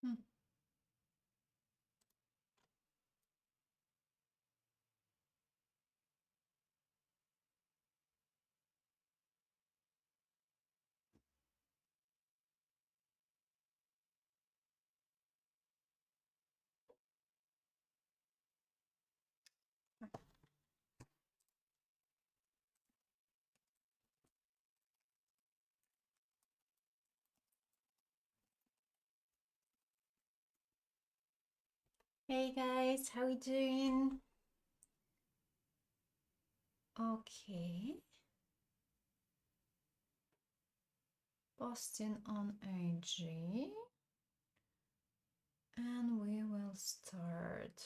Hmm. Hey guys, how we doing? Okay. Posting on IG. And we will start.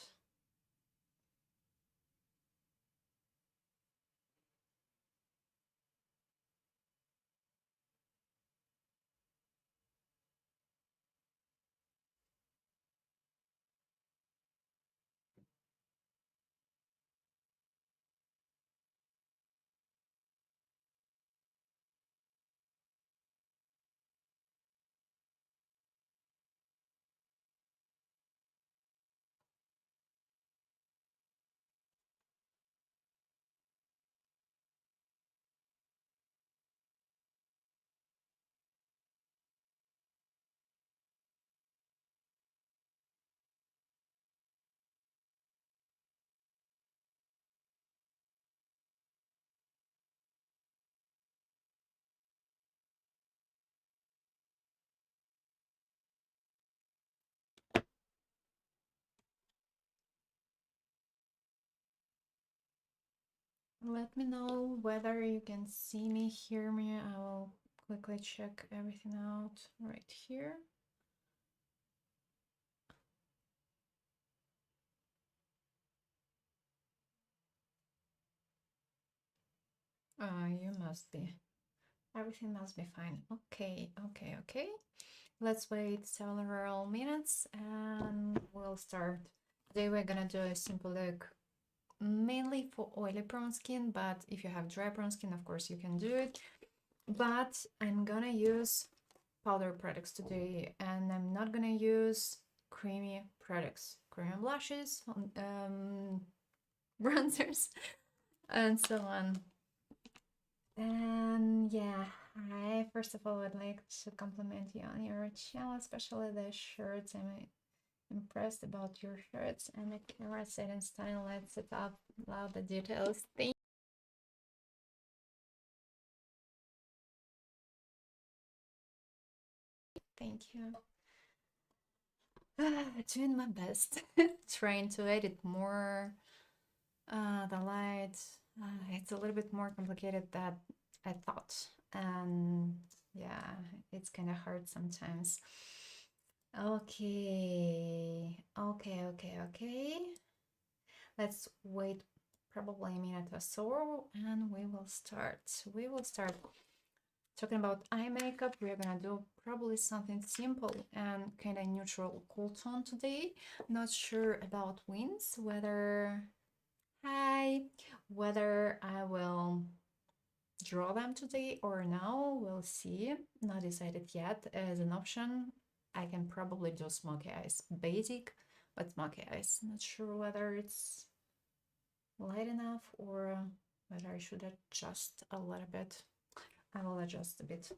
Let me know whether you can see me, hear me. I will quickly check everything out right here. You must be. Everything must be fine. Okay, okay, okay. Let's wait several minutes and we'll start. Today we're gonna do a simple look mainly for oily prone skin, but if you have dry prone skin, of course you can do it. But I'm gonna use powder products today, and I'm not gonna use creamy products, creamy blushes, bronzers, and so on. And yeah, I first of all would like to compliment you on your channel, especially the shirts. I'm impressed about your shirts and the camera setting style. Let's set up. Love the details. Thank you. Doing my best, trying to edit more the light. It's a little bit more complicated than I thought, and yeah, it's kind of hard sometimes. Okay, okay, okay, okay. Let's wait probably a minute or so, and we will start. We will start talking about eye makeup. We're gonna do probably something simple and kind of neutral cool tone today. Not sure about wings, whether whether I will draw them today or no, we'll see. Not decided yet. As an option, I can probably do smoky eyes, basic but smoky eyes. Not sure whether it's light enough or whether I should adjust a little bit. I will adjust a bit.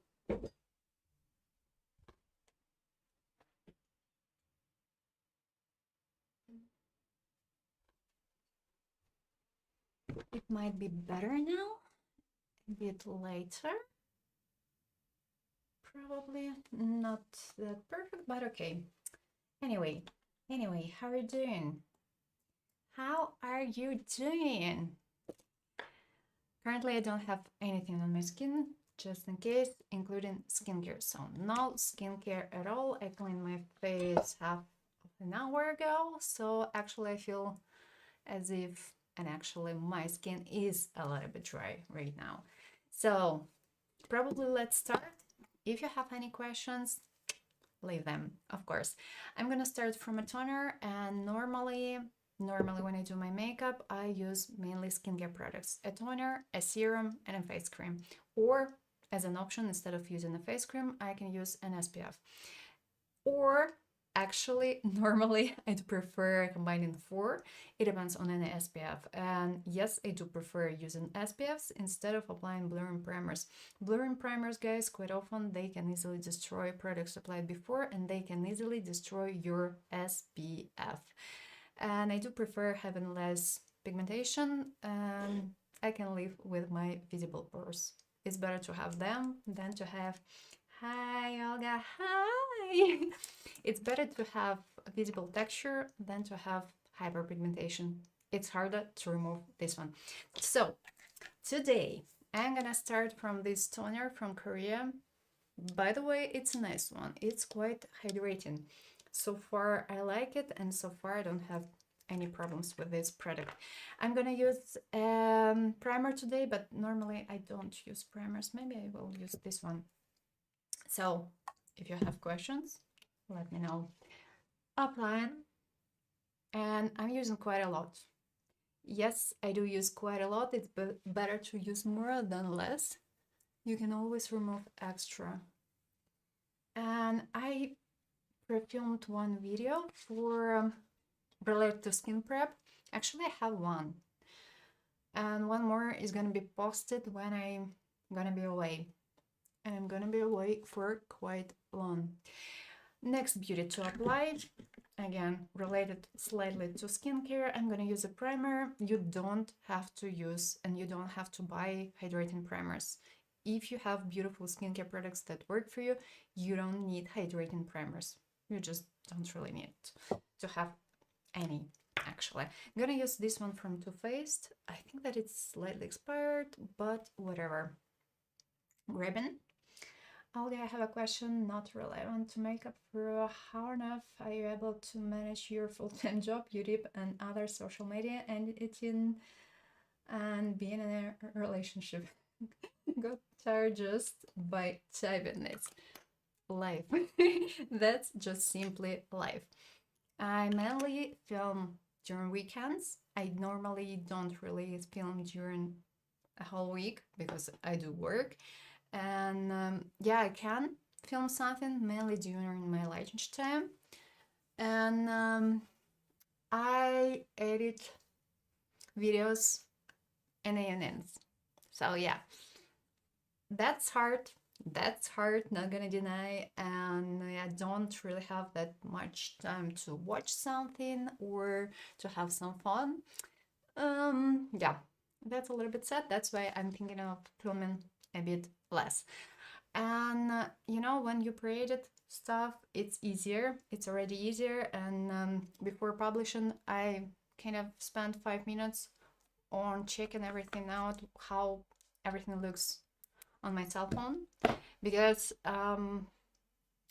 It might be better now, a bit later. Probably not that perfect, but okay. Anyway, how are you doing? How are you doing? Currently, I don't have anything on my skin, just in case, including skincare. So no skincare at all. I cleaned my face half an hour ago, so actually I feel as if, and actually my skin is a little bit dry right now. So probably let's start. If you have any questions, leave them, of course. I'm gonna start from a toner, and normally when I do my makeup, I use mainly skincare products: a toner, a serum, and a face cream. Or as an option, instead of using a face cream, I can use an SPF. Or Actually, normally I do prefer combining four. It depends on any SPF. And yes, I do prefer using SPFs instead of applying blurring primers. Blurring primers, guys, quite often they can easily destroy products applied before, and they can easily destroy your SPF. And I do prefer having less pigmentation, and I can live with my visible pores. It's better to have them than to have, hi Olga, hi. It's better to have a visible texture than to have hyperpigmentation. It's harder to remove this one. So today I'm gonna start from this toner from Korea. By the way, it's a nice one. It's quite hydrating. So far I like it, and so far I don't have any problems with this product. I'm gonna use primer today, but normally I don't use primers. Maybe I will use this one. So if you have questions, let me know. Applying, and I'm using quite a lot. Yes, I do use quite a lot. It's better to use more than less. You can always remove extra. And I pre-filmed one video for related to skin prep. Actually, I have one. And one more is gonna be posted when I'm gonna be away. And I'm gonna be away for quite long. Next beauty to apply, again, related slightly to skincare, I'm gonna use a primer. You don't have to use, and you don't have to buy hydrating primers. If you have beautiful skincare products that work for you, you don't need hydrating primers. You just don't really need to have any, actually. I'm gonna use this one from Too Faced. I think that it's slightly expired, but whatever. Ribbon. Olga, I have a question not relevant to makeup. For how enough are you able to manage your full-time job, YouTube, and other social media, and editing, and being in a relationship? Got tired just by typing it. Life. That's just simply life. I mainly film during weekends. I normally don't really film during a whole week because I do work. And yeah, I can film something mainly during my lunch time. And I edit videos in the evenings. So yeah, that's hard. That's hard, not gonna deny. And I don't really have that much time to watch something or to have some fun. Yeah, that's a little bit sad. That's why I'm thinking of filming a bit less. And you know, when you created stuff, it's easier. It's already easier. And before publishing, I kind of spent 5 minutes on checking everything out, how everything looks on my cell phone, because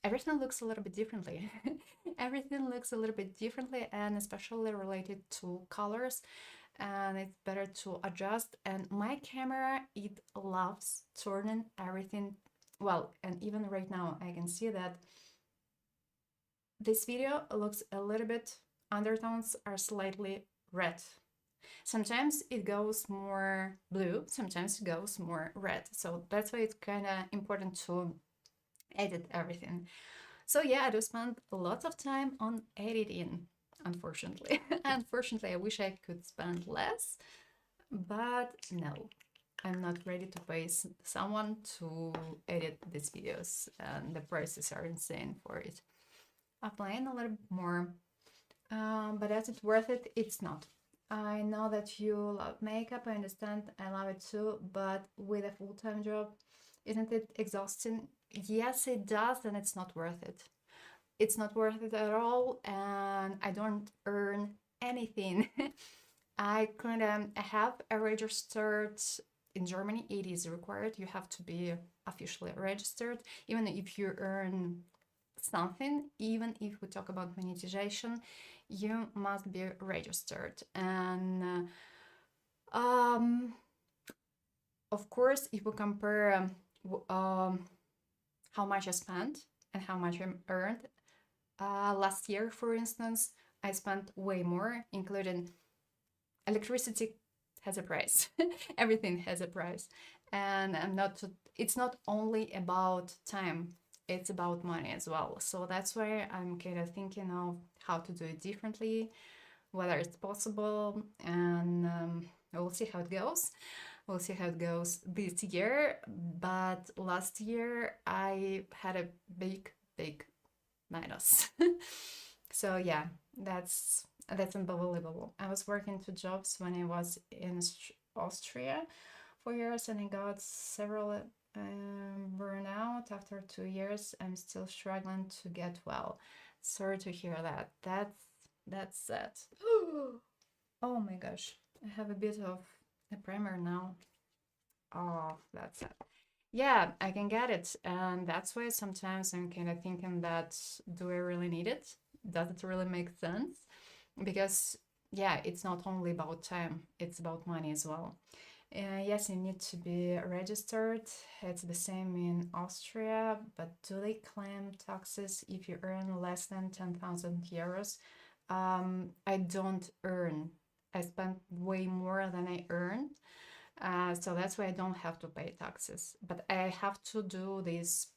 everything looks a little bit differently. Everything looks a little bit differently, and especially related to colors, and it's better to adjust. And my camera, it loves turning everything well. And even right now I can see that this video looks a little bit, undertones are slightly red. Sometimes it goes more blue, sometimes it goes more red. So that's why it's kind of important to edit everything. So yeah, I do spend lots of time on editing, unfortunately. Unfortunately, I wish I could spend less, but no, I'm not ready to pay someone to edit these videos, and the prices are insane for it. Applying a little bit more, but is it worth it? It's not. I know that you love makeup, I understand, I love it too, but with a full-time job, isn't it exhausting? Yes, it does, and it's not worth it. It's not worth it at all, and I don't earn anything. I kind of have a registered, in Germany it is required, you have to be officially registered, even if you earn something, even if we talk about monetization, you must be registered. And of course, if we compare how much I spent and how much I earned, last year, for instance, I spent way more, including electricity has a price. Everything has a price. And it's not only about time. it's about money as well. So that's why I'm kind of thinking of how to do it differently, whether it's possible, and we'll see how it goes. We'll see how it goes this year. But last year I had a big minus. So yeah, that's unbelievable. I was working two jobs when I was in Austria for years, and I got several burnout after 2 years. I'm still struggling to get well. Sorry to hear that. That's sad. Oh my gosh, I have a bit of a primer now. Oh, that's sad. Yeah, I can get it. And that's why sometimes I'm kind of thinking that, do I really need it? Does it really make sense? Because, yeah, it's not only about time, it's about money as well. Yes, you need to be registered. It's the same in Austria, but do they claim taxes if you earn less than 10,000 euros? I don't earn. I spend way more than I earn. So that's why I don't have to pay taxes. But I have to do this,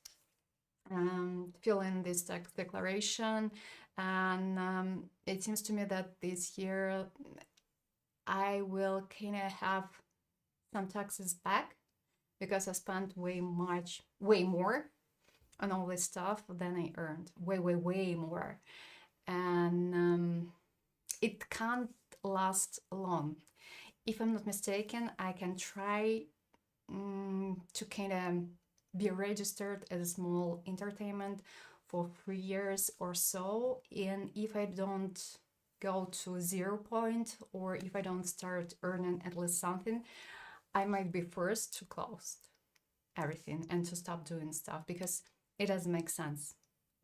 fill in this tax declaration. And it seems to me that this year I will kind of have some taxes back because I spent way more on all this stuff than I earned. Way more. And it can't last long. If I'm not mistaken, I can try to kind of be registered as a small entertainment for 3 years or so. And if I don't go to 0 point, or if I don't start earning at least something, I might be forced to close everything and to stop doing stuff because it doesn't make sense.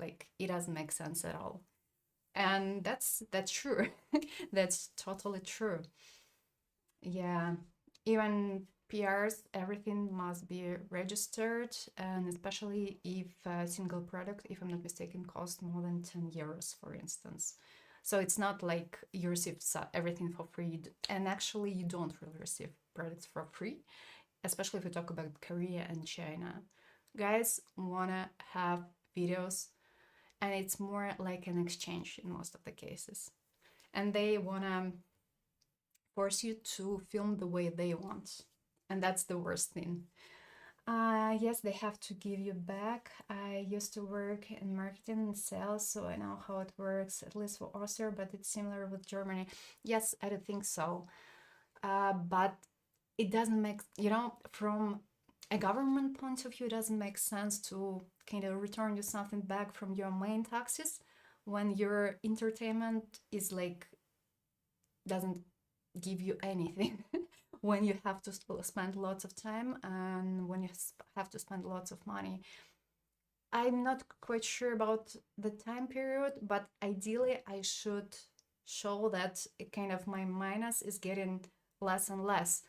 Like, it doesn't make sense at all. And that's true. That's totally true. Yeah, even PRs, everything must be registered, and especially if a single product, if I'm not mistaken, costs more than 10 euros, for instance. So it's not like you receive everything for free, and actually you don't really receive products for free, especially if we talk about Korea and China. Guys wanna have videos, and it's more like an exchange in most of the cases. And they wanna force you to film the way they want. And that's the worst thing. Yes, they have to give you back. I used to work in marketing and sales, so I know how it works, at least for Austria, but it's similar with Germany. Yes, I do think so. But it doesn't make, from a government point of view, it doesn't make sense to kind of return you something back from your main taxes when your entertainment is like, doesn't give you anything. When you have to spend lots of time and when you have to spend lots of money. I'm not quite sure about the time period, but ideally I should show that kind of my minus is getting less and less.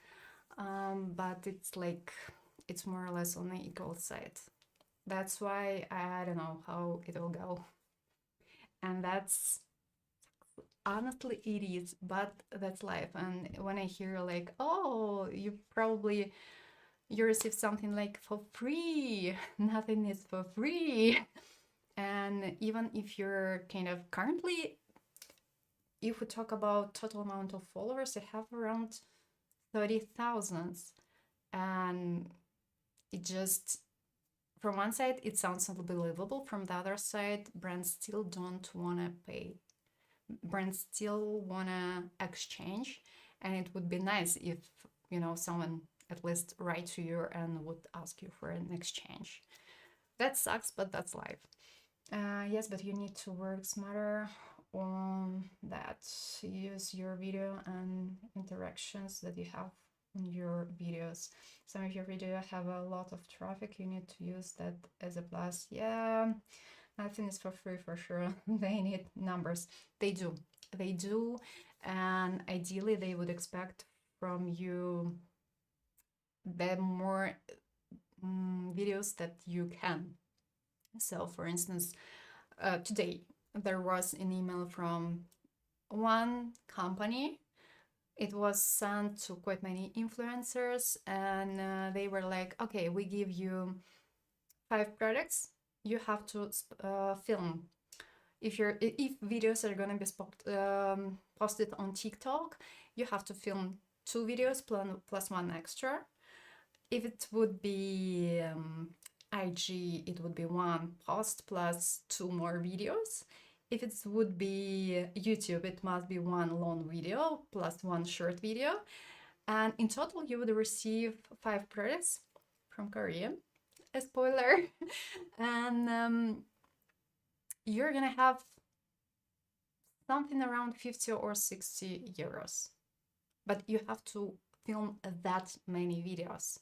But it's like, it's more or less on the equal side. That's why I don't know how it will go. And that's, honestly, it is, but that's life. And when I hear like, oh, you receive something like for free, nothing is for free. And even if you're kind of currently, if we talk about total amount of followers, I have around 30,000. And it just, from one side, it sounds unbelievable. From the other side, brands still don't want to pay. Brands still want to exchange. And it would be nice if, someone at least write to you and would ask you for an exchange. That sucks, but that's life. Yes, but you need to work smarter on that. Use your video and interactions that you have in your videos. Some of your videos have a lot of traffic. You need to use that as a plus. Yeah, nothing is for free for sure. They need numbers. They do. They do. And ideally, they would expect from you the more videos that you can. So, for instance, today there was an email from one company. It was sent to quite many influencers, and they were like, okay, we give you 5 products you have to film. If videos are gonna be posted on TikTok, you have to film 2 videos plus one extra. If it would be IG, it would be one post plus 2 more videos. If it would be YouTube, it must be one long video plus one short video. And in total, you would receive 5 products from Korea. A spoiler. And you're gonna have something around 50 or 60 euros. But you have to film that many videos.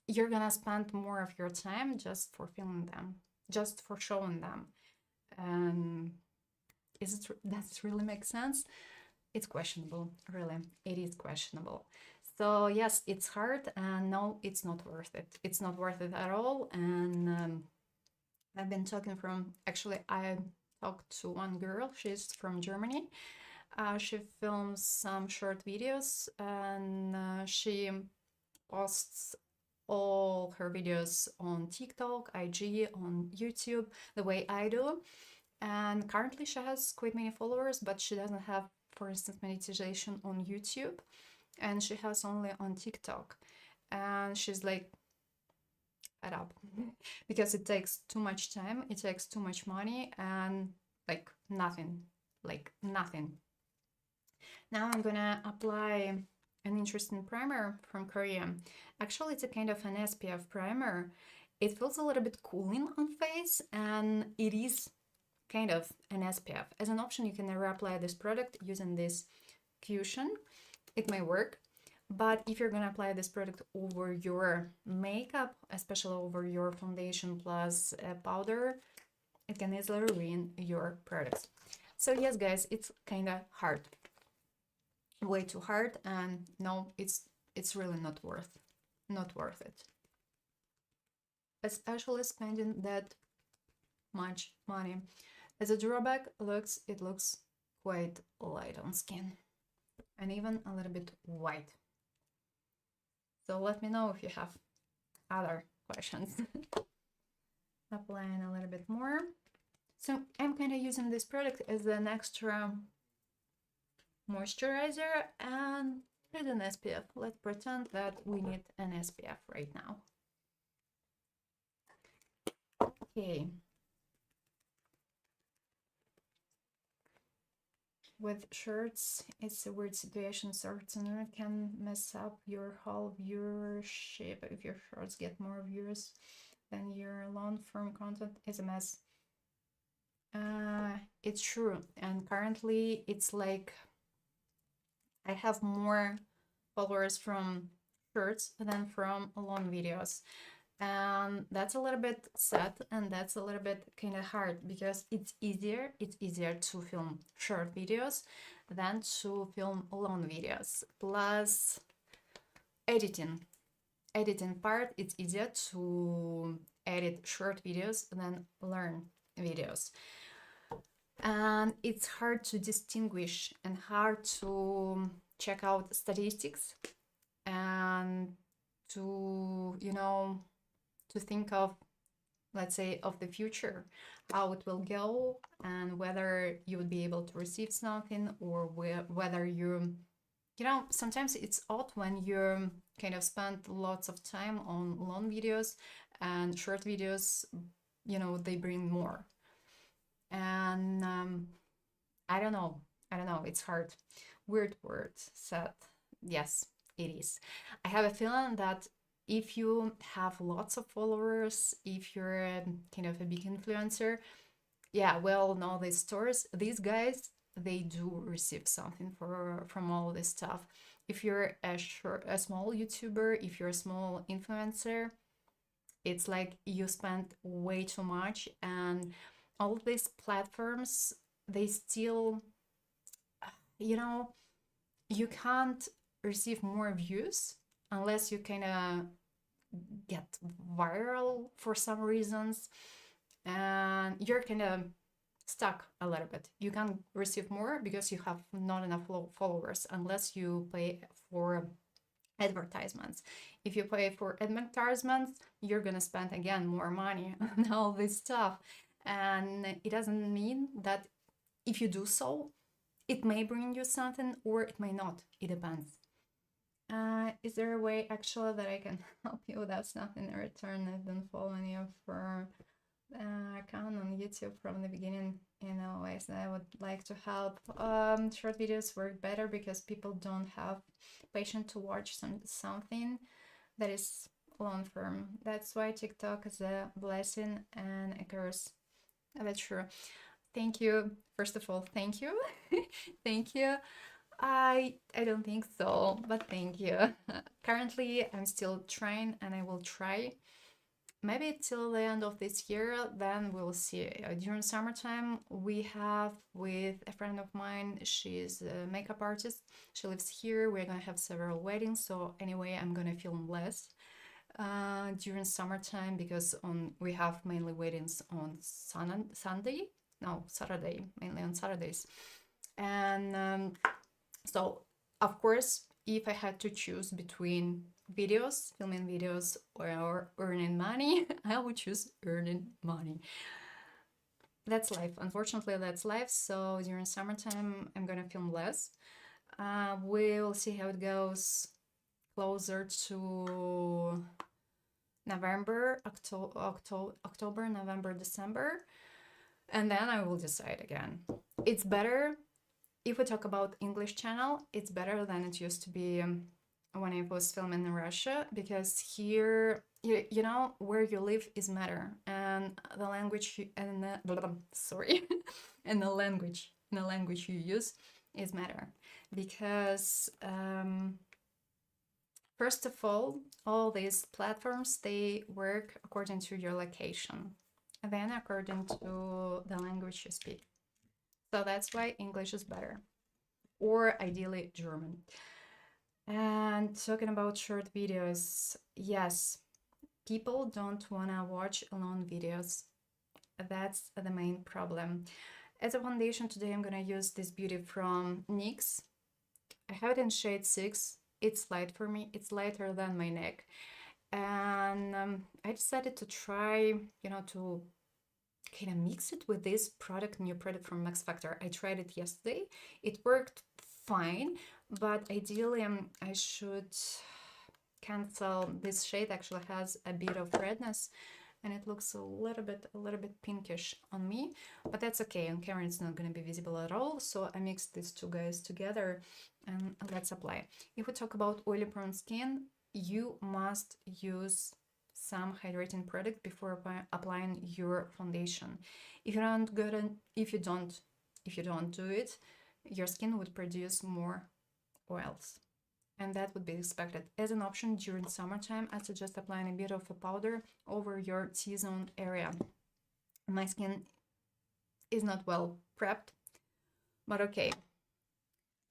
You're gonna spend more of your time just for filming them, just for showing them. Does it really make sense? It's questionable, really. It is questionable. So yes, it's hard, and no, it's not worth it. It's not worth it at all. And I've been talking I talked to one girl. She's from Germany. She films some short videos, and she posts all her videos on TikTok, IG, on YouTube, the way I do. And currently she has quite many followers, but she doesn't have, for instance, monetization on YouTube, and she has only on TikTok. And she's like, fed up because it takes too much time, it takes too much money, and like nothing. Now I'm gonna apply an interesting primer from Korea. Actually, it's a kind of an SPF primer. It feels a little bit cooling on face, and it is kind of an SPF. As an option, you can reapply this product using this cushion. It may work, but if you're gonna apply this product over your makeup, especially over your foundation plus powder, it can easily ruin your products. So yes, guys, it's kind of hard, way too hard, and no, it's really not worth it, especially spending that much money. As a drawback, it looks quite light on skin and even a little bit white. So let me know if you have other questions. Applying a little bit more. So I'm kind of using this product as an extra moisturizer and an SPF. Let's pretend that we need an SPF right now. Okay. With shirts, it's a weird situation. Certainly can mess up your whole viewership. If your shorts get more views than your long-form content, is a mess. It's true, and currently it's like I have more followers from shorts than from long videos, and that's a little bit sad, and that's a little bit kind of hard because it's easier to film short videos than to film long videos. Plus editing part, it's easier to edit short videos than long videos, and it's hard to distinguish and hard to check out statistics and to to think of, let's say, of the future, how it will go, and whether you would be able to receive something, or whether sometimes it's odd when you kind of spend lots of time on long videos, and short videos, they bring more. And I don't know, it's hard. Weird word, sad. Yes, it is. I have a feeling that if you have lots of followers, if you're kind of a big influencer, yeah, well, know these stores, these guys, they do receive something from all this stuff. If you're a small YouTuber, if you're a small influencer, it's like you spend way too much, and all of these platforms, they still, you can't receive more views unless you kind of get viral for some reasons, and you're kind of stuck a little bit. You can't receive more because you have not enough followers unless you pay for advertisements. If you pay for advertisements, you're gonna spend again more money on all this stuff. And it doesn't mean that if you do so, it may bring you something or it may not. It depends. Is there a way actually that I can help you without nothing in return? I've been following you for account on YouTube from the beginning in a ways that I would like to help. Short videos work better because people don't have patience to watch something that is long term. That's why TikTok is a blessing and a curse. That's true. Thank you. First of all, thank you. Thank you. I don't think so, but thank you. Currently, I'm still trying and I will try. Maybe till the end of this year, then we'll see. During summertime, we have with a friend of mine, she's a makeup artist. She lives here. We're gonna have several weddings. So anyway, I'm gonna film less during summertime because we have mainly weddings on Sunday. No, Saturday, mainly on Saturdays. And so, of course, if I had to choose between videos, filming videos, or earning money, I would choose earning money. That's life. Unfortunately, that's life. So during summertime, I'm gonna film less. We'll see how it goes closer to November, October, November, December, and then I will decide again. It's better if we talk about English channel, it's better than it used to be when I was filming in Russia, because here, you know, where you live is matter, and the language and sorry, and the language you use is matter, because first of all these platforms, they work according to your location, and then according to the language you speak. So that's why English is better, or ideally German. And talking about short videos, yes, people don't want to watch long videos. That's the main problem. As a foundation today, I'm going to use this beauty from NYX. I have it in shade 6. It's light for me. It's lighter than my neck. And I decided to try, to kind of mix it with this new product from Max Factor. I tried it yesterday. It worked fine, but ideally I should cancel. This shade actually has a bit of redness and it looks a little bit pinkish on me, but that's okay. On camera it's not going to be visible at all. So I mixed these two guys together and let's apply. If we talk about oily prone skin, you must use some hydrating product before applying your foundation. If you don't do it, your skin would produce more oils, and that would be expected. As an option during summertime, I suggest applying a bit of a powder over your T-zone area. My skin is not well prepped, but okay.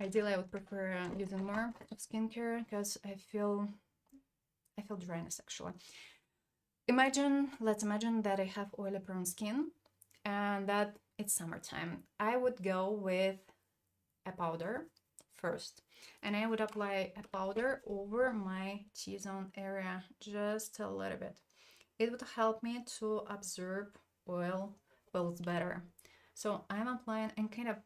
Ideally, I would prefer using more of skincare because I feel dryness actually. Let's imagine that I have oily prone skin and that it's summertime. I would go with a powder first, and I would apply a powder over my T-zone area just a little bit. It would help me to absorb oils better. So I'm applying and kind of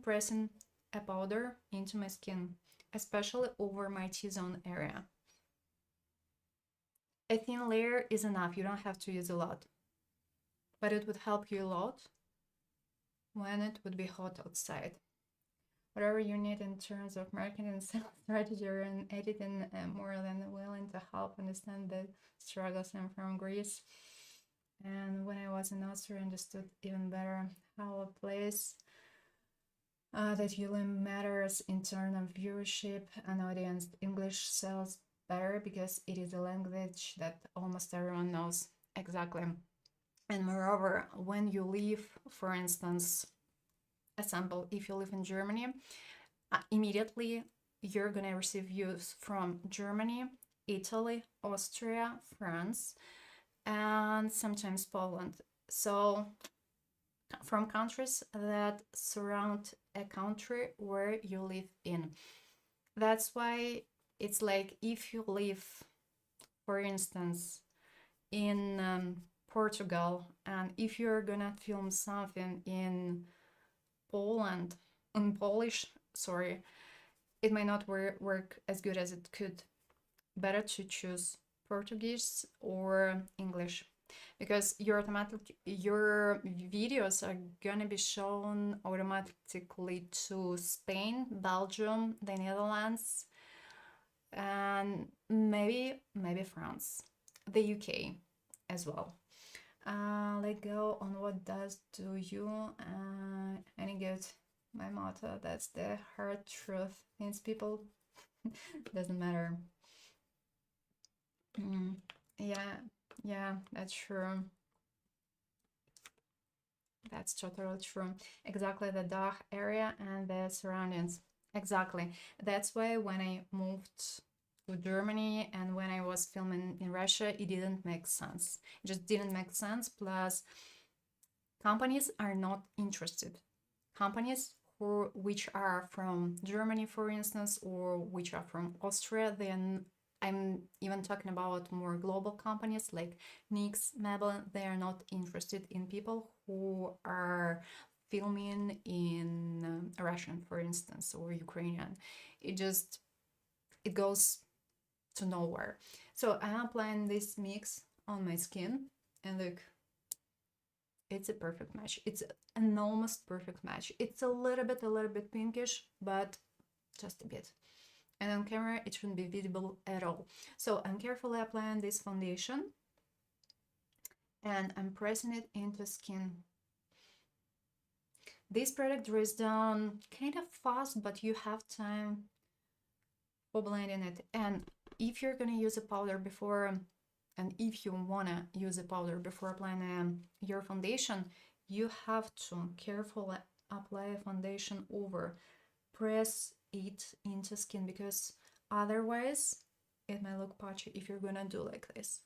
pressing a powder into my skin, especially over my T-zone area. A thin layer is enough. You don't have to use a lot, but it would help you a lot when it would be hot outside. Whatever you need in terms of marketing and sales strategy or in editing, more than willing to help understand the struggles. I'm from Greece, and when I was in Austria, I understood even better how a place that really matters in terms of viewership and audience. English sells better because it is a language that almost everyone knows exactly. And moreover, when you live, for instance, a sample, if you live in Germany, immediately you're gonna receive views from Germany, Italy, Austria, France, and sometimes Poland. So from countries that surround a country where you live in. That's why It's like if you live, for instance, in Portugal, and if you're gonna film something in Poland, in Polish, sorry, it might not work as good as it could. Better to choose Portuguese or English, because your videos are gonna be shown automatically to Spain, Belgium, the Netherlands, and maybe France, the UK as well. Let's go on what does do you any good. My motto, that's the hard truth. Means people doesn't matter. Yeah, that's true. That's totally true. Exactly, the DACH area and the surroundings. Exactly. That's why when I moved to Germany and when I was filming in Russia, it didn't make sense. It just didn't make sense. Plus, companies are not interested. Companies which are from Germany, for instance, or which are from Austria, then I'm even talking about more global companies like NYX, Maybelline. They are not interested in people who are filming in Russian, for instance, or Ukrainian. It goes to nowhere. So I'm applying this mix on my skin, and look, it's a perfect match. It's an almost perfect match. It's a little bit pinkish, but just a bit. And on camera, it shouldn't be visible at all. So I'm carefully applying this foundation and I'm pressing it into skin. This product dries down kind of fast, but you have time for blending it. And if you're gonna use a powder before, and if you wanna use a powder before applying your foundation, you have to carefully apply a foundation over. Press it into skin, because otherwise it might look patchy if you're gonna do like this.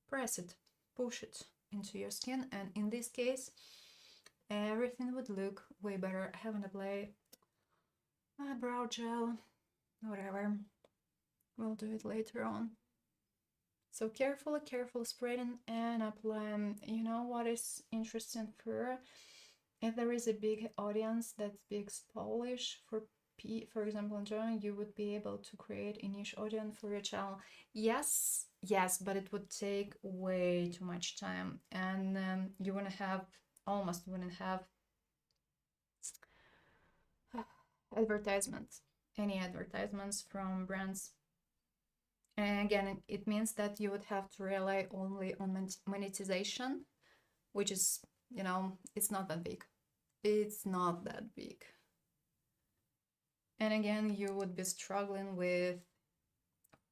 Press it, push it into your skin, and in this case everything would look way better. I haven't applied my brow gel, whatever, we'll do it later on. So carefully spreading and applying. You know what is interesting for, if there is a big audience that speaks Polish, for example, in German, you would be able to create a niche audience for your channel. Yes, but it would take way too much time, and you wouldn't have advertisements, any advertisements from brands. And again, it means that you would have to rely only on monetization, which is, it's not that big. It's not that big. And again, you would be struggling with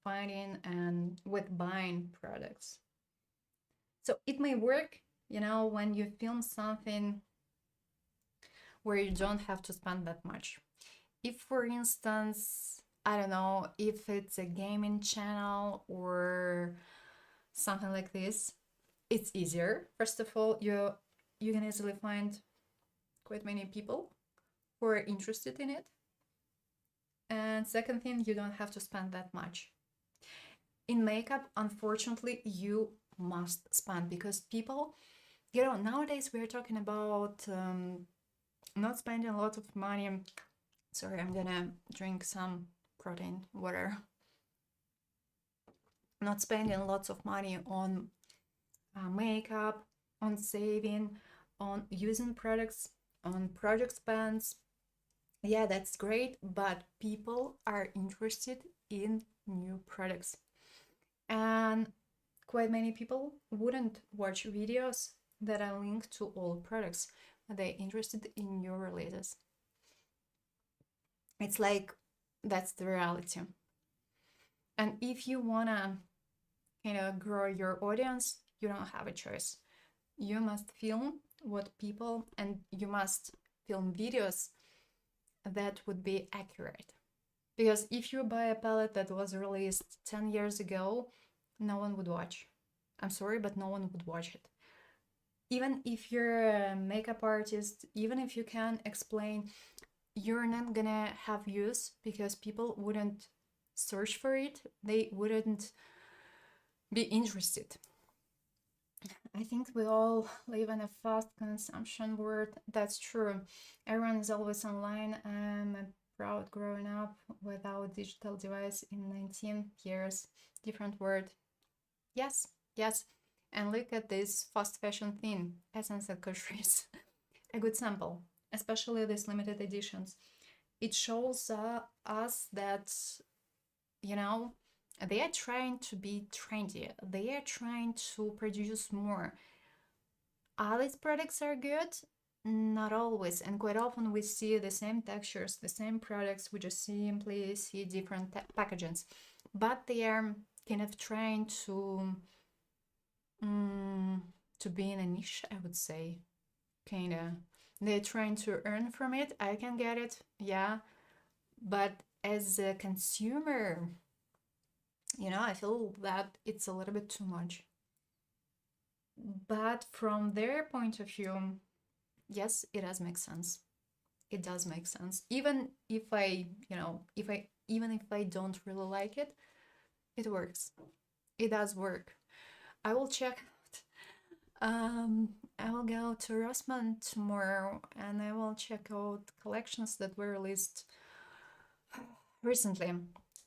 finding and with buying products. So it may work, when you film something where you don't have to spend that much. If, for instance, I don't know, if it's a gaming channel or something like this, it's easier. First of all, you can easily find quite many people who are interested in it. And second thing, you don't have to spend that much. In makeup, unfortunately, you must spend, because people, nowadays we're talking about not spending a lot of money. Sorry, I'm gonna drink some protein water. Not spending lots of money on makeup, on saving, on using products, on project spends. Yeah, that's great, but people are interested in new products. And quite many people wouldn't watch videos that are linked to old products. They're interested in new releases. It's like, that's the reality. And if you wanna grow your audience, you don't have a choice. You must film what people, and you must film videos that would be accurate. Because if you buy a palette that was released 10 years ago, no one would watch. I'm sorry, but no one would watch it. Even if you're a makeup artist, even if you can explain, you're not gonna have use, because people wouldn't search for it, they wouldn't be interested. I think we all live in a fast consumption world. That's true. Everyone is always online. I'm a proud growing up without digital device in 19 years. Different word. Yes, yes. And look at this fast fashion thing, Essence and Coucheries. A good sample, especially these limited editions. It shows us that, you know, they are trying to be trendy. They are trying to produce more. All these products are good? Not always. And quite often we see the same textures, the same products. We just simply see different packagings. But they are kind of trying to be in a niche, I would say. Kind of. They're trying to earn from it. I can get it, yeah. But as a consumer, I feel that it's a little bit too much. But from their point of view, yes, it does make sense. It does make sense. Even if even if I don't really like it, it works. It does work. I will check I will go to Rossmann tomorrow and I will check out collections that were released recently.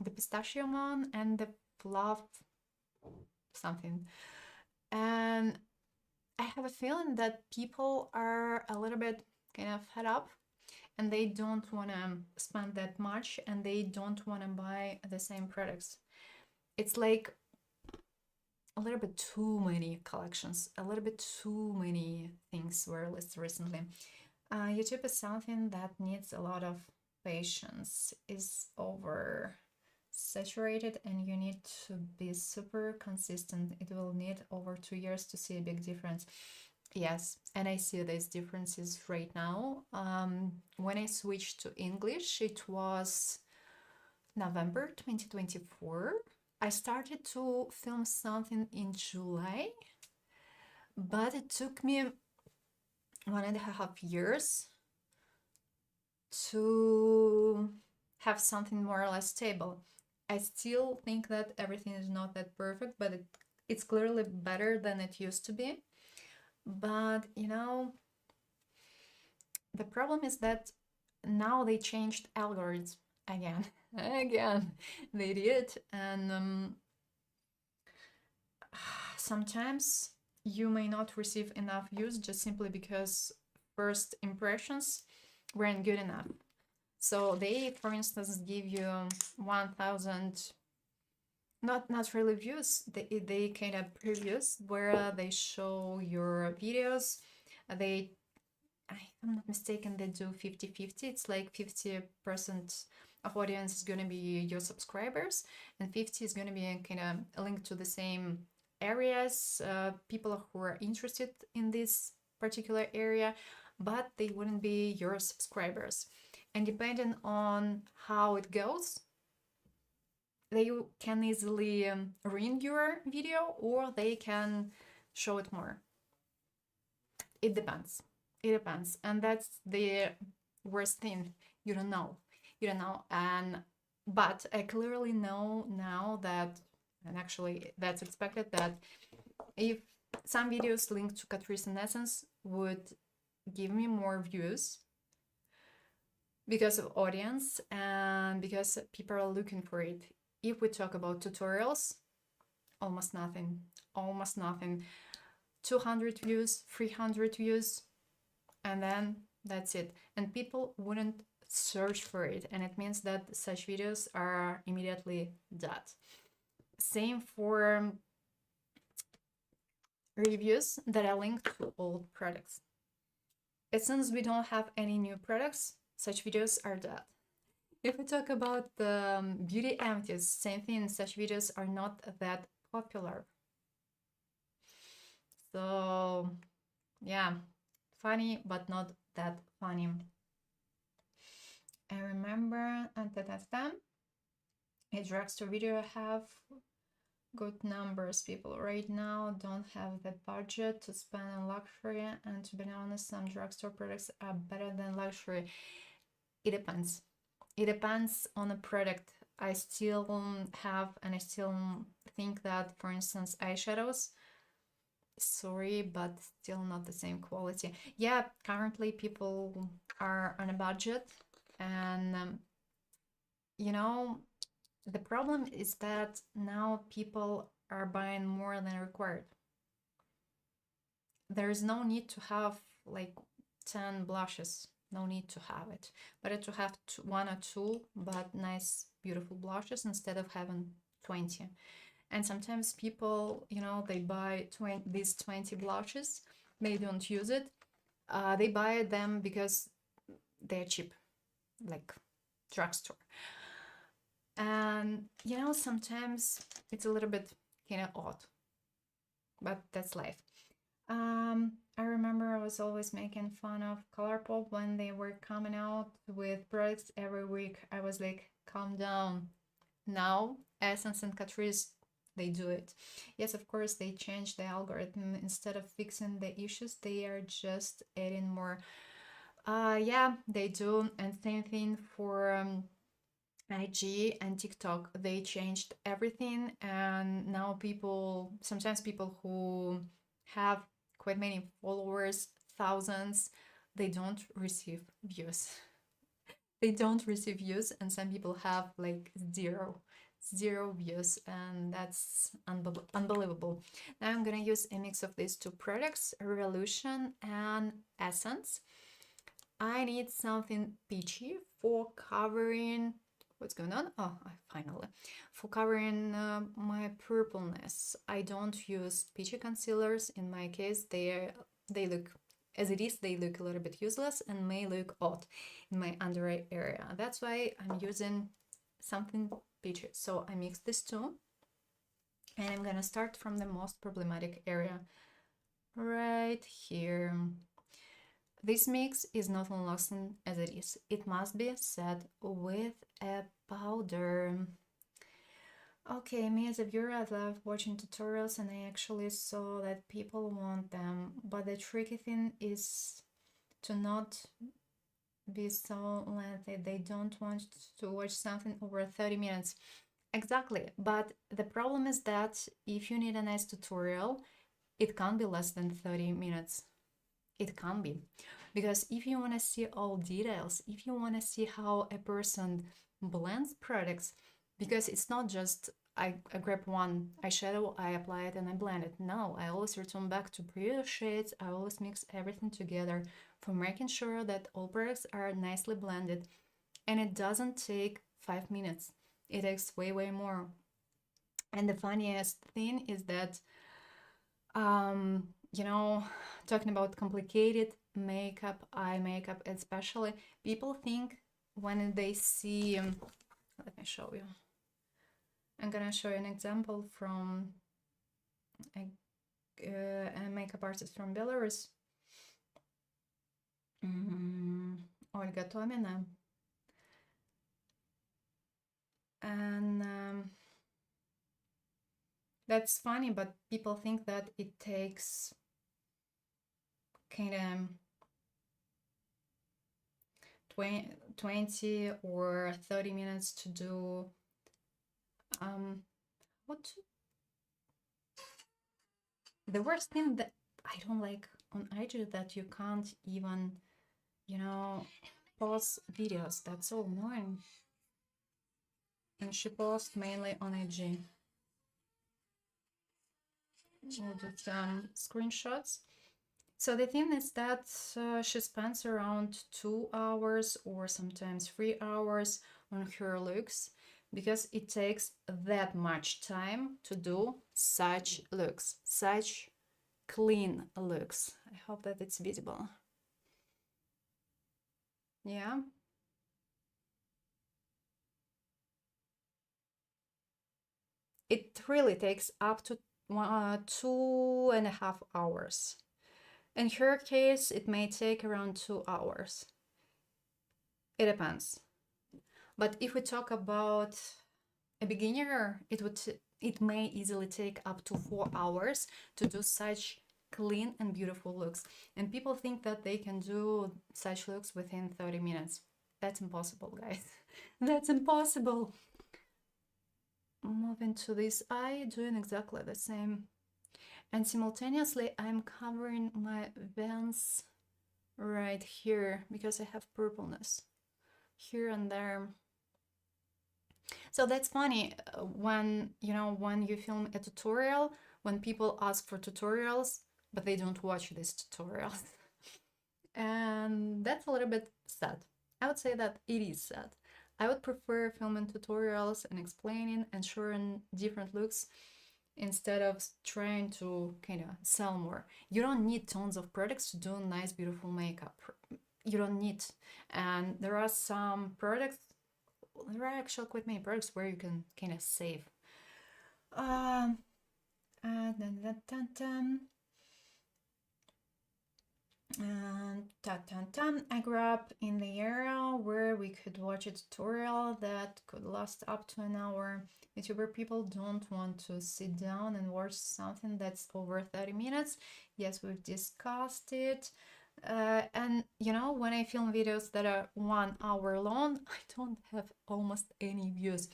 The pistachio one and the fluff something. And I have a feeling that people are a little bit kind of fed up and they don't want to spend that much and they don't want to buy the same products. It's like a little bit too many collections, a little bit too many things were listed recently. YouTube is something that needs a lot of patience, is over saturated, and you need to be super consistent. It will need over 2 years to see a big difference. Yes, and I see these differences right now. When I switched to English, it was November 2024. I started to film something in July, but it took me 1.5 years to have something more or less stable. I still think that everything is not that perfect, but it's clearly better than it used to be. But the problem is that now they changed algorithms again. Again, they did, and sometimes you may not receive enough views just simply because first impressions weren't good enough. So they, for instance, give you 1,000, not really views, they kind of previews where they show your videos. If I'm not mistaken, they do 50-50. It's like 50% of audience is going to be your subscribers and 50 is going to be kind of linked to the same areas, people who are interested in this particular area, but they wouldn't be your subscribers. And depending on how it goes, they can easily ruin your video or they can show it more. It depends. It depends. And that's the worst thing. You don't know. But I clearly know now that, and actually that's expected, that if some videos linked to Catrice and Essence would give me more views because of audience and because people are looking for it. If we talk about tutorials, almost nothing. 200 views, 300 views, and then that's it. And people wouldn't search for it, and it means that such videos are immediately dead. Same for reviews that are linked to old products. As soon as we don't have any new products, such videos are dead. If we talk about the beauty empties, same thing, such videos are not that popular. So yeah, funny, but not that funny. I remember a drugstore video have good numbers. People right now don't have the budget to spend on luxury, and to be honest, some drugstore products are better than luxury. It depends. It depends on the product. I still have, and I still think that, for instance, eyeshadows, sorry, but still not the same quality. Yeah, currently people are on a budget, and you know, the problem is that now people are buying more than required. There's no need to have like 10 blushes, no need to have it. Better to have one or two, but nice, beautiful blushes instead of having 20. And sometimes people, they buy these 20 blushes, they don't use it. They buy them because they're cheap, like drugstore. And, sometimes it's a little bit kind of odd, but that's life. I remember I was always making fun of Colourpop when they were coming out with products every week. I was like, calm down. Now, Essence and Catrice, they do it. Yes, of course, they changed the algorithm. Instead of fixing the issues, they are just adding more. Yeah, they do. And same thing for IG and TikTok. They changed everything, and now sometimes people who have quite many followers, thousands, they don't receive views. They don't receive views, and some people have like zero views, and that's unbelievable. Now I'm gonna use a mix of these two products, Revolution and Essence. I need something peachy for covering what's going on. Oh, finally, for covering my purpleness. I don't use peachy concealers. In my case, they look, as it is, they look a little bit useless and may look odd in my under eye area. That's why I'm using something peachy. So I mix these two, and I'm gonna start from the most problematic area right here. This mix is not long-lasting as it is. It must be set with a powder. Okay, me as a viewer, I love watching tutorials, and I actually saw that people want them, but the tricky thing is to not be so lengthy. They don't want to watch something over 30 minutes. Exactly, but the problem is that if you need a nice tutorial, it can't be less than 30 minutes. It can be, because if you want to see all details, if you want to see how a person blends products, because it's not just I grab one eyeshadow, I apply it and I blend it. No, I always return back to previous shades. I always mix everything together for making sure that all products are nicely blended, and it doesn't take 5 minutes. It takes way more. And the funniest thing is that talking about complicated makeup, eye makeup especially, people think when they see, let me show you. I'm gonna show you an example from a makeup artist from Belarus, Olga Tomina. And that's funny, but people think that it takes kind of 20 or 30 minutes to do the worst thing that I don't like on IG that you can't even, pause videos. That's so annoying. And she posts mainly on IG. We'll do some screenshots. So the thing is that she spends around 2 hours or sometimes 3 hours on her looks, because it takes that much time to do such looks, such clean looks. I hope that it's visible. Yeah. It really takes up to 2.5 hours. In her case, it may take around 2 hours. It depends. But if we talk about a beginner, it may easily take up to 4 hours to do such clean and beautiful looks. And people think that they can do such looks within 30 minutes. That's impossible, guys. That's impossible. moving to this eye, doing exactly the same. And simultaneously, I'm covering my veins right here because I have purpleness here and there. So that's funny when, you know, when you film a tutorial, when people ask for tutorials, but they don't watch these tutorials. And that's a little bit sad. I would say that it is sad. I would prefer filming tutorials and explaining and showing different looks instead of trying to kind of sell more. You don't need tons of products to do nice, beautiful makeup. You don't need. And there are some products, there are actually quite many products where you can kind of save. Dun, dun, dun, dun. And I grew up in the era where we could watch a tutorial that could last up to an hour. YouTuber people don't want to sit down and watch something that's over 30 minutes. Yes, we've discussed it. And you know, when I film videos that are 1 hour long, I don't have almost any views.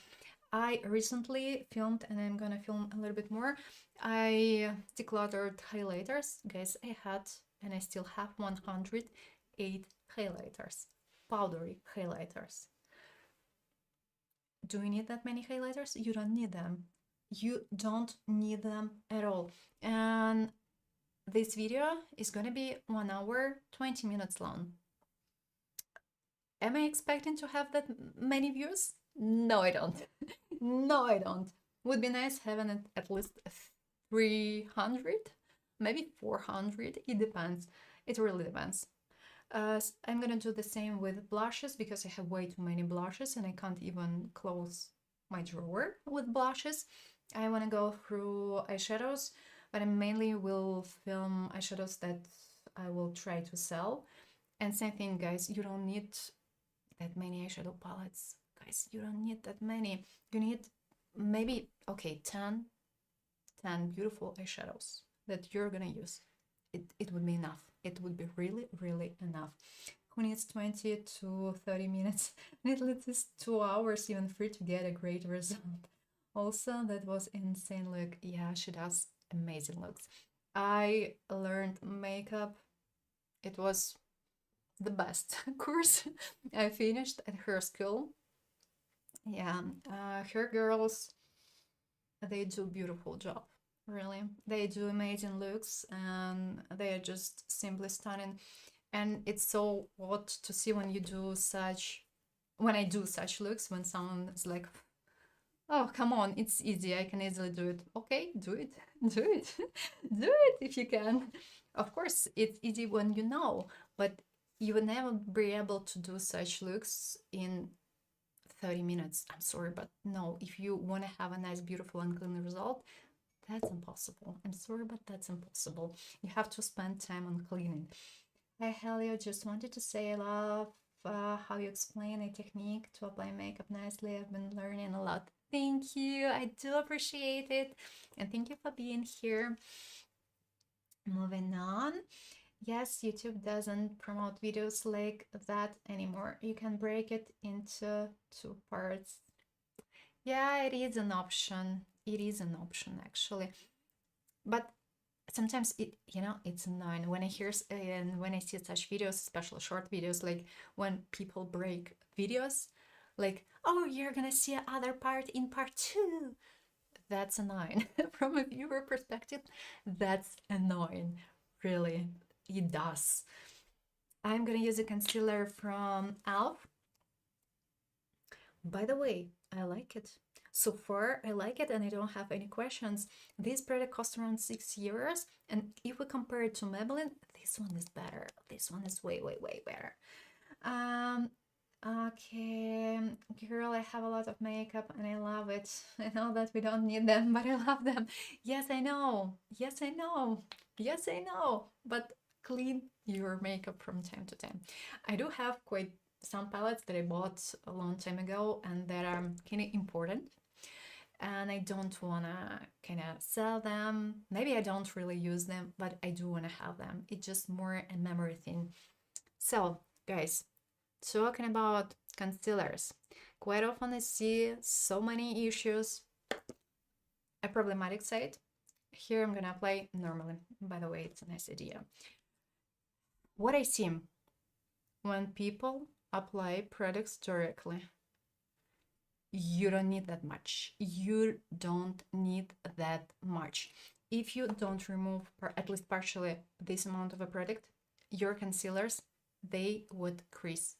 I recently filmed, and I'm gonna film a little bit more. I decluttered highlighters. Guys, I had and I still have 108 highlighters, powdery highlighters. Do you need that many highlighters? You don't need them. You don't need them at all. And this video is gonna be 1 hour, 20 minutes long. Am I expecting to have that many views? No, I don't. No, I don't. Would be nice having it at least 300, maybe 400. It depends. It really depends. I'm gonna do the same with blushes because I have way too many blushes and I can't even close my drawer with blushes. I want to go through eyeshadows, but I mainly will film eyeshadows that I will try to sell. And same thing, guys, you don't need that many eyeshadow palettes. Guys, you don't need that many. You need maybe, okay, 10 beautiful eyeshadows that you're gonna use. It would be enough. It would be really, really enough. Who needs 20 to 30 minutes? Need at least 2 hours, even free, to get a great result. Also, that was insane look. Yeah, she does amazing looks. I learned makeup. It was the best course I finished at her school. Yeah, her girls, they do a beautiful job. Really, they do amazing looks, and they are just simply stunning. And it's so odd to see when you do such, when I do such looks, when someone is like, oh, come on, it's easy, I can easily do it. Okay, do it, do it, do it if you can. Of course, it's easy when you know, but you will never be able to do such looks in 30 minutes. I'm sorry, but no, if you want to have a nice, beautiful, and clean result, that's impossible. I'm sorry, but that's impossible. You have to spend time on cleaning. Hi, Helio. Just wanted to say I love how you explain a technique to apply makeup nicely. I've been learning a lot. Thank you. I do appreciate it. And thank you for being here. Moving on. Yes, YouTube doesn't promote videos like that anymore. You can break it into 2 parts. Yeah, it is an option. It is an option, actually. But sometimes it, you know, it's annoying when I hear and when I see such videos, especially short videos, like when people break videos, like, oh, you're gonna see other part in part 2. That's annoying. From a viewer perspective, that's annoying. Really, it does. I'm gonna use a concealer from e.l.f. By the way, I like it. So far, I like it and I don't have any questions. This product cost around €6. And if we compare it to Maybelline, this one is better. This one is way, way, way better. Okay, girl, I have a lot of makeup and I love it. I know that we don't need them, but I love them. Yes, I know. Yes, I know. Yes, I know. But clean your makeup from time to time. I do have quite some palettes that I bought a long time ago and that are kind of important. And I don't want to kind of sell them. Maybe I don't really use them, but I do want to have them. It's just more a memory thing. So, guys, talking about concealers, quite often I see so many issues a problematic side. Here I'm gonna apply normally. By the way, it's a nice idea. What I see when people apply products directly, you don't need that much. You don't need that much. If you don't remove, at least partially, this amount of a product, your concealers, they would crease.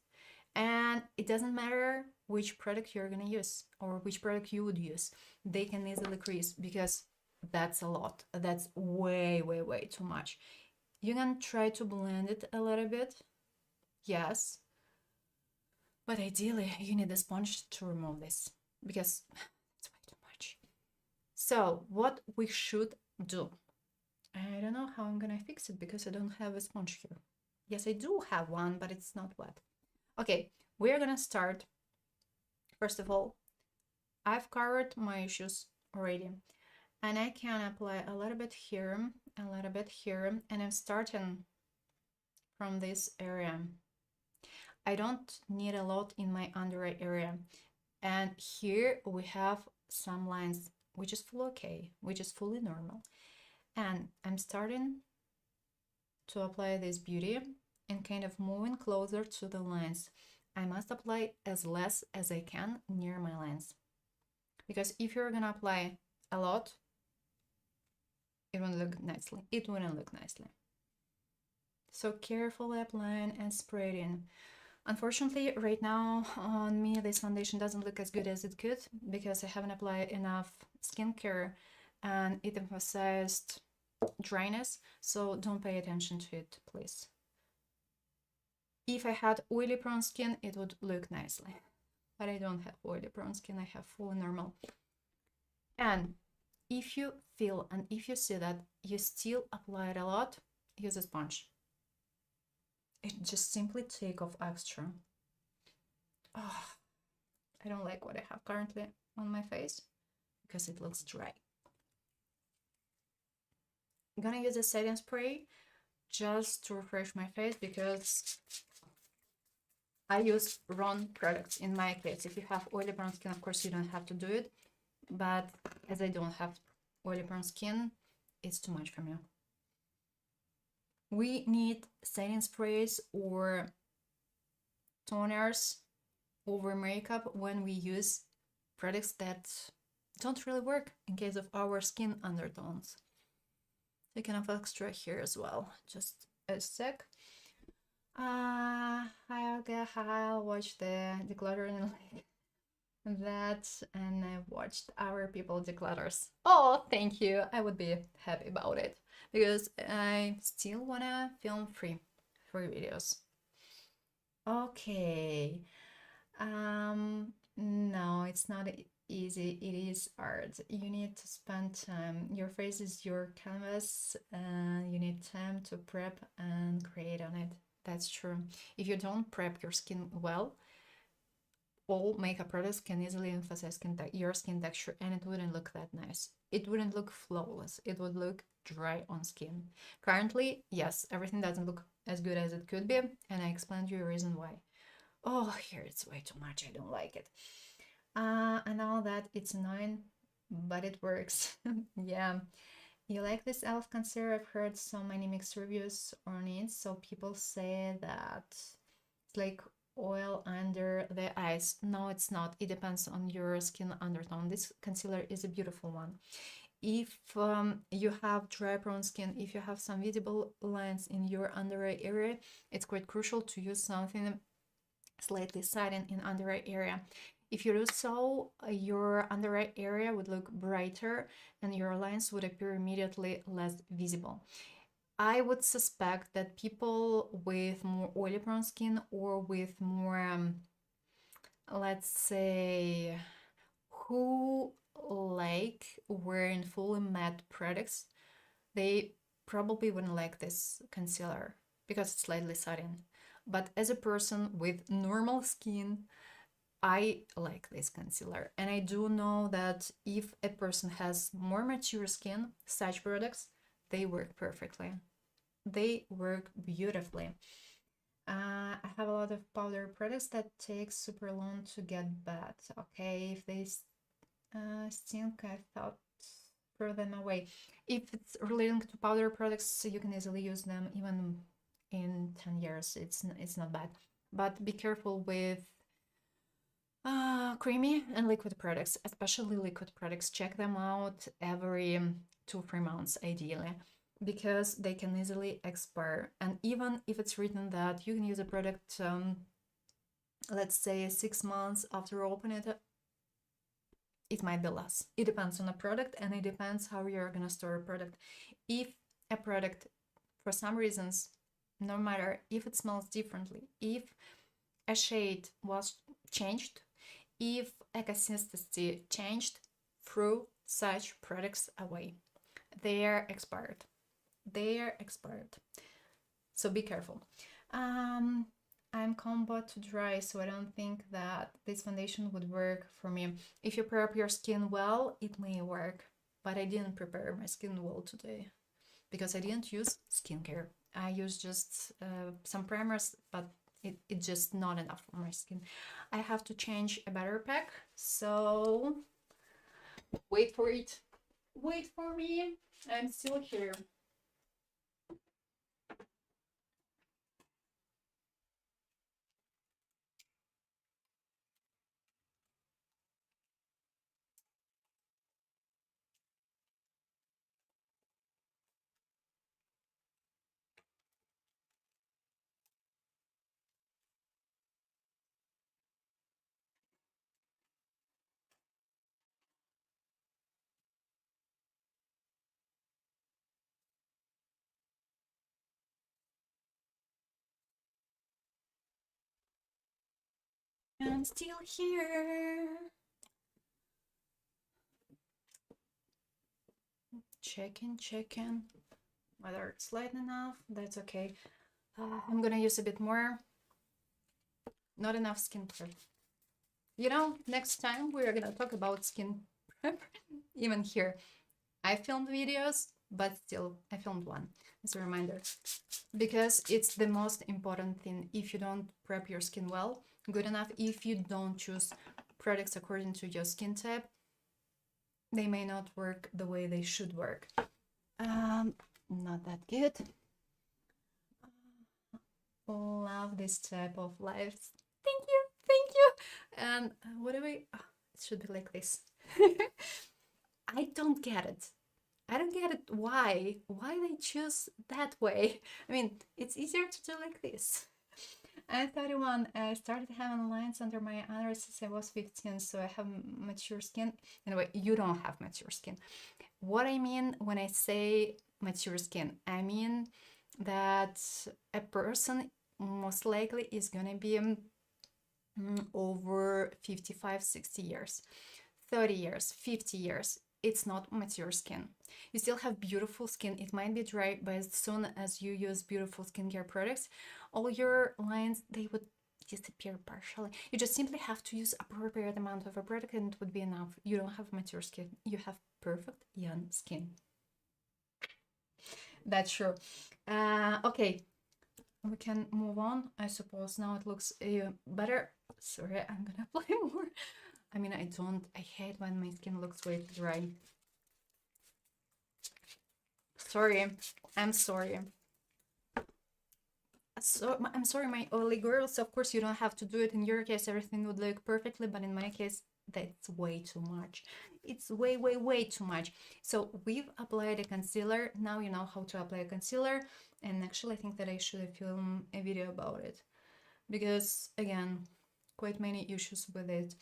And it doesn't matter which product you're gonna use or which product you would use. They can easily crease because that's a lot. That's way, way, way too much. You can try to blend it a little bit, yes, but ideally you need a sponge to remove this because it's way too much. So what we should do, I don't know how I'm gonna fix it because I don't have a sponge here. Yes, I do have one, but it's not wet. Okay, we're gonna start. First of all, I've covered my issues already, and I can apply a little bit here, a little bit here, and I'm starting from this area. I don't need a lot in my under eye area. And here we have some lines, which is full okay, which is fully normal. And I'm starting to apply this beauty and kind of moving closer to the lines. I must apply as less as I can near my lines. Because if you're gonna apply a lot, it won't look nicely. It wouldn't look nicely. So carefully applying and spreading. Unfortunately, right now on me, this foundation doesn't look as good as it could because I haven't applied enough skincare and it emphasized dryness, so don't pay attention to it, please. If I had oily prone skin, it would look nicely, but I don't have oily prone skin, I have fully normal. And if you feel and if you see that you still apply it a lot, use a sponge. It just simply take off extra. Oh, I don't like what I have currently on my face because it looks dry. I'm gonna use a setting spray just to refresh my face because I use wrong products in my case. If you have oily brown skin, of course you don't have to do it, but as I don't have oily brown skin, it's too much for me. We need setting sprays or toners over makeup when we use products that don't really work in case of our skin undertones. So you can have extra here as well. Just a sec. I'll watch the decluttering that, and I watched our people declutters. Oh, thank you. I would be happy about it because I still wanna film free videos. Okay. No, it's not easy. It is hard. You need to spend time. Your face is your canvas, and you need time to prep and create on it. That's true. If you don't prep your skin well, all makeup products can easily emphasize your skin texture, and it wouldn't look that nice. It wouldn't look flawless. It would look dry on skin. Currently, yes, everything doesn't look as good as it could be, and I explained you a reason why. Oh, here it's way too much. I don't like it. And all that, it's annoying, but it works. Yeah. You like this e.l.f. concealer? I've heard so many mixed reviews on it. So people say that it's like oil under the eyes. No, it's not. It depends on your skin undertone. This concealer is a beautiful one. If you have dry prone skin, if you have some visible lines in your under eye area, it's quite crucial to use something slightly satin in under eye area. If you do so, your under eye area would look brighter and your lines would appear immediately less visible. I would suspect that people with more oily prone skin or with more, let's say, who like wearing fully matte products, they probably wouldn't like this concealer because it's slightly satin. But as a person with normal skin, I like this concealer. And I do know that if a person has more mature skin, such products, they work perfectly. They work beautifully. I have a lot of powder products that take super long to get bad. Okay, if they stink, I thought throw them away. If it's relating to powder products, you can easily use them even in 10 years. It's not bad. But be careful with creamy and liquid products, especially liquid products. Check them out every 2-3 months ideally, because they can easily expire. And even if it's written that you can use a product, let's say 6 months after opening it, it might be less. It depends on the product, and it depends how you're gonna store a product. If a product, for some reasons, no matter if it smells differently, if a shade was changed, if a consistency changed, throw such products away. They are expired. They are expired. So be careful. I'm combo to dry, so I don't think that this foundation would work for me. If you prep your skin well, it may work, but I didn't prepare my skin well today because I didn't use skincare. I used just some primers, but it's just not enough for my skin. I have to change a battery pack, so wait for it. Wait for me. I'm still here. I'm still here. Checking whether it's light enough. That's okay. I'm gonna use a bit more. Not enough skin prep. You know, next time we're gonna talk about skin prep. Even here, I filmed videos, but still I filmed one as a reminder, because it's the most important thing. If you don't prep your skin well, good enough, if you don't choose products according to your skin type, they may not work the way they should work. Not that good. Love this type of lives. Thank you. And what do we? Oh, it should be like this. I don't get it. I don't get it. Why they choose that way? I mean, it's easier to do like this. I'm 31. I started having lines under my eyes since I was 15, so I have mature skin. Anyway, you don't have mature skin. What I mean when I say mature skin, I mean that a person most likely is gonna be over 55, 60 years, 30 years, 50 years. It's not mature skin. You still have beautiful skin. It might be dry, but as soon as you use beautiful skincare products, all your lines, they would disappear partially. You just simply have to use appropriate amount of a product and it would be enough. You don't have mature skin. You have perfect young skin. That's true. Okay, we can move on. I suppose now it looks better. Sorry, I'm gonna apply more. I mean, I hate when my skin looks way too dry. Sorry, I'm sorry. So I'm sorry, my oily girls. Of course, you don't have to do it. In your case, everything would look perfectly, but in my case, that's way too much. It's way too much. So we've applied a concealer. Now you know how to apply a concealer. And actually, I think that I should film a video about it, because again, quite many issues with it.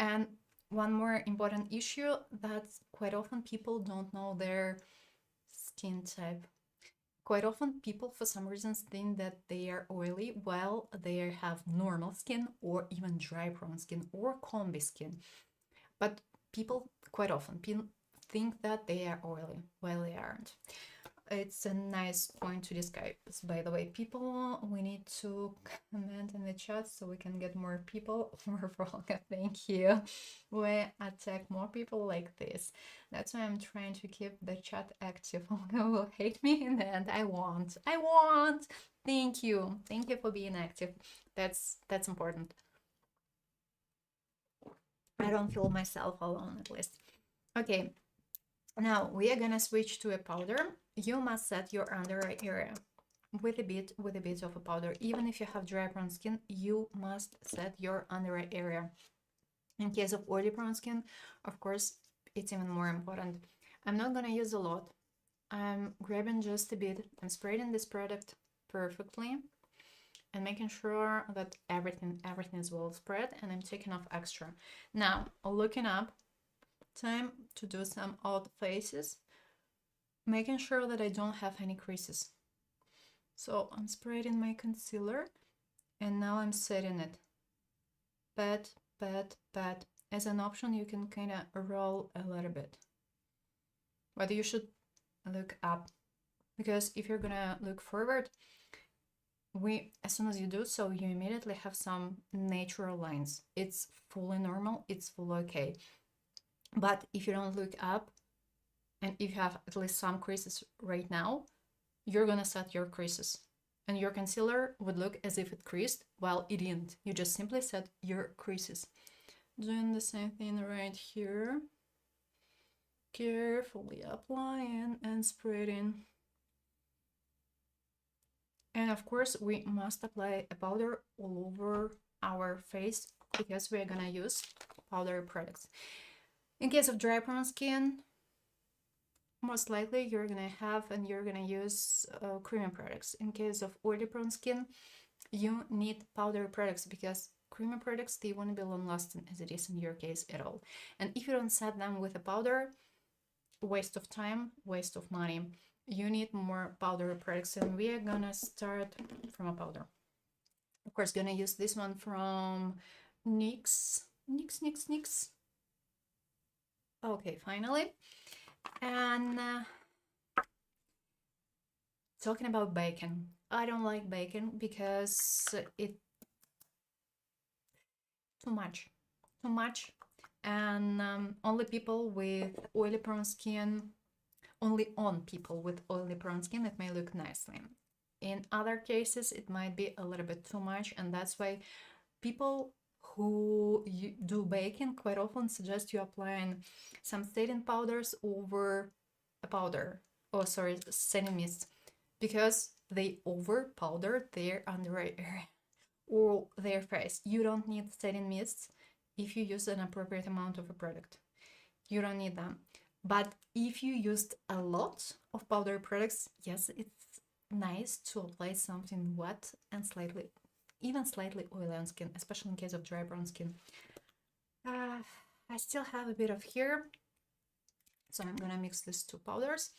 And one more important issue, that quite often people don't know their skin type. Quite often people for some reasons think that they are oily while they have normal skin or even dry prone skin or combi skin. But people quite often think that they are oily while they aren't. It's a nice point to discuss, by the way. People, we need to comment in the chat so we can get more people. Volga, thank you. We attack more people like this. That's why I'm trying to keep the chat active. Volga will hate me in the end. I won't. Thank you for being active. That's important. I don't feel myself alone, at least. Okay, Now we are gonna switch to a powder. You must set your under eye area with a bit of a powder. Even if you have dry prone skin, you must set your under eye area. In case of oily prone skin, of course, it's even more important. I'm not gonna use a lot. I'm grabbing just a bit. I'm spraying this product perfectly and making sure that everything is well spread, and I'm taking off extra. Now, looking up, time to do some odd faces, making sure that I don't have any creases. So I'm spraying my concealer, and now I'm setting it. Pat, pat, pat. As an option, you can kind of roll a little bit. But you should look up, because if you're gonna look forward, as soon as you do so, you immediately have some natural lines. It's fully normal, it's fully okay. But if you don't look up, and if you have at least some creases right now, you're gonna set your creases, and your concealer would look as if it creased while it didn't. You just simply set your creases. Doing the same thing right here. Carefully applying and spreading. And of course, we must apply a powder all over our face, because we're gonna use powder products. In case of dry prone skin, most likely you're gonna have and you're gonna use creamy products. In case of oily prone skin, you need powder products, because creamy products, they won't be long lasting as it is in your case at all. And if you don't set them with a powder, waste of time, waste of money. You need more powder products, and we are gonna start from a powder. Of course, gonna use this one from NYX. Okay, finally. And talking about bacon, I don't like bacon because it too much, and only people with oily prone skin, only on people with oily prone skin, it may look nicely. In other cases, it might be a little bit too much, and that's why people who do baking quite often suggest you applying some setting powders over a powder, setting mist, because they over powder their under eye area or their face. You don't need setting mists if you use an appropriate amount of a product. You don't need them. But if you used a lot of powder products, yes, it's nice to apply something wet and even slightly oily on skin, especially in case of dry brown skin. I still have a bit of hair, so I'm gonna mix these two powders.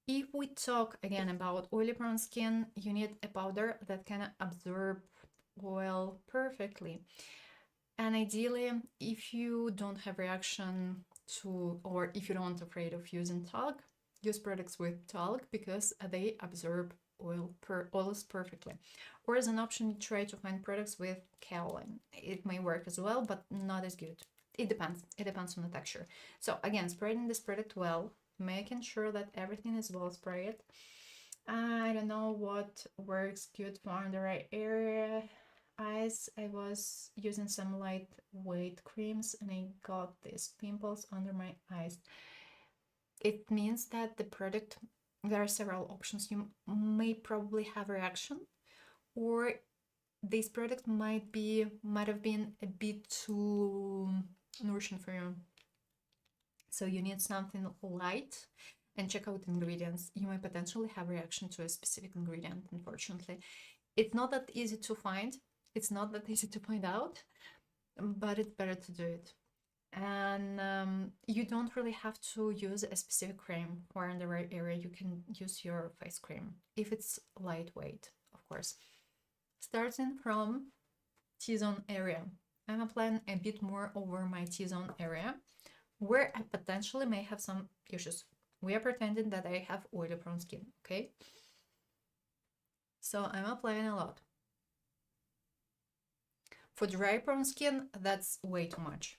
If we talk again about oily brown skin, you need a powder that can absorb oil perfectly. And ideally, if you don't have reaction to, or if you don't afraid of using talc, use products with talc, because they absorb oils perfectly. Or as an option, try to find products with kaolin. It may work as well, but not as good. It depends on the texture. So again, spreading this product well, making sure that everything is well sprayed. I don't know what works good for under eye area. Eyes, I was using some lightweight creams and I got these pimples under my eyes. It means that the product, there are several options. You may probably have a reaction, or this product might have been a bit too nourishing for you. So you need something light, and check out ingredients. You may potentially have a reaction to a specific ingredient, unfortunately. It's not that easy to find. It's not that easy to find out, but it's better to do it. And you don't really have to use a specific cream for under eye area. You can use your face cream if it's lightweight, of course. Starting from T-zone area, I'm applying a bit more over my T-zone area, where I potentially may have some issues. We are pretending that I have oily prone skin, okay? So I'm applying a lot. For dry prone skin, that's way too much.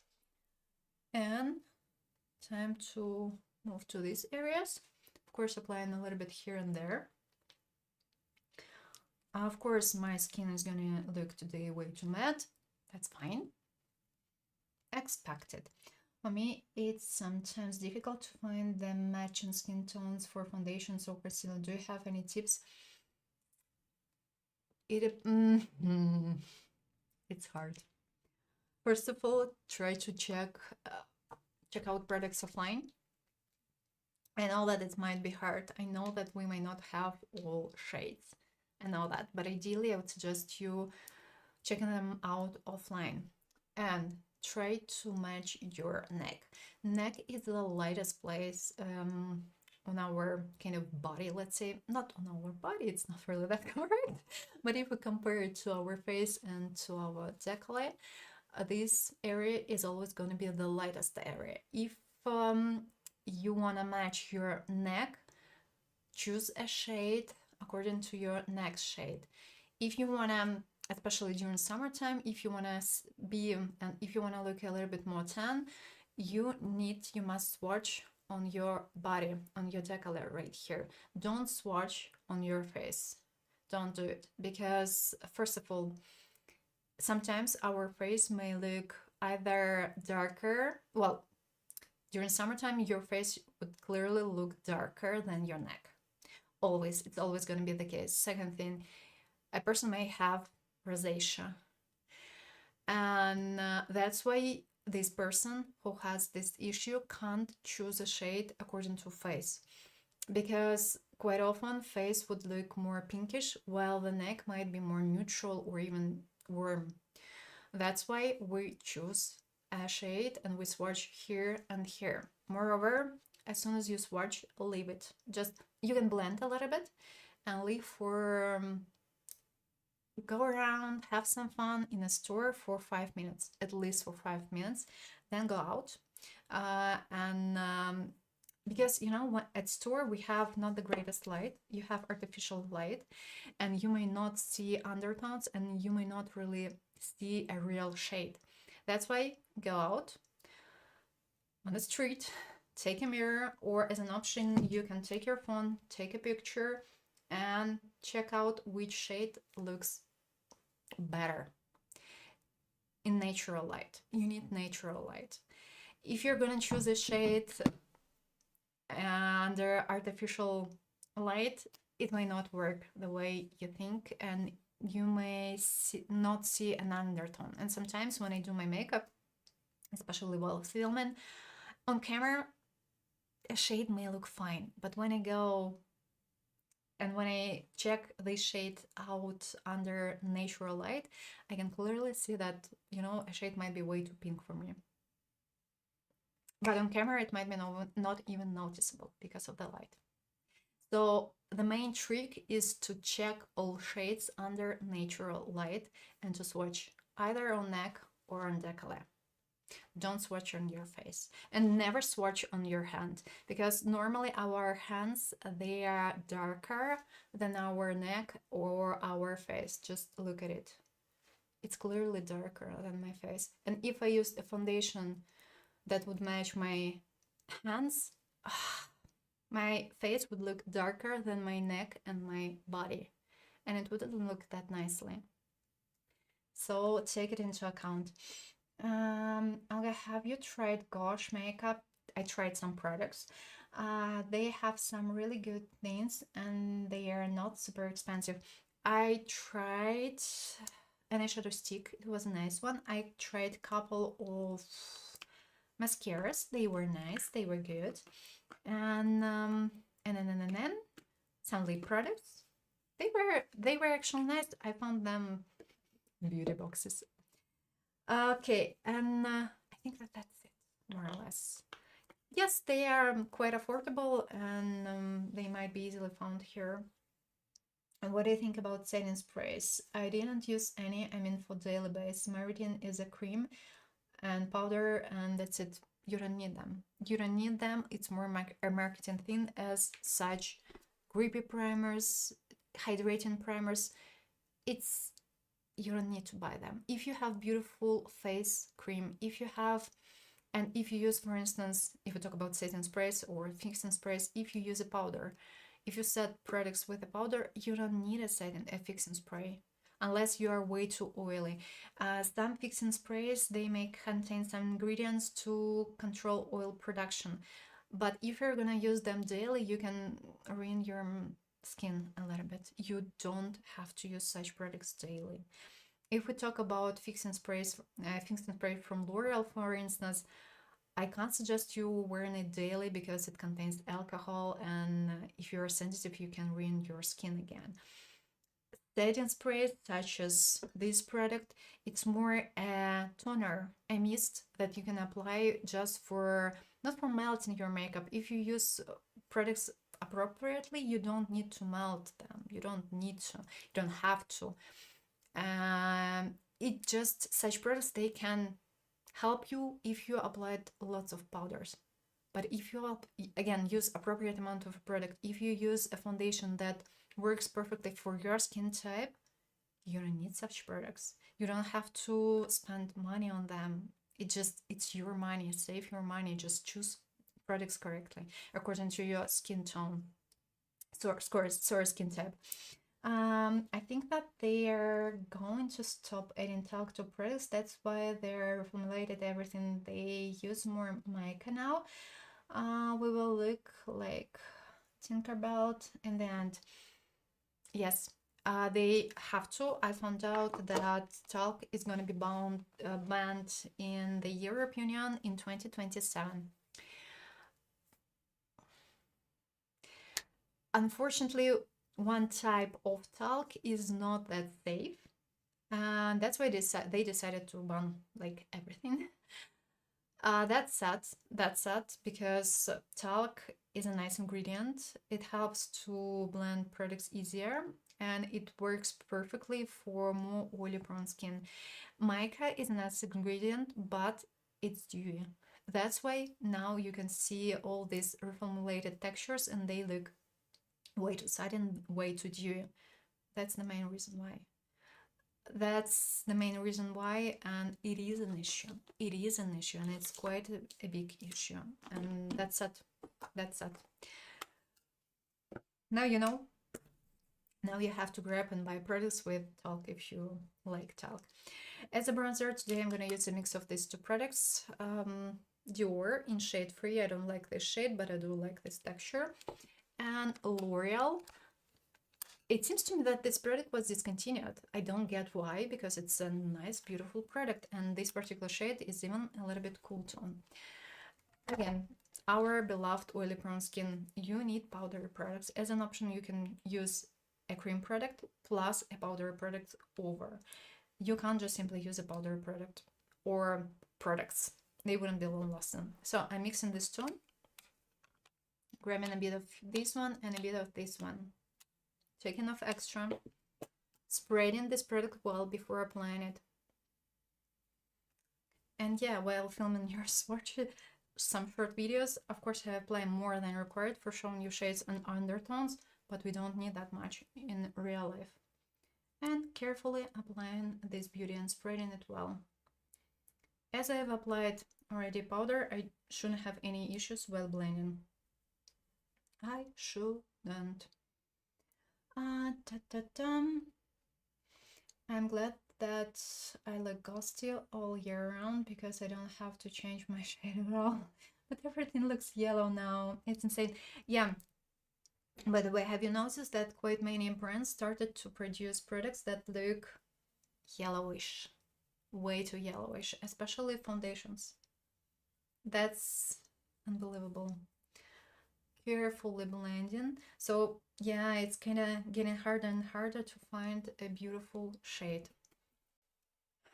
And time to move to these areas. Of course, applying a little bit here and there. Of course, my skin is gonna look today way too matte. That's fine. Expected. For me, it's sometimes difficult to find the matching skin tones for foundations or concealer. Do you have any tips? It's hard. First of all, try to check out products offline. I know that it might be hard. I know that we might not have all shades. I know that, but ideally, I would suggest you checking them out offline and try to match your neck. Neck is the lightest place on our kind of body, let's say. Not on our body, it's not really that correct, but if we compare it to our face and to our décolleté, this area is always going to be the lightest area. If you want to match your neck, choose a shade according to your neck shade. If you want to, especially during summertime, if you want to be and if you want to look a little bit more tan, you must swatch on your body, on your décolleté right here. Don't swatch on your face. Don't do it, because first of all, sometimes our face may look either darker, well, during summertime your face would clearly look darker than your neck. Always, it's always going to be the case. Second thing, a person may have rosacea, and that's why this person who has this issue can't choose a shade according to face, because quite often face would look more pinkish while the neck might be more neutral or even warm. That's why we choose a shade and we swatch here and here. Moreover, as soon as you swatch, leave it. Just, you can blend a little bit and leave for go around, have some fun in a store for 5 minutes, at least for 5 minutes, then go out. Because at store we have not the greatest light, you have artificial light, and you may not see undertones and you may not really see a real shade. That's why go out on the street, take a mirror, or as an option you can take your phone, take a picture and check out which shade looks better in natural light. You need natural light. If you're gonna choose a shade under artificial light, it may not work the way you think, and you may not see an undertone. And sometimes when I do my makeup, especially while filming on camera, a shade may look fine, but when I go and when I check this shade out under natural light, I can clearly see that, a shade might be way too pink for me. But on camera, it might be not even noticeable because of the light. So the main trick is to check all shades under natural light and to swatch either on neck or on décolleté. Don't swatch on your face, and never swatch on your hand, because normally our hands, they are darker than our neck or our face. Just look at it. It's clearly darker than my face. And if I used a foundation that would match my hands, my face would look darker than my neck and my body, and it wouldn't look that nicely. So take it into account. Olga, have you tried Gosh makeup? I tried some products. They have some really good things and they are not super expensive. I tried an eyeshadow stick. It was a nice one. I tried a couple of mascaras. They were nice. They were good. And then some lip products. They were actually nice. I found them beauty boxes. Okay, and I think that's it, more or less. Yes, they are quite affordable and they might be easily found here. And what do you think about setting sprays? I didn't use any, for daily basis. My routine is a cream and powder, and that's it. You don't need them. You don't need them. It's more a marketing thing, as such grippy primers, hydrating primers. You don't need to buy them. If you have beautiful face cream, if you use, for instance, if we talk about setting sprays or fixing sprays, if you use a powder, if you set products with a powder, you don't need a fixing spray. unless you are way too oily. Some fixing sprays, they may contain some ingredients to control oil production, but if you're gonna use them daily, you can ruin your skin a little bit. You don't have to use such products daily. If we talk about fixing sprays, fixing spray from L'Oreal, for instance, I can't suggest you wearing it daily because it contains alcohol, and if you're sensitive, you can ruin your skin again. Setting sprays such as this product, it's more a toner, a mist that you can apply just for, not for melting your makeup. If you use products appropriately, you don't need to melt them. You don't need to, you don't have to. It just, such products, they can help you if you applied lots of powders. But if you, again, use appropriate amount of product, if you use a foundation that works perfectly for your skin type, you don't need such products. You don't have to spend money on them. It's your money. Save your money. Just choose products correctly according to your skin tone, skin type. I think that they are going to stop adding talc to products. That's why they're reformulated everything. They use more mica now. We will look like Tinkerbell in the end. Yes, they have to. I found out that talc is going to be banned in the European Union in 2027. Unfortunately, one type of talc is not that safe, and that's why they decided to ban like everything. That's sad. That's sad because talc is a nice ingredient. It helps to blend products easier, and it works perfectly for more oily prone skin. Mica is a nice ingredient, but it's dewy. That's why now you can see all these reformulated textures and they look way too sudden, way too dewy. That's the main reason why. That's the main reason why, and it is an issue. It is an issue, and it's quite a big issue, and that's it. That's it. Now you know. Now you have to grab and buy products with talc if you like talc. As a bronzer, today I'm gonna use a mix of these two products. Dior in shade Free. I don't like this shade, but I do like this texture. And L'Oreal. It seems to me that this product was discontinued. I don't get why, because it's a nice, beautiful product, and this particular shade is even a little bit cool tone. Again, our beloved oily prone skin, you need powdery products. As an option, you can use a cream product plus a powdery product over. You can't just simply use a powdery product or products. They wouldn't be long-lasting. So I'm mixing this two, grabbing a bit of this one and a bit of this one. Taking off extra, spreading this product well before applying it. And yeah, while filming your some short videos, of course I apply more than required for showing you shades and undertones, but we don't need that much in real life. And carefully applying this beauty and spreading it well. As I have applied already powder, I shouldn't have any issues while blending. I shouldn't. I'm glad that I look ghosty all year round because I don't have to change my shade at all. But everything looks yellow now. It's insane. Yeah. By the way, have you noticed that quite many brands started to produce products that look yellowish? Way too yellowish, especially foundations. That's unbelievable. Carefully blending. So yeah, it's kind of getting harder and harder to find a beautiful shade.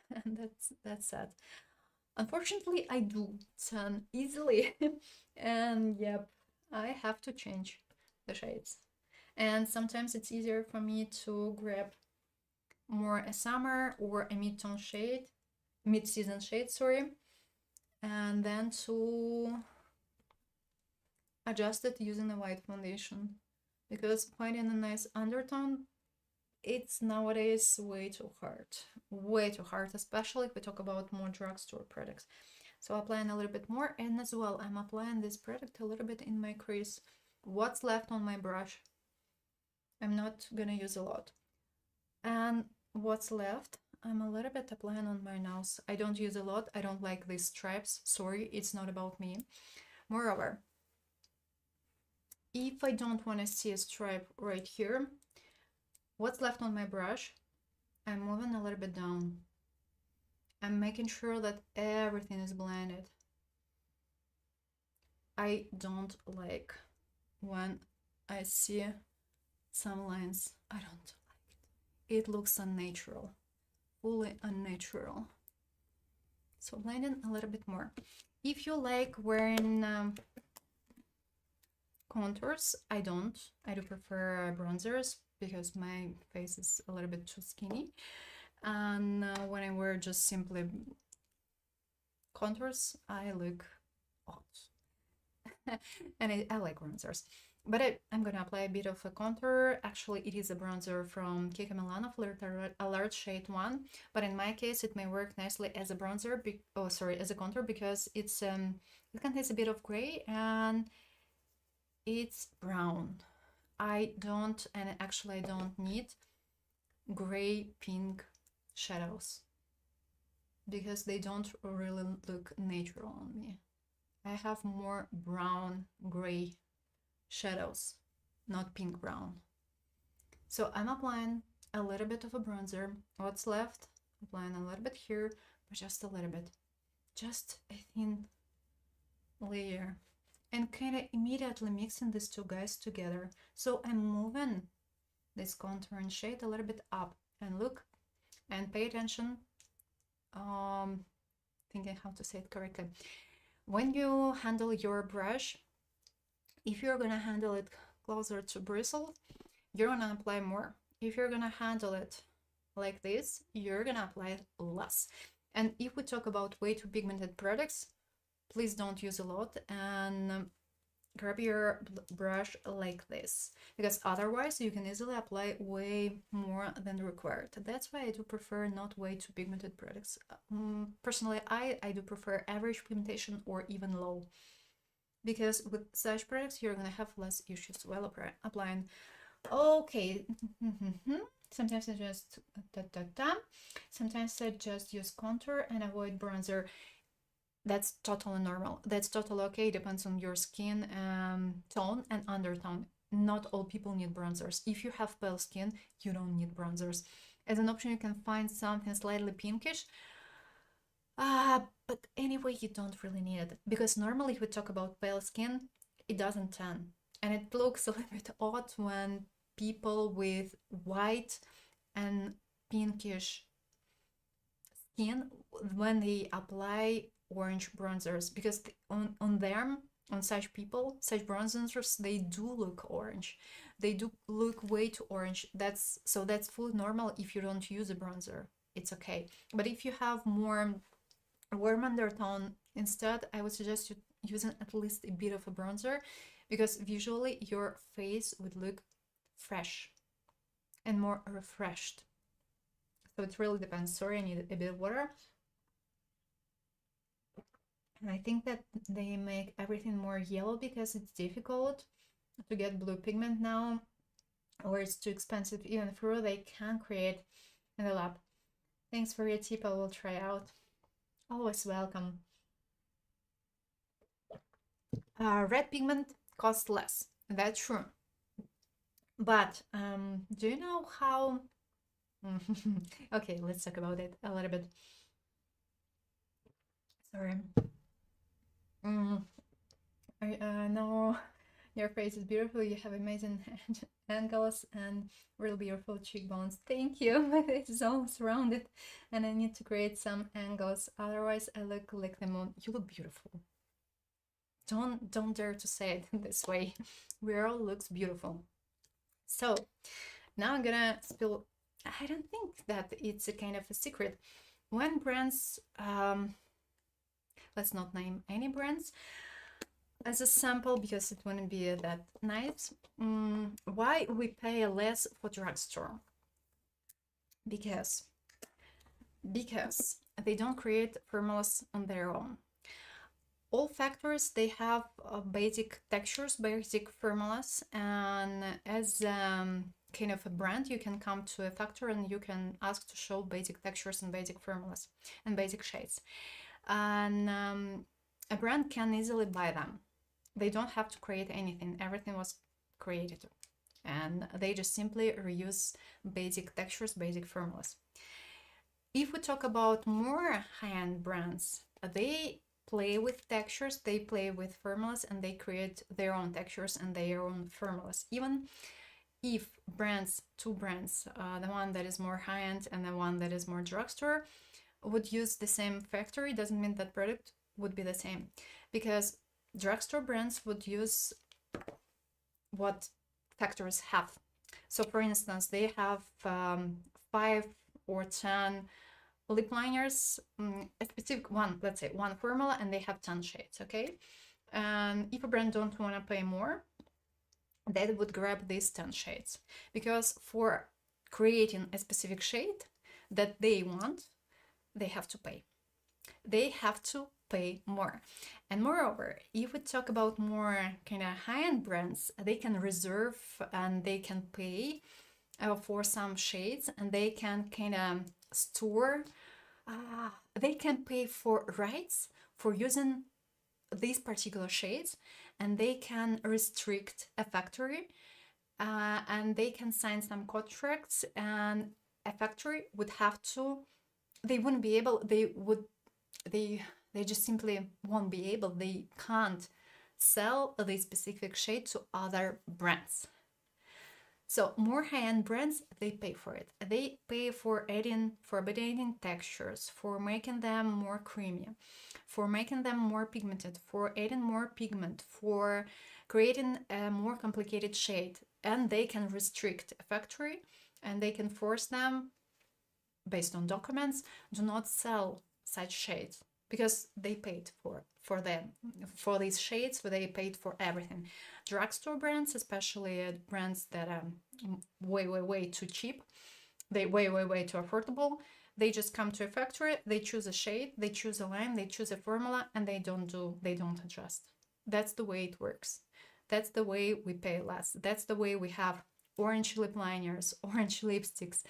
And that's sad. Unfortunately, I do tan easily. And yep, I have to change the shades. And sometimes it's easier for me to grab more a summer or a mid-tone shade, mid-season shade, sorry, and then to adjust it using a white foundation, because finding a nice undertone, it's nowadays way too hard, especially if we talk about more drugstore products. So applying a little bit more, and as well I'm applying this product a little bit in my crease. What's left on my brush, I'm not gonna use a lot. And what's left, I'm a little bit applying on my nose. I don't use a lot. I don't like these stripes. Sorry, it's not about me. Moreover, if I don't want to see a stripe right here, what's left on my brush, I'm moving a little bit down. I'm making sure that everything is blended. I don't like when I see some lines. I don't like it. It looks unnatural, fully unnatural. So blending a little bit more. If you like wearing contours, I don't. I do prefer bronzers because my face is a little bit too skinny. And when I wear just simply contours, I look odd. And I like bronzers. But I'm gonna apply a bit of a contour. Actually, it is a bronzer from Kiko Milano, Flirt Alert Shade 1. But in my case, it may work nicely as a bronzer, as a contour, because it's it contains a bit of gray and it's brown. I don't need gray pink shadows because they don't really look natural on me. I have more brown gray shadows, not pink brown. So I'm applying a little bit of a bronzer. What's left, applying a little bit here, but just a little bit, just a thin layer, and kind of immediately mixing these two guys together. So I'm moving this contour and shade a little bit up, and look and pay attention. Thinking how to say it correctly. When you handle your brush, if you're gonna handle it closer to bristle, you're gonna apply more. If you're gonna handle it like this, you're gonna apply less. And if we talk about way too pigmented products, please don't use a lot and grab your brush like this, because otherwise you can easily apply way more than required. That's why I do prefer not way too pigmented products. Personally, I do prefer average pigmentation or even low, because with such products you're gonna have less issues while applying. Okay. Sometimes I just sometimes I just use contour and avoid bronzer. That's totally normal. That's totally okay. Depends on your skin tone and undertone. Not all people need bronzers. If you have pale skin, you don't need bronzers. As an option, you can find something slightly pinkish. But anyway, you don't really need it, because normally if we talk about pale skin, it doesn't tan. And it looks a little bit odd when people with white and pinkish skin, when they apply orange bronzers, because on them, on such people, such bronzers, they do look orange. They do look way too orange. That's fully normal. If you don't use a bronzer, it's okay. But if you have more warm undertone, instead I would suggest you using at least a bit of a bronzer, because visually your face would look fresh and more refreshed. So it really depends. Sorry, I need a bit of water. And I think that they make everything more yellow because it's difficult to get blue pigment now, or it's too expensive even for they can create in the lab. Thanks for your tip. I will try out. Always welcome. Red pigment costs less. That's true. But do you know how? Okay, let's talk about it a little bit. Sorry. I know your face is beautiful. You have amazing angles and real beautiful cheekbones. Thank you. My face is almost rounded and I need to create some angles. Otherwise, I look like the moon. You look beautiful. Don't dare to say it this way. Real looks beautiful. So now I'm gonna spill. I don't think that it's a kind of a secret. When brands, let's not name any brands as a sample because it wouldn't be that nice. Why we pay less for drugstore? Because they don't create formulas on their own. All factories, they have basic textures, basic formulas, and as kind of a brand, you can come to a factory and you can ask to show basic textures and basic formulas and basic shades. And a brand can easily buy them. They don't have to create anything. Everything was created. And they just simply reuse basic textures, basic formulas. If we talk about more high-end brands, they play with textures, they play with formulas, and they create their own textures and their own formulas. Even if two brands, the one that is more high-end and the one that is more drugstore, would use the same factory, doesn't mean that product would be the same, because drugstore brands would use what factories have. So for instance, they have 5 or 10 lip liners, a specific one, let's say one formula, and they have 10 shades, okay? And if a brand don't want to pay more, they would grab these 10 shades, because for creating a specific shade that they want, they have to pay. They have to pay more. And moreover, if we talk about more kind of high-end brands, they can reserve and they can pay for some shades, and they can kind of store, they can pay for rights for using these particular shades, and they can restrict a factory, and they can sign some contracts, and a factory would have to, they wouldn't be able, they just simply won't be able, they can't sell this specific shade to other brands. So more high-end brands, they pay for it. They pay for adding textures, for making them more creamy, for making them more pigmented, for adding more pigment, for creating a more complicated shade. And they can restrict a factory, and they can force them, based on documents, do not sell such shades, because they paid for these shades, they paid for everything. Drugstore brands, especially brands that are way too cheap, they way too affordable, they just come to a factory, they choose a shade, they choose a line, they choose a formula, and they don't adjust. That's the way it works. That's the way we pay less. That's the way we have orange lip liners, orange lipsticks,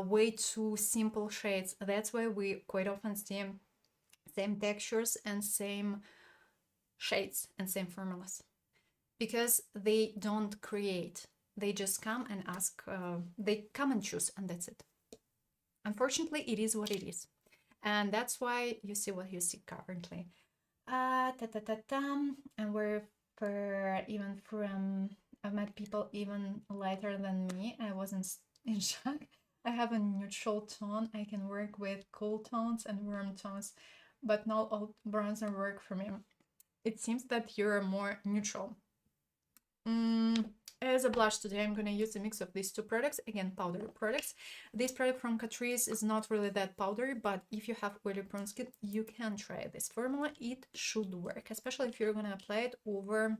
way too simple shades. That's why we quite often see same textures and same shades and same formulas, because they don't create, they just come and ask, they come and choose, and that's it. Unfortunately, it is what it is, and that's why you see what you see currently. And we're even from, I've met people even lighter than me. I wasn't in shock. I have a neutral tone. I can work with cool tones and warm tones, but not all bronzer work for me. It seems that you're more neutral. As a blush today, I'm going to use a mix of these two products, again, powder products. This product from Catrice is not really that powdery, but if you have oily prone skin, you can try this formula. It should work, especially if you're going to apply it over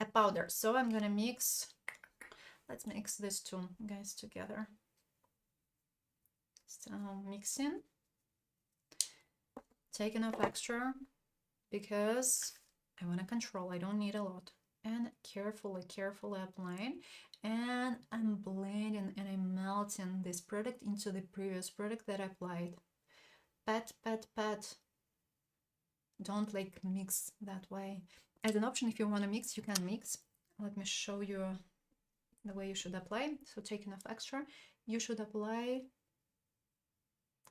a powder. So I'm going to mix, let's mix these two guys together. So mixing, taking off extra, because I want to control, I don't need a lot. And carefully applying, and I'm blending and I'm melting this product into the previous product that I applied. Pat. Don't like mix that way. As an option, if you want to mix, you can mix. Let me show you the way you should apply. So taking off extra, you should apply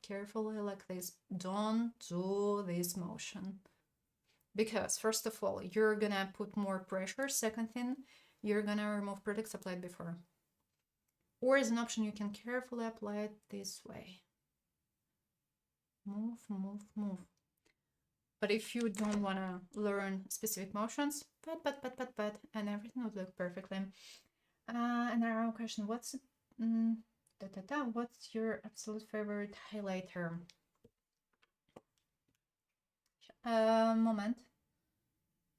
carefully like this. Don't do this motion, because first of all, you're gonna put more pressure. Second thing, you're gonna remove products applied before. Or as an option, you can carefully apply it this way. Move. But if you don't want to learn specific motions, pat, and everything would look perfectly. And our question, what's your absolute favorite highlighter? Moment.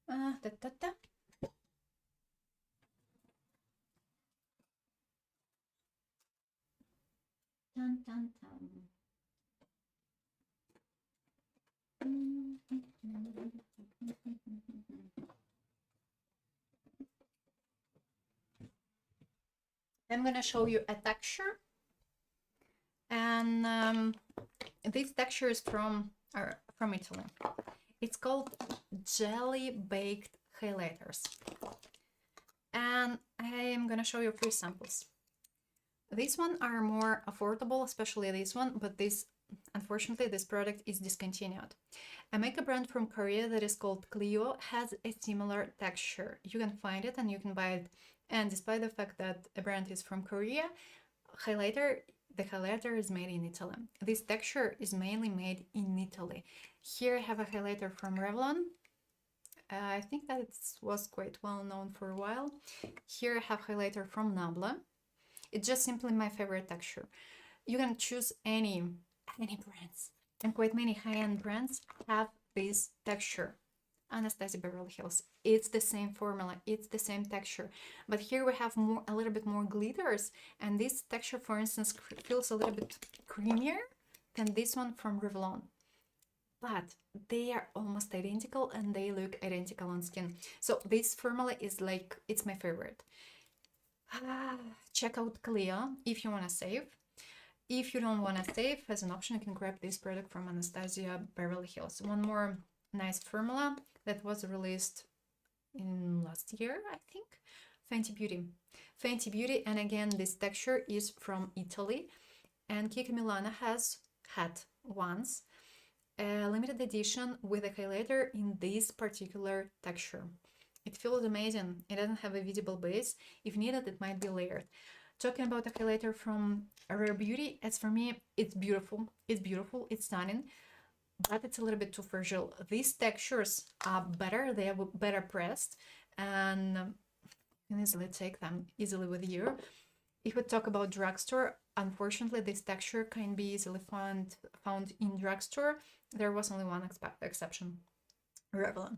Dun. I'm gonna show you a texture, and this texture is from Italy. It's called Jelly Baked Highlighters, and I am gonna show you a few samples. These one are more affordable, especially this one, but unfortunately, this product is discontinued. A makeup brand from Korea that is called Clio has a similar texture. You can find it and you can buy it. And despite the fact that a brand is from Korea, the highlighter is made in Italy. This texture is mainly made in Italy. Here I have a highlighter from Revlon. I think that it was quite well known for a while. Here I have highlighter from Nabla. It's just simply my favorite texture. You can choose any brands, and quite many high-end brands have this texture. Anastasia Beverly Hills, it's the same formula, it's the same texture, but here we have a little bit more glitters, and this texture, for instance, feels a little bit creamier than this one from Revlon, but they are almost identical and they look identical on skin. So this formula is like, it's my favorite. Check out Clio if you want to save. If you don't want to save, as an option, you can grab this product from Anastasia Beverly Hills. One more nice formula that was released in last year, I think. Fenty Beauty. Fenty Beauty, and again, this texture is from Italy. And Kiko Milano has had once a limited edition with a highlighter in this particular texture. It feels amazing. It doesn't have a visible base. If needed, it might be layered. Talking about a highlighter from Rare Beauty, as for me, it's beautiful. It's beautiful. It's stunning, but it's a little bit too fragile. These textures are better. They are better pressed, and you can easily take them easily with you. If we talk about drugstore, unfortunately, this texture can be easily found in drugstore. There was only one exception, Revlon,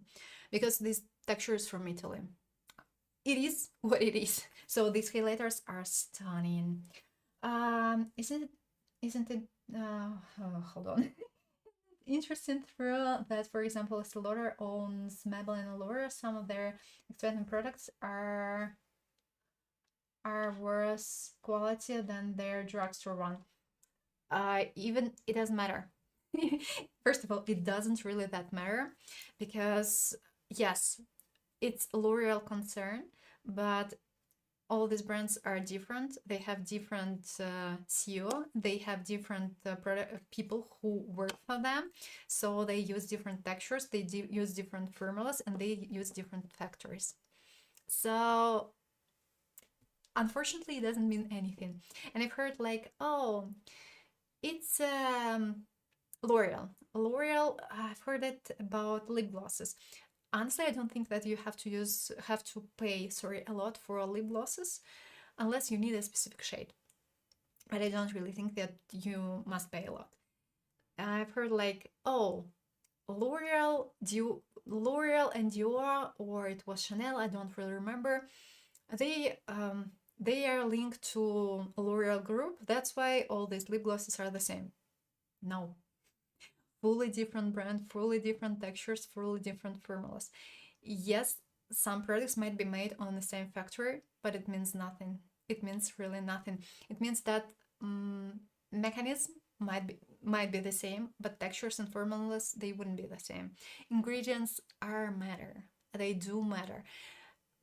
because this texture is from Italy. It is what it is. So these highlighters are stunning. Isn't it? Hold on. Interesting that, for example, Estée Lauder owns Maybelline and Laura. Some of their expensive products are worse quality than their drugstore one. Even it doesn't matter. First of all, it doesn't really that matter, because yes, it's L'Oreal concern, but all these brands are different. They have different CEO. They have different people who work for them. So they use different textures. They use different formulas, and they use different factories. So unfortunately, it doesn't mean anything. And I've heard like, oh, it's L'Oreal. L'Oreal, I've heard it about lip glosses. Honestly, I don't think that you have to pay a lot for lip glosses unless you need a specific shade. But I don't really think that you must pay a lot. I've heard like, oh, L'Oreal and Dior, or it was Chanel, I don't really remember. They are linked to L'Oreal group. That's why all these lip glosses are the same. No. Fully different brand, fully different textures, fully different formulas. Yes, some products might be made on the same factory, but it means nothing. It means really nothing. It means that mechanism might be the same, but textures and formulas, they wouldn't be the same. Ingredients matter. They do matter.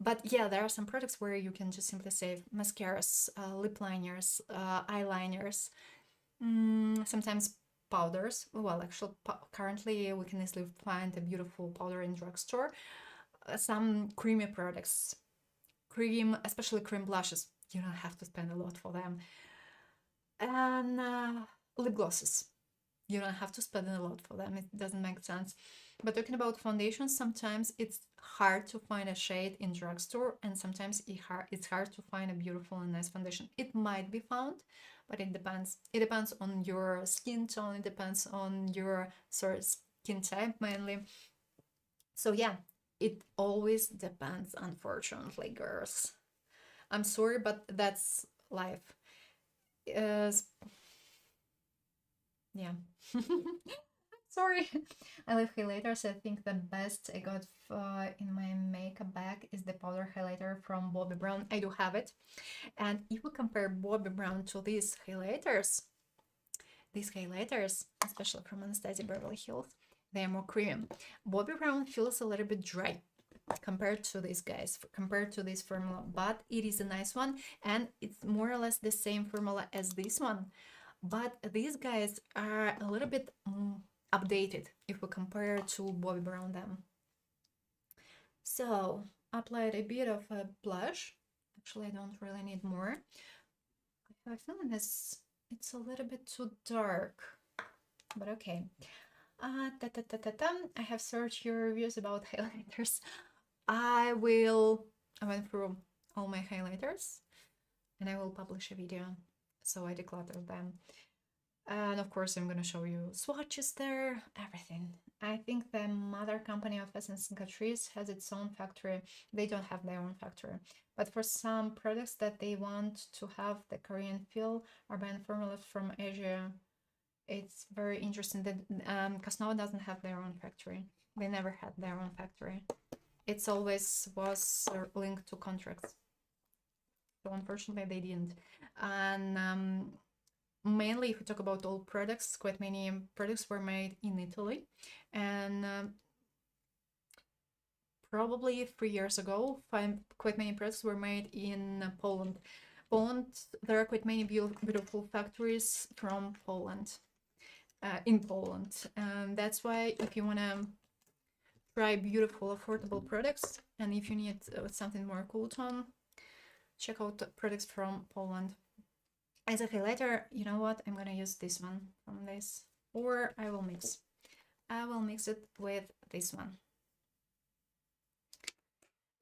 But yeah, there are some products where you can just simply save mascaras, lip liners, eyeliners, sometimes powders. Well, actually, currently we can easily find a beautiful powder in drugstore. Some creamy products, especially cream blushes. You don't have to spend a lot for them. And lip glosses. You don't have to spend a lot for them. It doesn't make sense. But talking about foundations, sometimes it's hard to find a shade in drugstore, and sometimes it's hard to find a beautiful and nice foundation. It might be found, but it depends. It depends on your skin tone. It depends on your skin type mainly. So yeah, it always depends, unfortunately, girls. I'm sorry, but that's life. Yeah. Sorry. I love highlighters. I think the best I got in my makeup bag is the powder highlighter from Bobbi Brown. I do have it. And if we compare Bobbi Brown to these highlighters, especially from Anastasia Beverly Hills, they are more cream. Bobbi Brown feels a little bit dry compared to these guys, compared to this formula, but it is a nice one, and it's more or less the same formula as this one. But these guys are a little bit updated if we compare to Bobbi Brown them. So applied a bit of a blush. Actually, I don't really need more. I have a feeling it's a little bit too dark, but okay. I have searched your reviews about highlighters. I went through all my highlighters and I will publish a video, so I decluttered them. And of course, I'm gonna show you swatches there, everything. I think the mother company of Essence and Catrice has its own factory. They don't have their own factory. But for some products that they want to have the Korean feel or buying formulas from Asia, it's very interesting that Casanova doesn't have their own factory. They never had their own factory. It's always was linked to contracts. So unfortunately they didn't. And mainly if we talk about all products, quite many products were made in Italy. And probably 3 years ago, quite many products were made in Poland. There are quite many beautiful factories from Poland. In Poland. That's why if you want to try beautiful, affordable products, and if you need something more cool tone, check out the products from Poland. As a highlighter, you know what? I'm gonna use this one from this, or I will mix it with this one.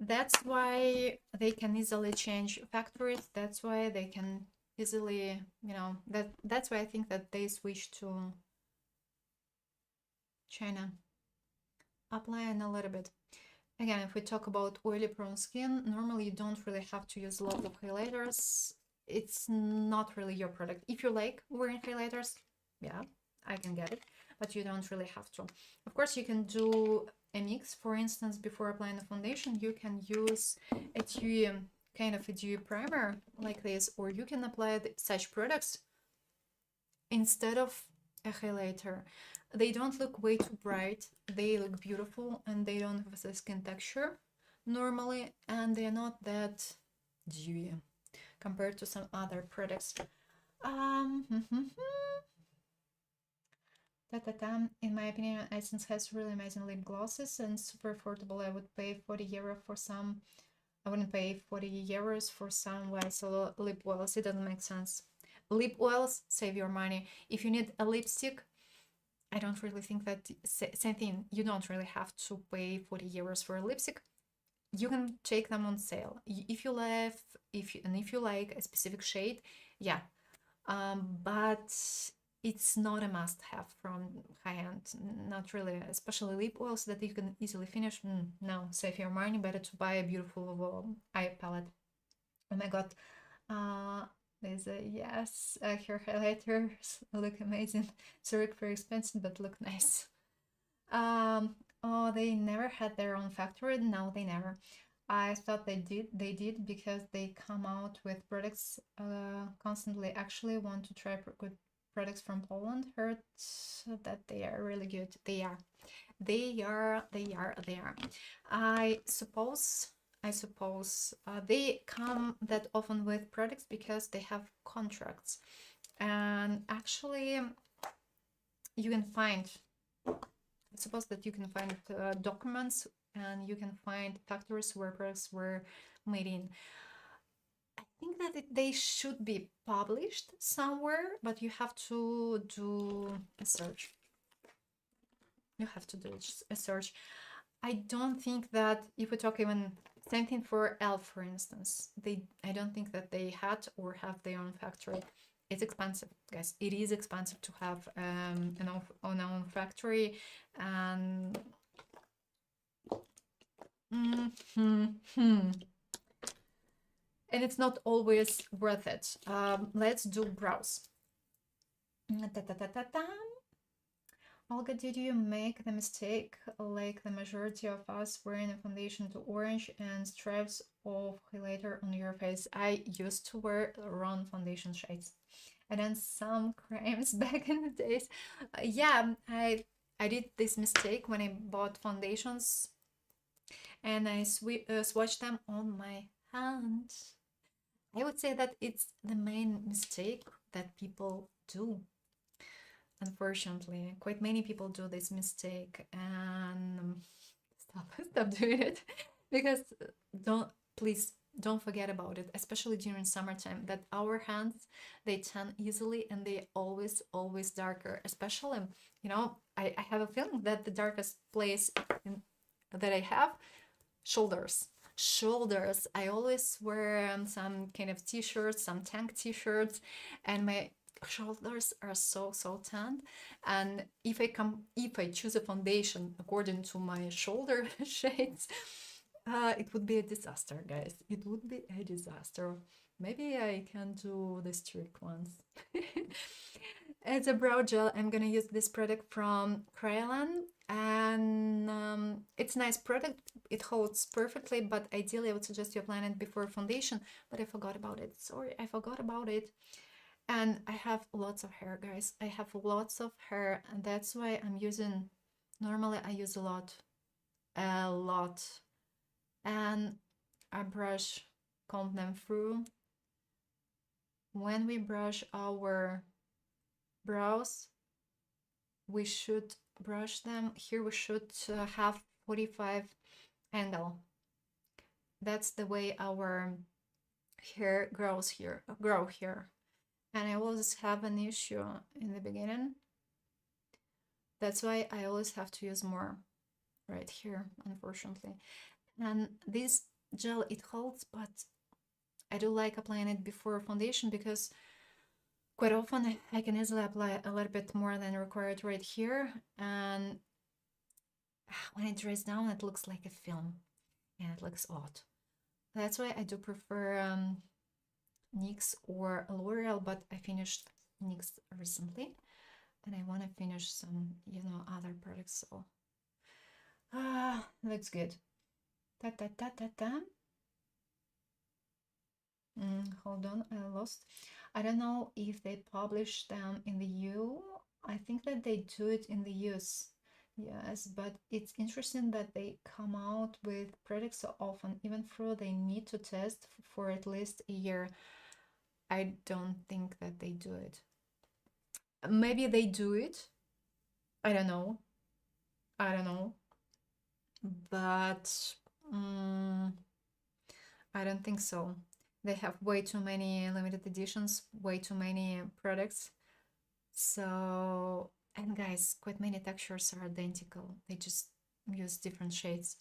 That's why they can easily change factories. That's why they can easily, that's why I think that they switch to China. Applying a little bit. Again, if we talk about oily prone skin, normally you don't really have to use a lot of highlighters. It's not really your product. If you like wearing highlighters, yeah, I can get it, but you don't really have to. Of course, you can do a mix. For instance, before applying the foundation, you can use a dewy, kind of a dewy primer like this, or you can apply such products instead of a highlighter. They don't look way too bright, they look beautiful, and they don't have the skin texture normally, and they're not that dewy compared to some other products. In my opinion, Essence has really amazing lip glosses and super affordable. I would pay 40 euro for some. I wouldn't pay 40 euros for some YSL lip oils. It doesn't make sense. Lip oils, save your money. If you need a lipstick, I don't really think that same thing. You don't really have to pay 40 euros for a lipstick. You can take them on sale if you like a specific shade, yeah. But it's not a must-have from high-end, not really, especially lip oils that you can easily finish. No, save your money. Better to buy a beautiful eye palette. Oh my god. There's a yes, hair highlighters look amazing. Sorry, very expensive, but look nice. Oh, they never had their own factory. No, they never. I thought they did because they come out with products constantly. Actually want to try good products from Poland. Heard that they are really good. They are. I suppose they come that often with products because they have contracts, and actually you can find, I suppose that you can find documents, and you can find factories where products were made in. I think that they should be published somewhere, but you have to do a search. You have to do a search. I don't think that if we talk even same thing for ELF, for instance, I don't think that they had or have their own factory. It's expensive, guys. It is expensive to have an own factory, and and it's not always worth it. Let's do brows. Olga, did you make the mistake, like the majority of us, wearing a foundation to orange and stripes of highlighter on your face? I used to wear wrong foundation shades, and then some creams back in the days. Yeah, I did this mistake when I bought foundations, and I swatched them on my hand. I would say that it's the main mistake that people do. Unfortunately, quite many people do this mistake, and stop doing it, because don't please don't forget about it, especially during summertime, that our hands, they tan easily, and they always darker, especially, I have a feeling that the darkest place that I have, shoulders. I always wear some kind of t-shirts, some tank t-shirts, and my shoulders are so tanned. And if I choose a foundation according to my shoulder shades, it would be a disaster, guys. It would be a disaster. Maybe I can do this trick once. As a brow gel, I'm gonna use this product from Kryolan, and it's a nice product. It holds perfectly, but ideally I would suggest you apply it before foundation, but I forgot about it. Sorry, I forgot about it. And I have lots of hair, guys. I have lots of hair, and that's why I'm using, normally I use a lot, and I comb them through. When we brush our brows, we should brush them here. We should have 45 angle. That's the way our hair grow here. And I always have an issue in the beginning. That's why I always have to use more right here, unfortunately. And this gel, it holds, but I do like applying it before foundation, because quite often I can easily apply a little bit more than required right here, and when it dries down, it looks like a film, and it looks odd. That's why I do prefer NYX or L'Oreal, but I finished NYX recently, and I want to finish some, other products. So, looks good. Ta ta ta ta ta. Hold on, I lost. I don't know if they publish them in the U. I think that they do it in the US. Yes, but it's interesting that they come out with products so often, even though they need to test for at least a year. I don't think that they do it. Maybe they do it. I don't know. But I don't think so. They have way too many limited editions, way too many products. So, and guys, quite many textures are identical. They just use different shades.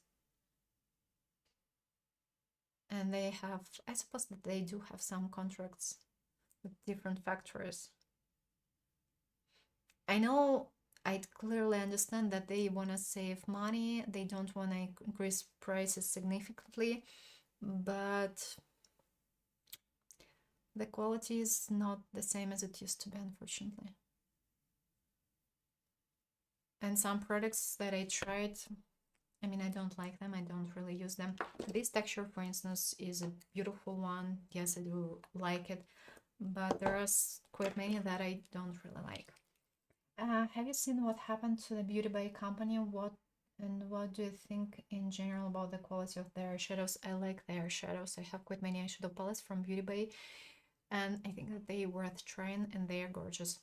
And they have, I suppose that they do have some contracts with different factories. I know, I clearly understand that they want to save money. They don't want to increase prices significantly, but the quality is not the same as it used to be, unfortunately. And some products that I tried, I mean, I don't like them. I don't really use them. This texture, for instance, is a beautiful one. Yes, I do like it, but there are quite many that I don't really like. Have you seen what happened to the Beauty Bay company? What do you think in general about the quality of their shadows? I like their shadows. I have quite many eyeshadow palettes from Beauty Bay, and I think that they're worth trying, and they are gorgeous.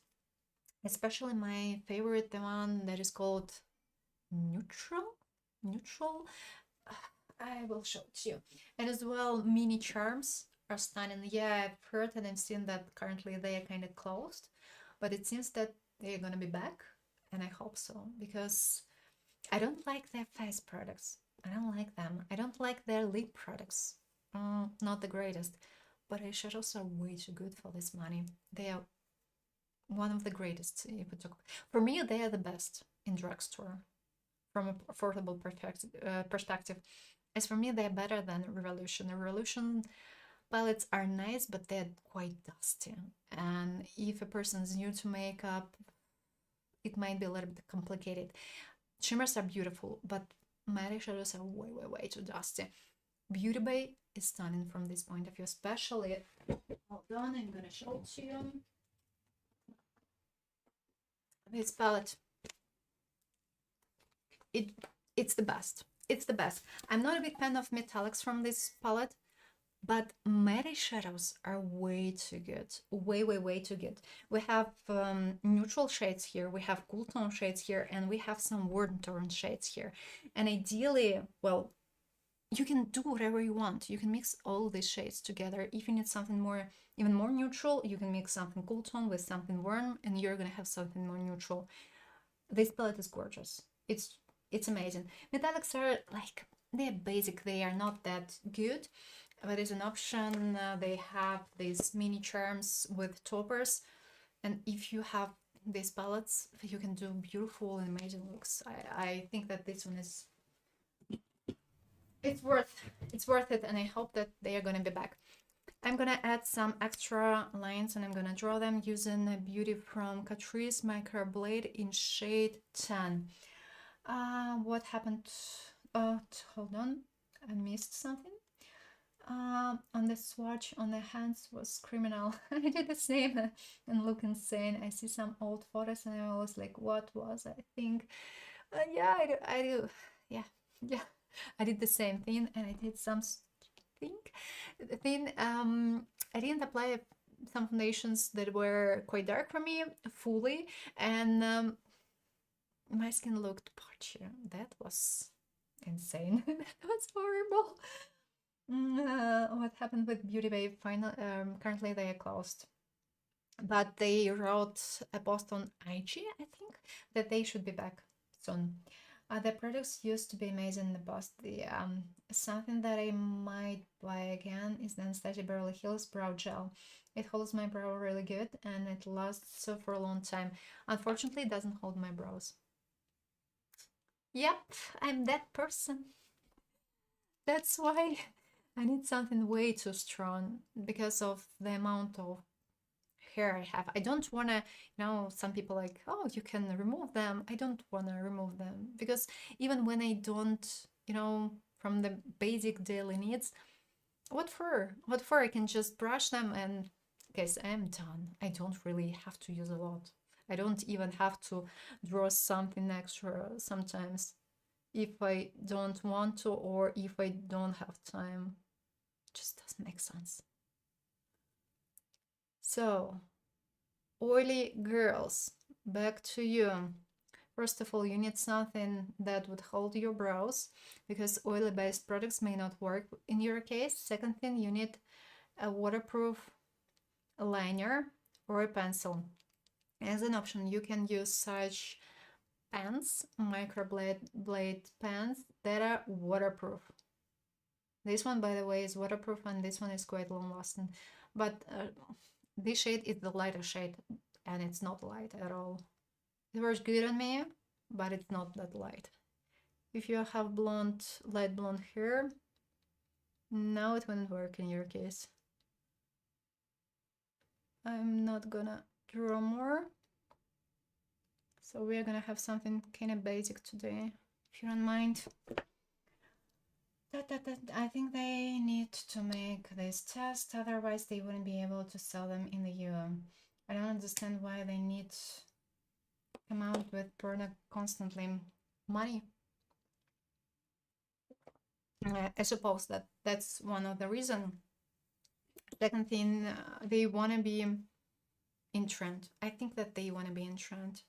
Especially my favorite, the one that is called Neutral. I will show it to you. And as well, Mini Charms are stunning. Yeah, I've heard and I've seen that currently they are kind of closed, but it seems that they're gonna be back, and I hope so, because I don't like their face products. I don't like them. I don't like their lip products. Not the greatest, but eyeshadows are way too good for this money. They are one of the greatest. If we talk, for me, they are the best in drugstore from an affordable perspective. As for me, they're better than Revolution. The Revolution palettes are nice, but they're quite dusty. And if a person's new to makeup, it might be a little bit complicated. Shimmers are beautiful, but matte eyeshadows are way, way, way too dusty. Beauty Bay is stunning from this point of view, especially, hold on, I'm gonna show it to you. This palette, it's the best. It's the best. I'm not a big fan of metallics from this palette, but matte shadows are way too good. Way, way, way too good. We have neutral shades here, we have cool tone shades here, and we have some warm tone shades here. And ideally, well, you can do whatever you want. You can mix all these shades together. If you need something more, even more neutral, you can mix something cool tone with something warm, and you're gonna have something more neutral. This palette is gorgeous. It's amazing. Metallics are like, they're basic, they are not that good, but there's an option. They have these mini charms with toppers, and if you have these palettes, you can do beautiful and amazing looks. I think that this one is, it's worth it, and I hope that they are gonna be back. I'm gonna add some extra lines, and I'm gonna draw them using a Beauty from Catrice Microblade in shade 10. What happened? Oh, hold on, I missed something. On the swatch on the hands was criminal. I did the same and look insane. I see some old photos and I was like, what was I think? Yeah, I do. Yeah. I did the same thing, and I did some thing. I didn't apply some foundations that were quite dark for me fully, and my skin looked patchy. That was insane. That was horrible. What happened with Beauty Bay? Currently they are closed, but they wrote a post on IG, I think, that they should be back soon. The products used to be amazing in the past. The something that I might buy again is the Anastasia Beverly Hills Brow Gel. It holds my brow really good, and it lasts for a long time. Unfortunately, it doesn't hold my brows. Yep, I'm that person. That's why I need something way too strong because of the amount of hair I have. I don't want to, some people like, oh, you can remove them. I don't want to remove them because even when I don't, from the basic daily needs, what for? What for? I can just brush them and guys, I'm done. I don't really have to use a lot. I don't even have to draw something extra sometimes if I don't want to or if I don't have time. It just doesn't make sense. So, oily girls, back to you. First of all, you need something that would hold your brows because oily-based products may not work in your case. Second thing, you need a waterproof liner or a pencil. As an option, you can use such pens, microblade pens that are waterproof. This one, by the way, is waterproof, and this one is quite long-lasting. But this shade is the lighter shade, and it's not light at all. It works good on me, but it's not that light. If you have light blonde hair, no, it wouldn't work in your case. I'm not gonna draw more. So we're gonna have something kind of basic today, if you don't mind. I think they need to make this test, otherwise they wouldn't be able to sell them in the EU. I don't understand why they need to come out with product constantly. Money. I suppose that's one of the reasons. Second thing, they want to be in trend. I think that they want to be in trend.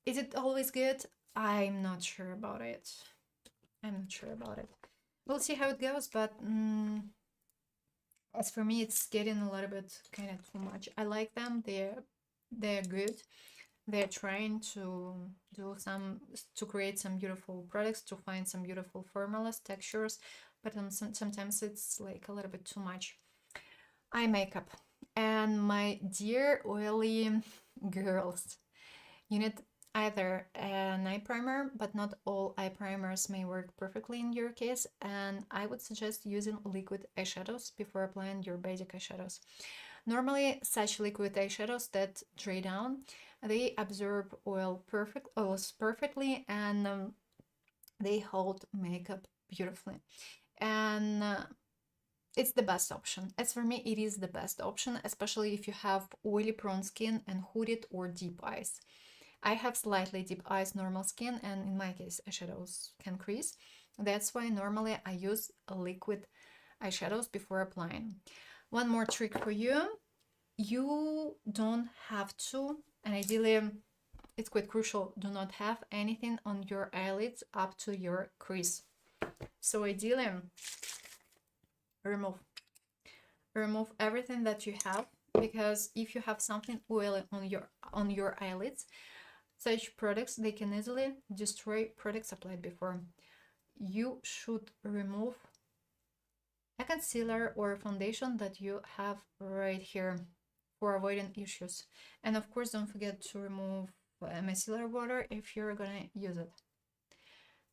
Is it always good? I'm not sure about it. We'll see how it goes, but as for me, it's getting a little bit kind of too much. I like them. They're good. They're trying to create some beautiful products, to find some beautiful formulas, textures, but sometimes it's like a little bit too much. Eye makeup. And my dear oily girls, you need either an eye primer, but not all eye primers may work perfectly in your case, and I would suggest using liquid eyeshadows before applying your basic eyeshadows. Normally, such liquid eyeshadows that dry down, they absorb oils perfectly, and they hold makeup beautifully. And it's the best option. As for me, it is the best option, especially if you have oily prone skin and hooded or deep eyes. I have slightly deep eyes, normal skin, and in my case, eyeshadows can crease. That's why normally I use liquid eyeshadows before applying. One more trick for you. You don't have to, and ideally it's quite crucial, do not have anything on your eyelids up to your crease. So ideally, remove everything that you have, because if you have something oily on your eyelids, such products, they can easily destroy products applied before. You should remove a concealer or a foundation that you have right here for avoiding issues. And of course, don't forget to remove micellar water if you're gonna use it.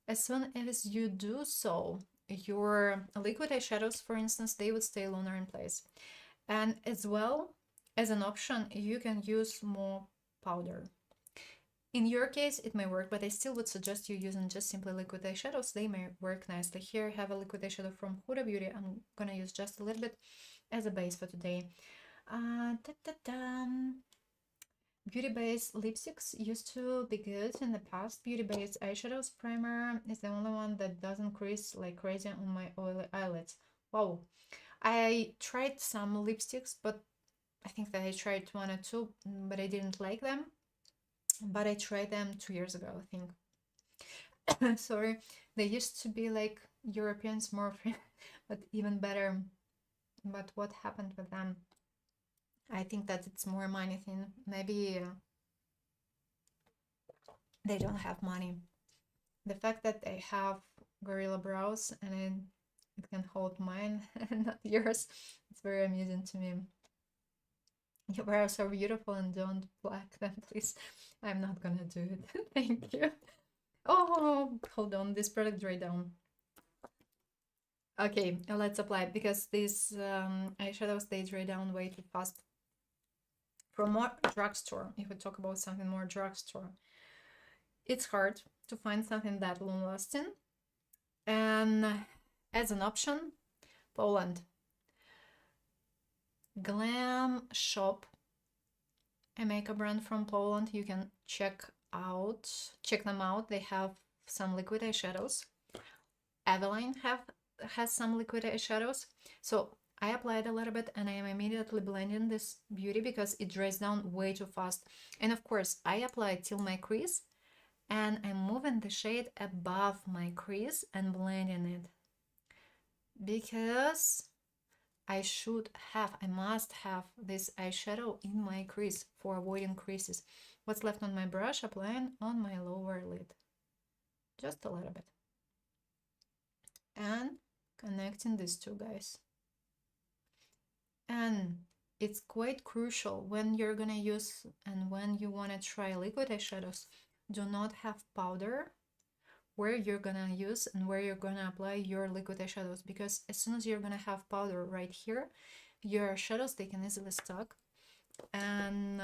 As soon as you do so, your liquid eyeshadows, for instance, they would stay longer in place. And as well, as an option, you can use more powder. In your case, it may work, but I still would suggest you using just simply liquid eyeshadows. They may work nicely. Here I have a liquid eyeshadow from Huda Beauty. I'm gonna use just a little bit as a base for today. Beauty Base lipsticks used to be good in the past. Beauty Base eyeshadows primer is the only one that doesn't crease like crazy on my oily eyelids. Wow. I tried some lipsticks, but I think that I tried one or two, but I didn't like them. But I tried them 2 years ago, I think. Sorry, they used to be like Europeans more, but even better. But what happened with them? I think that it's more money thing. Maybe they don't have money. The fact that they have Gorilla Brows and it can hold mine and not yours, it's very amusing to me. Your brows are beautiful, and don't black them, please. I'm not gonna do it. Thank you. Oh, hold on. This product dried down. Okay, let's apply it, because these eyeshadows, they dry down way too fast. From more drugstore, if we talk about something more drugstore, it's hard to find something that long lasting. And as an option, Poland. Glam Shop, a makeup brand from Poland. You can check them out. They have some liquid eyeshadows. Eveline has some liquid eyeshadows. So I applied a little bit and I am immediately blending this beauty because it dries down way too fast. And of course, I apply it till my crease, and I'm moving the shade above my crease and blending it, because I must have this eyeshadow in my crease for avoiding creases. What's left on my brush, applying on my lower lid. Just a little bit. And connecting these two guys. And it's quite crucial when you're gonna use and when you wanna try liquid eyeshadows, do not have powder where you're gonna use and where you're gonna apply your liquid eyeshadows, because as soon as you're gonna have powder right here, your shadows, they can easily stuck, and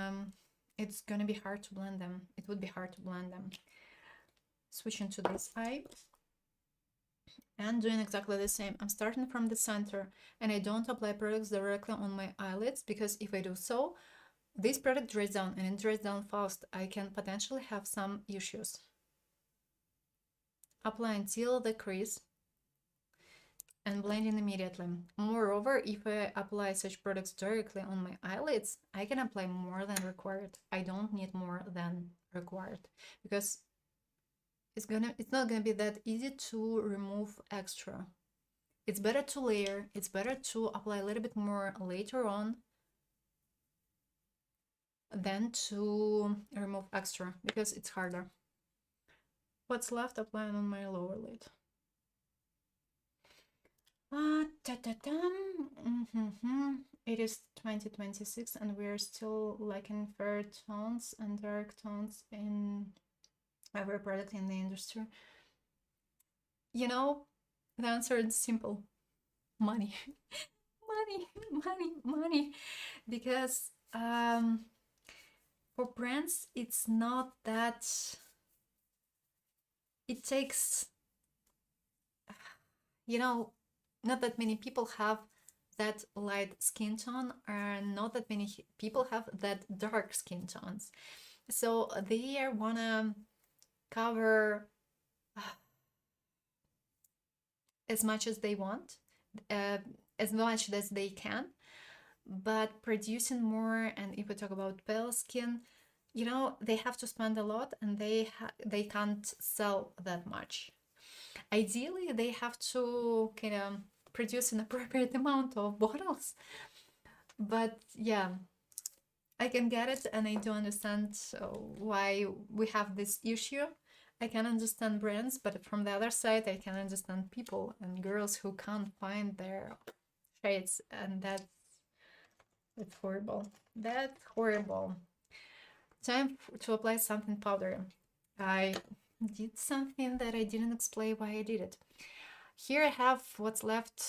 it's gonna be hard to blend them. It would be hard to blend them. Switching to this eye and doing exactly the same. I'm starting from the center, and I don't apply products directly on my eyelids, because if I do so, this product dries down, and it dries down fast. I can potentially have some issues. Apply until the crease and blending immediately. Moreover, if I apply such products directly on my eyelids, I can apply more than required. I don't need more than required, because it's not gonna be that easy to remove extra. It's better to layer, it's better to apply a little bit more later on than to remove extra, because it's harder. What's left, applying on my lower lid. It is 2026 and we're still lacking fair tones and dark tones in every product in the industry. You know, the answer is simple. Money. money, because for brands, it's not that, it takes, you know, not that many people have that light skin tone, and not that many people have that dark skin tones. So they wanna cover as much as they want, uh, as much as they can, but producing more. And if we talk about pale skin, you know, they have to spend a lot, and they can't sell that much. Ideally, they have to kind of produce an appropriate amount of bottles. But yeah, I can get it, and I do understand why we have this issue. I can understand brands, but from the other side, I can understand people and girls who can't find their shades, and that's horrible. That's horrible. Time to apply something powdery. I did something that I didn't explain why I did it. Here I have what's left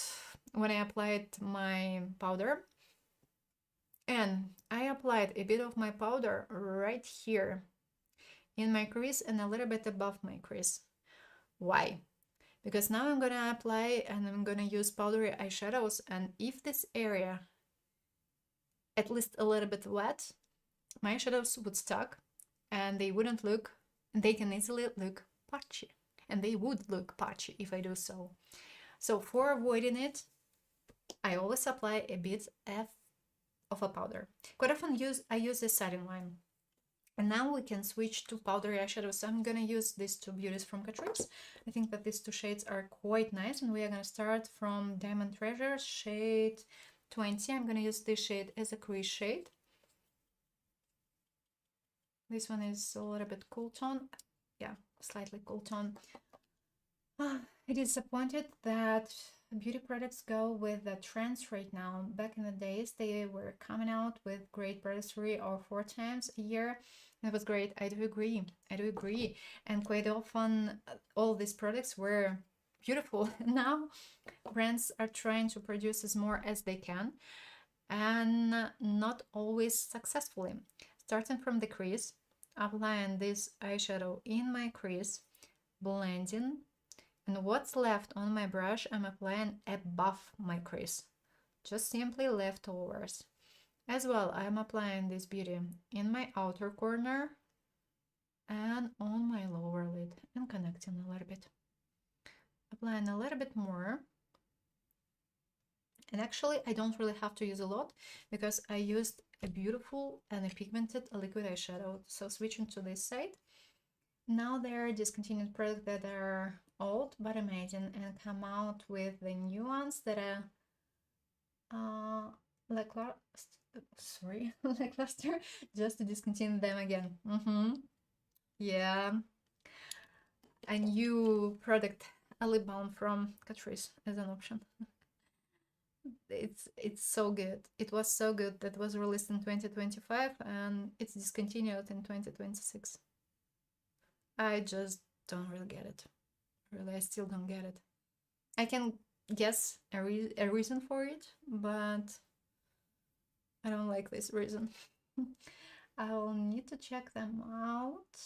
when I applied my powder. And I applied a bit of my powder right here in my crease and a little bit above my crease. Why? Because now I'm gonna apply and I'm gonna use powdery eyeshadows, and if this area at least a little bit wet, my shadows would stuck and they wouldn't look, they can easily look patchy, and they would look patchy if I do so. So for avoiding it, I always apply a bit of a powder. Quite often I use the satin one. And now we can switch to powdery eyeshadows. So I'm gonna use these two beauties from Catrice. I think that these two shades are quite nice, and we are gonna start from Diamond Treasure, shade 20. I'm gonna use this shade as a crease shade. This one is a little bit cool tone. Yeah, slightly cool tone. I'm disappointed that beauty products go with the trends right now. Back in the days, they were coming out with great products 3 or 4 times a year. It was great. I do agree. And quite often, all these products were beautiful. Now, brands are trying to produce as more as they can, and not always successfully. Starting from the crease, applying this eyeshadow in my crease, blending, and what's left on my brush I'm applying above my crease, just simply leftovers. As well, I'm applying this beauty in my outer corner and on my lower lid, and connecting a little bit. Applying a little bit more. And actually, I don't really have to use a lot, because I used a beautiful and a pigmented liquid eyeshadow. So switching to this side. Now there are discontinued products that are old but amazing, and come out with the new ones that are lackluster, just to discontinue them again. Yeah. A new product, a lip balm from Catrice, as an option. It's so good. It was so good that was released in 2025, and it's discontinued in 2026. I just don't really get it. Really, I still don't get it. I can guess a reason for it, but I don't like this reason. I'll need to check them out.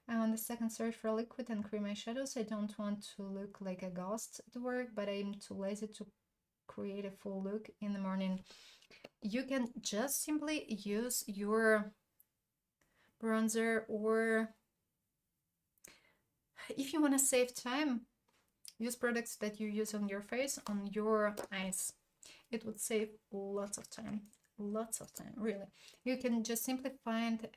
I'm on the second search for liquid and cream eyeshadows. I don't want to look like a ghost at work, but I'm too lazy to create a full look in the morning. You can just simply use your bronzer, or if you want to save time, use products that you use on your face, on your eyes. It would save lots of time, really. You can just simply find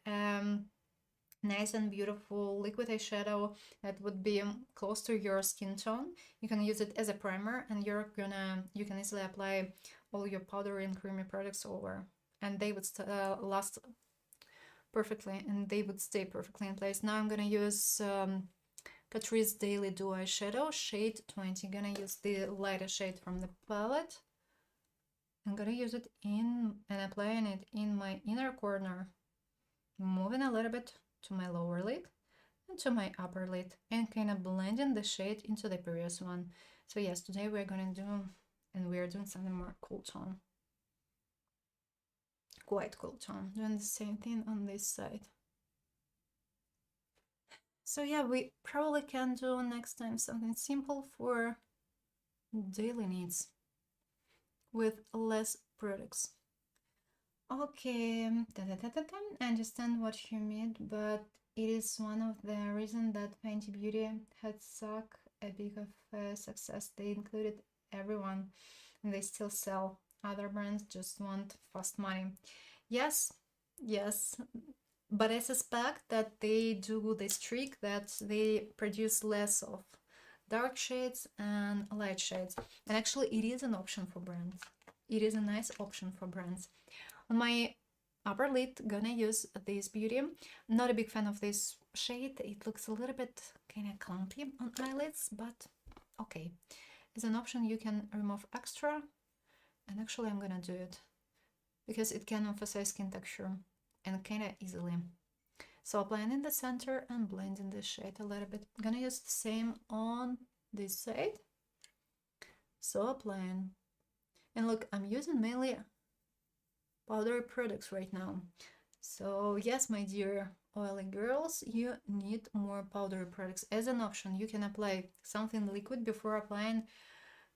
nice and beautiful liquid eyeshadow that would be close to your skin tone. You can use it as a primer, and you can easily apply all your powdery and creamy products over, and they would last perfectly, and they would stay perfectly in place. Now I'm gonna use Catrice Daily Dew eyeshadow, shade 20. I'm gonna use the lighter shade from the palette. I'm gonna use it and applying it in my inner corner, moving a little bit to my lower lid and to my upper lid, and kind of blending the shade into the previous one. So yes, today we're gonna do and we are doing something more cool tone. Quite cool tone. Doing the same thing on this side. So yeah, we probably can do next time something simple for daily needs with less products. Okay, I understand what you mean, but it is one of the reasons that Fenty Beauty had such a big of a success. They included everyone and they still sell. Other brands just want fast money. Yes, yes, but I suspect that they do this trick that they produce less of dark shades and light shades. And actually it is an option for brands. It is a nice option for brands. On my upper lid, gonna use this Beauty. Not a big fan of this shade. It looks a little bit kind of clumpy on eyelids, but okay. As an option, you can remove extra. And actually, I'm gonna do it because it can emphasize skin texture and kind of easily. So applying in the center and blending the shade a little bit. I'm gonna use the same on this side. So applying. And look, I'm using mainly powdery products right now. So yes, my dear oily girls, you need more powdery products. As an option, you can apply something liquid before applying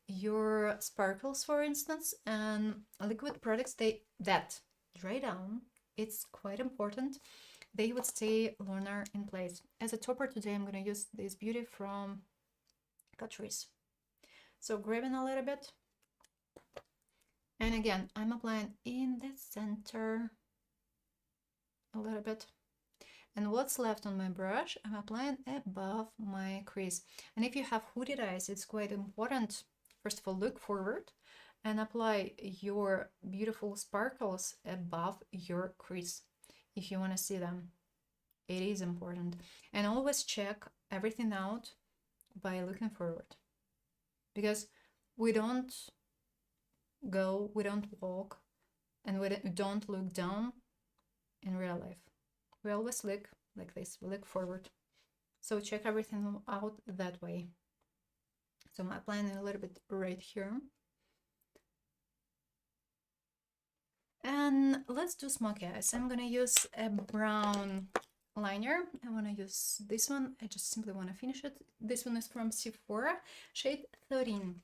your sparkles, for instance, and liquid products that dry down. It's quite important. They would stay longer in place. As a topper today, I'm going to use this Beauty from Catrice. So grabbing a little bit. And again, I'm applying in the center a little bit. And what's left on my brush, I'm applying above my crease. And if you have hooded eyes, it's quite important. First of all, look forward and apply your beautiful sparkles above your crease if you want to see them. It is important. And always check everything out by looking forward. Because we don't walk, and we don't look down in real life. We always look like this, we look forward. So check everything out that way. So I'm applying a little bit right here. And let's do smoky eyes. I'm gonna use a brown liner. I want to use this one. I just simply want to finish it. This one is from Sephora, shade 13.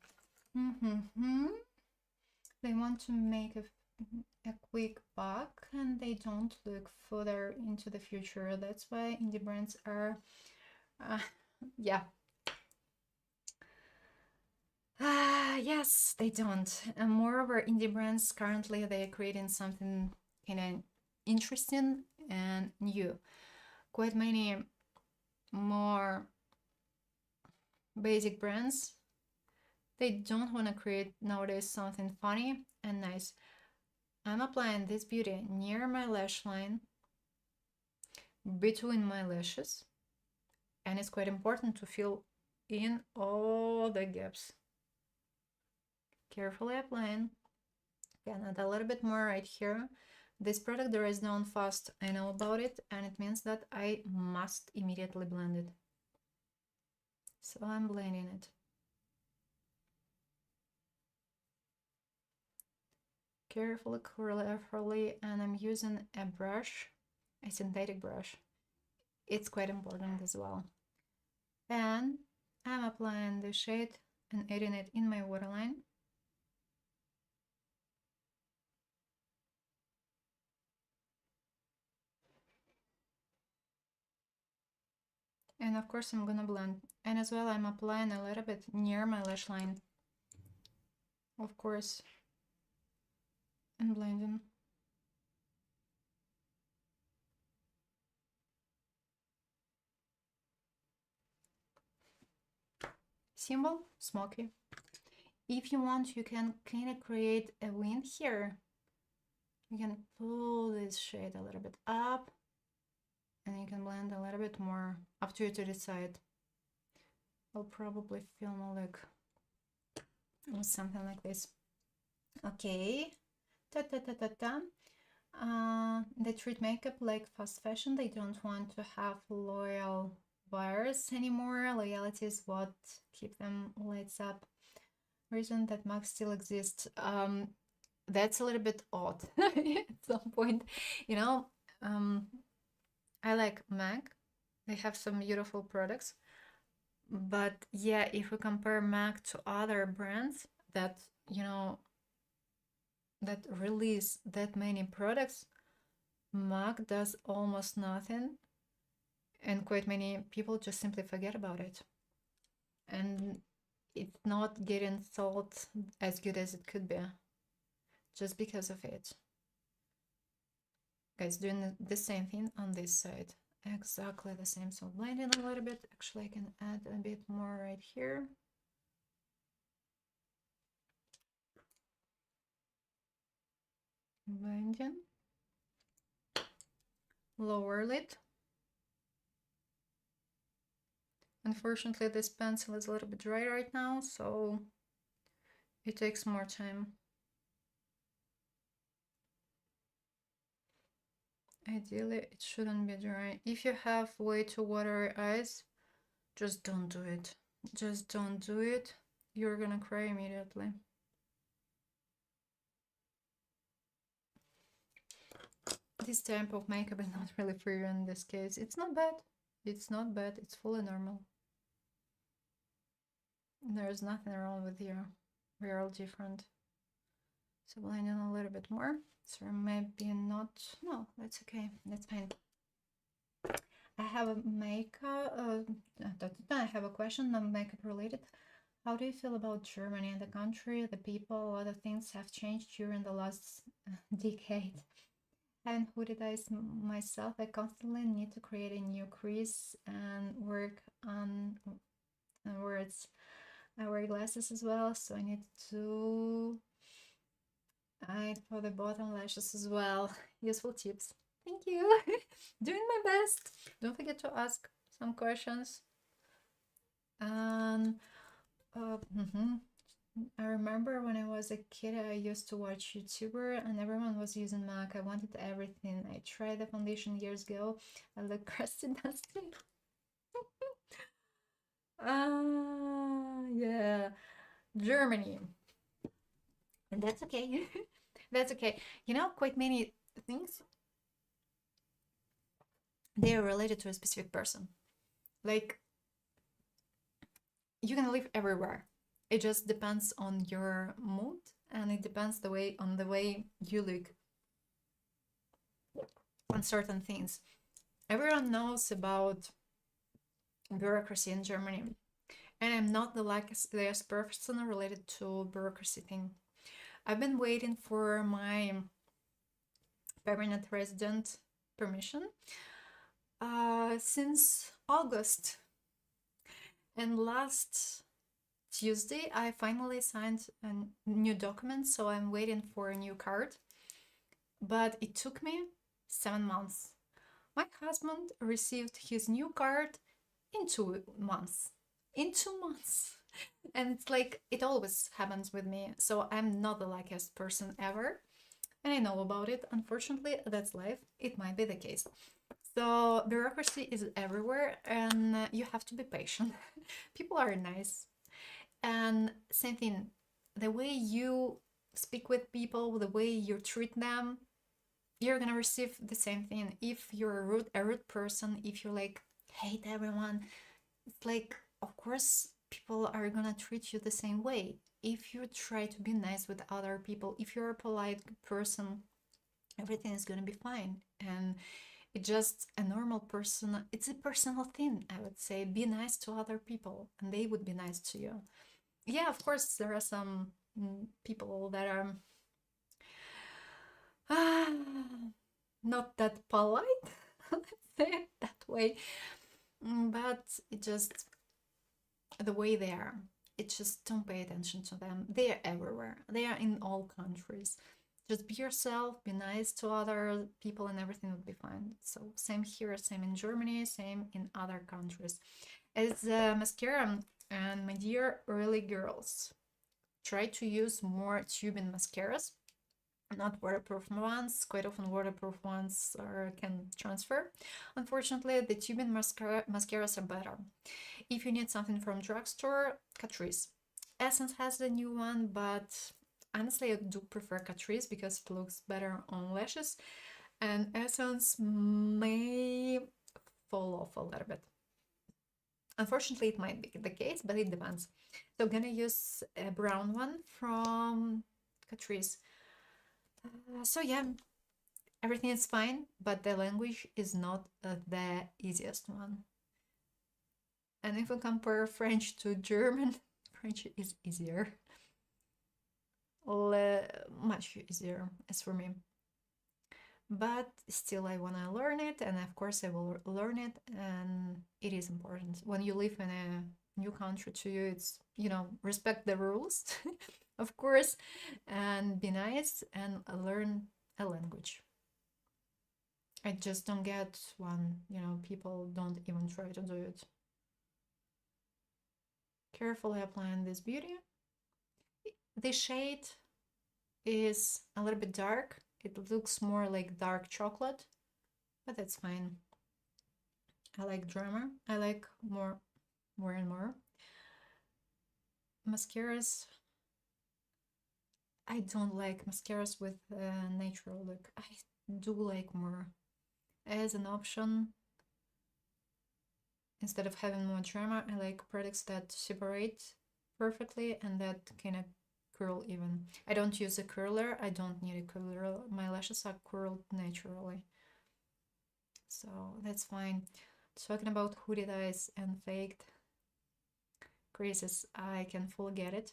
They want to make a quick buck and they don't look further into the future. That's why indie brands are, yeah. Yes, they don't. And moreover, indie brands currently they're creating something kind of interesting and new. Quite many more basic brands, they don't want to create nowadays something funny and nice. I'm applying this Beauty near my lash line, between my lashes, and it's quite important to fill in all the gaps. Carefully applying. Again, add a little bit more right here. This product dries down fast. I know about it, and it means that I must immediately blend it. So I'm blending it. Carefully, carefully, and I'm using a brush, a synthetic brush. It's quite important as well. And I'm applying the shade and adding it in my waterline. And of course I'm gonna blend. And as well I'm applying a little bit near my lash line. Of course. And blending. Simple, smoky. If you want, you can kind of create a wing here. You can pull this shade a little bit up and you can blend a little bit more, up to you to decide. I'll probably film a look with something like this. Okay. They treat makeup like fast fashion. They don't want to have loyal buyers anymore. Loyalty is what keep them lights up. reason that MAC still exists. That's a little bit odd at some point. You know, I like MAC. They have some beautiful products. But yeah, if we compare MAC to other brands that, you know, that release that many products, MAC does almost nothing, and quite many people just simply forget about it. And it's not getting sold as good as it could be just because of it. Guys, doing the same thing on this side. Exactly the same. So blending a little bit. Actually, I can add a bit more right here. Blending. Lower lid. Unfortunately, this pencil is a little bit dry right now, so it takes more time. Ideally, it shouldn't be dry. If you have way too watery eyes, just don't do it. Just don't do it. You're gonna cry immediately. This type of makeup is not really for you in this case. It's not bad. It's not bad. It's fully normal. There's nothing wrong with you. We're all different. So blending a little bit more. So maybe not. No, that's okay. That's fine. I have a makeup. I have a question, not makeup related. How do you feel about Germany, the country, the people, other things have changed during the last decade? And who did I myself? I constantly need to create a new crease and work on words. I wear glasses as well, so I need to hide for the bottom lashes as well. Useful tips. Thank you. Doing my best. Don't forget to ask some questions. And I remember when I was a kid, I used to watch YouTuber and everyone was using MAC. I wanted everything. I tried the foundation years ago. I look crusty, dusty. Yeah. Germany. And that's okay. That's okay. You know, quite many things, they are related to a specific person. Like, you can live everywhere. It just depends on your mood and it depends on the way you look on certain things. Everyone knows about bureaucracy in Germany, and I'm not the luckiest person related to bureaucracy thing. I've been waiting for my permanent resident permission since August, and last Tuesday I finally signed a new document, so I'm waiting for a new card, but it took me 7 months. My husband received his new card in 2 months. In 2 months. And it's like, it always happens with me. So I'm not the luckiest person ever. And I know about it. Unfortunately, that's life. It might be the case. So bureaucracy is everywhere and you have to be patient. People are nice. And same thing, the way you speak with people, the way you treat them, you're gonna receive the same thing. If you're a rude person, if you like hate everyone, it's like, of course people are gonna treat you the same way. If you try to be nice with other people, if you're a polite person, everything is gonna be fine. And it's just a normal person, it's a personal thing, I would say. Be nice to other people and they would be nice to you. Yeah, of course there are some people that are not that polite, let's say it that way. But it just, the way they are, it just, don't pay attention to them. They are everywhere. They are in all countries. Just be yourself, be nice to other people and everything will be fine. So same here, same in Germany, same in other countries. As mascara, and my dear early girls, try to use more tubing mascaras, not waterproof ones. Quite often waterproof ones can transfer. Unfortunately, the tubing mascaras are better. If you need something from drugstore, Catrice. Essence has a new one, but honestly, I do prefer Catrice because it looks better on lashes, and Essence may fall off a little bit. Unfortunately, it might be the case, but it depends. So I'm gonna use a brown one from Catrice. So yeah, everything is fine, but the language is not the easiest one. And if we compare French to German, French is easier. Much easier as for me. But still, I want to learn it, and of course, I will learn it, and it is important. When you live in a new country to you, it's, respect the rules, of course, and be nice and learn a language. I just don't get when, people don't even try to do it. Carefully applying this beauty. The shade is a little bit dark. It looks more like dark chocolate, but that's fine. I like drama. I like more and more. Mascaras. I don't like mascaras with natural look. I do like more as an option. Instead of having more drama, I like products that separate perfectly and that kind of curl even. I don't use a curler. I don't need a curler. My lashes are curled naturally. So that's fine. Talking about hooded eyes and faked creases, I can fully get it.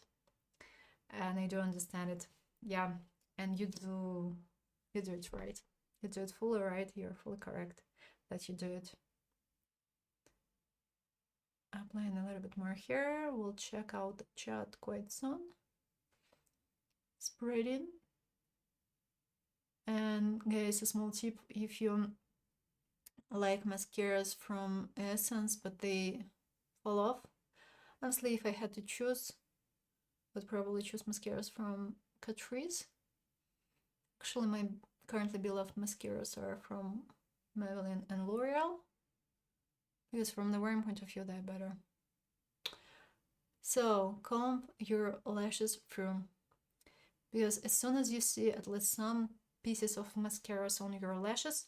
And I do understand it. Yeah, and you do it right. You do it fully right. You're fully correct that you do it. Applying a little bit more here. We'll check out the chat quite soon. Spreading. And guys, a small tip: if you like mascaras from Essence but they fall off, honestly, if I had to choose, would probably choose mascaras from Catrice. Actually, my currently beloved mascaras are from Maybelline and L'Oreal, because from the wearing point of view, they're better. So comb your lashes through, because as soon as you see at least some pieces of mascaras on your lashes,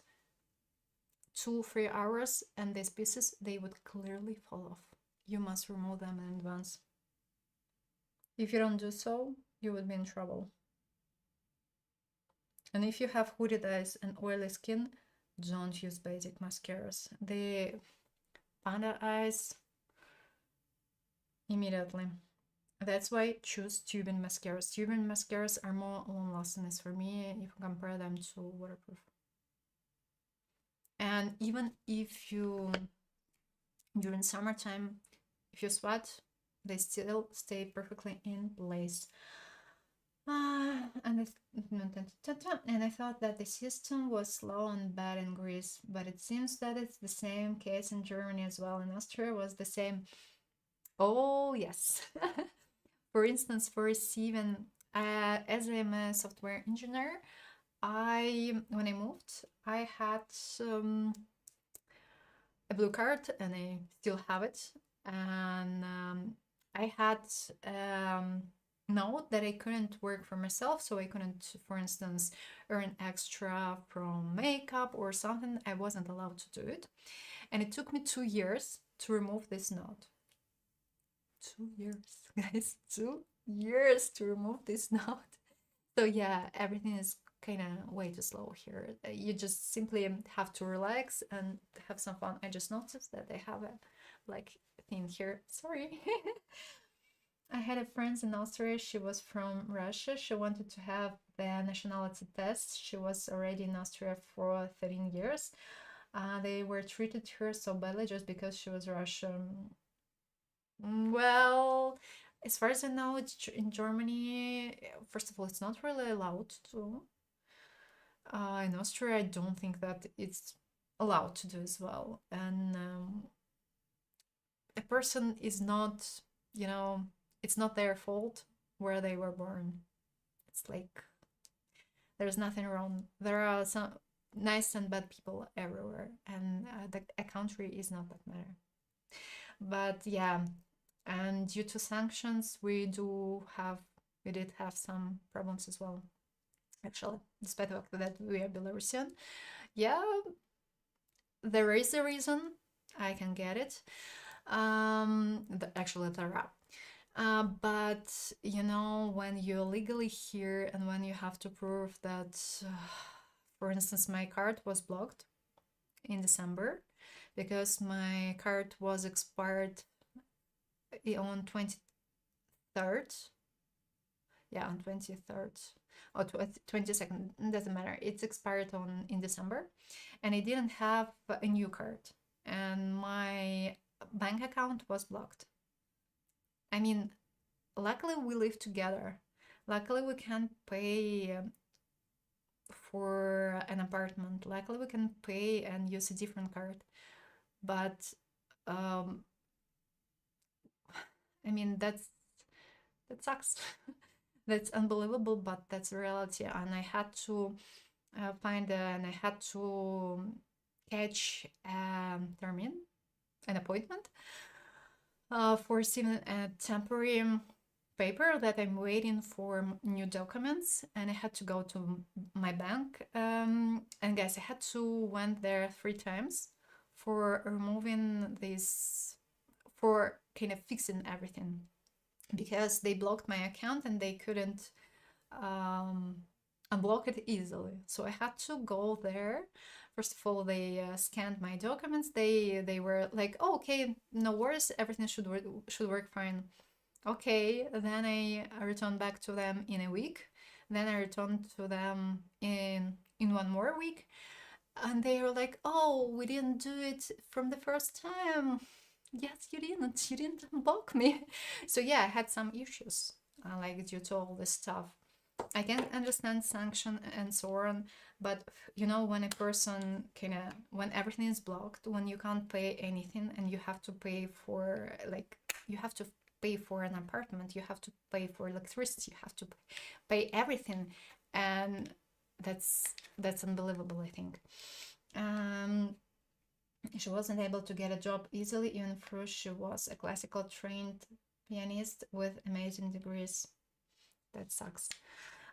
2-3 hours, and these pieces, they would clearly fall off. You must remove them in advance. If you don't do so, you would be in trouble. And if you have hooded eyes and oily skin, don't use basic mascaras. The panda eyes, immediately. That's why choose tubing mascaras. Tubing mascaras are more long-lasting for me if you compare them to waterproof. And even if you, during summertime, if you sweat, they still stay perfectly in place. And I thought that the system was slow and bad in Greece, but it seems that it's the same case in Germany as well. In Austria was the same. Oh, yes. For instance, for receiving, as I'm a software engineer, when I moved, I had a blue card, and I still have it. And I had note that I couldn't work for myself, so I couldn't, for instance, earn extra from makeup or something. I wasn't allowed to do it, and it took me 2 years to remove this note. 2 years, guys, 2 years to remove this note. So yeah, everything is kind of way too slow here. You just simply have to relax and have some fun. I just noticed that they have a thing here. Sorry. I had a friend in Austria. She was from Russia. She wanted to have the nationality test. She was already in Austria for 13 years. They were treated her so badly just because she was Russian. Well, as far as I know, it's in Germany. First of all, it's not really allowed to. In Austria, I don't think that it's allowed to do as well. And a person is not, it's not their fault where they were born. It's like there's nothing wrong. There are some nice and bad people everywhere, and a country is not that matter. But yeah, And due to sanctions, we did have some problems as well, actually, despite the fact that we are Belarusian. Yeah, there is a reason. I can get it. Actually, there are. But you know, when you're legally here and when you have to prove that, for instance, my card was blocked in December because my card was expired on 23rd. Yeah, on 23rd or 22nd, doesn't matter. It's expired in December, and I didn't have a new card, and my bank account was blocked. I mean, luckily we live together. Luckily we can pay for an apartment. Luckily we can pay and use a different card. But I mean, that sucks. That's unbelievable, but that's reality. And I had to and I had to catch an appointment for receiving a temporary paper that I'm waiting for new documents, and I had to go to my bank. And guys, I had to went there 3 times for removing this, for kind of fixing everything, because they blocked my account and they couldn't unblock it easily. So I had to go there. First of all, they scanned my documents. They were like, oh, okay, no worries, everything should work fine. Okay, then I returned back to them in a week. Then I returned to them in 1 more week, and they were like, oh, we didn't do it from the first time. Yes, you didn't unblock me. So yeah, I had some issues, like due to all this stuff. I can understand sanction and so on, but you know, when a person when everything is blocked, when you can't pay anything and you have to pay for, like, you have to pay for an apartment, you have to pay for electricity, you have to pay everything, and that's unbelievable, I think. She wasn't able to get a job easily, even though she was a classical trained pianist with amazing degrees. That sucks.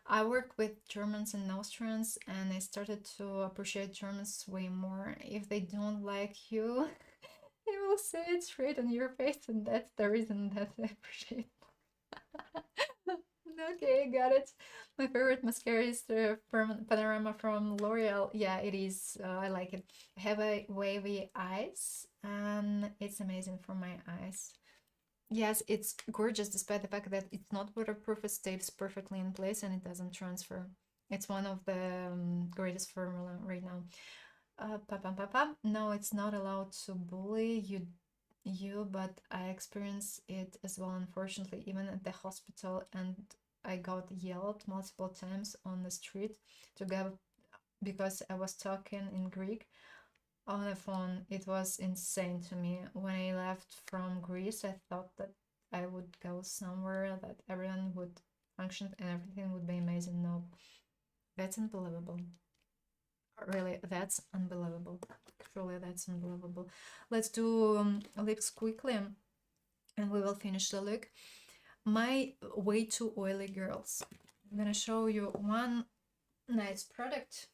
I work with Germans and Austrians, and I started to appreciate Germans way more. If they don't like you, they will say it straight on your face, and that's the reason that I appreciate. Okay, got it. My favorite mascara is the Panorama from L'Oreal. Yeah, it is. I like it. I have a wavy eyes, and it's amazing for my eyes. Yes, it's gorgeous despite the fact that it's not waterproof. It stays perfectly in place and it doesn't transfer. It's one of the greatest formula right now. No, it's not allowed to bully you, but I experienced it as well, unfortunately, even at the hospital, and I got yelled multiple times on the street to go because I was talking in Greek on the phone. It was insane to me. When I left from Greece, I thought that I would go somewhere that everyone would function and everything would be amazing. No, that's unbelievable. Really, that's unbelievable. Truly, that's unbelievable. Let's do lips quickly and we will finish the look. My way too oily girls. I'm gonna show you one nice product.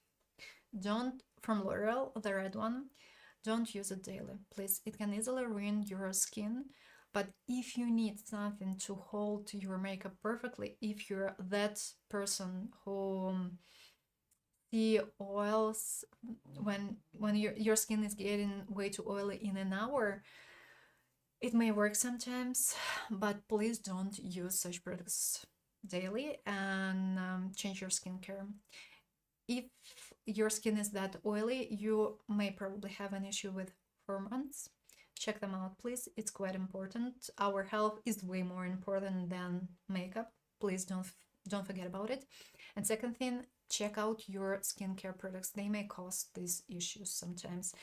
From L'Oreal, the red one. Don't use it daily, please. It can easily ruin your skin. But if you need something to hold your makeup perfectly, if you're that person who the oils, when your skin is getting way too oily in an hour, it may work sometimes, but please don't use such products daily, and change your skincare. If your skin is that oily, you may probably have an issue with hormones. Check them out, please. It's quite important. Our health is way more important than makeup. Please don't forget about it. And second thing, check out your skincare products. They may cause these issues sometimes.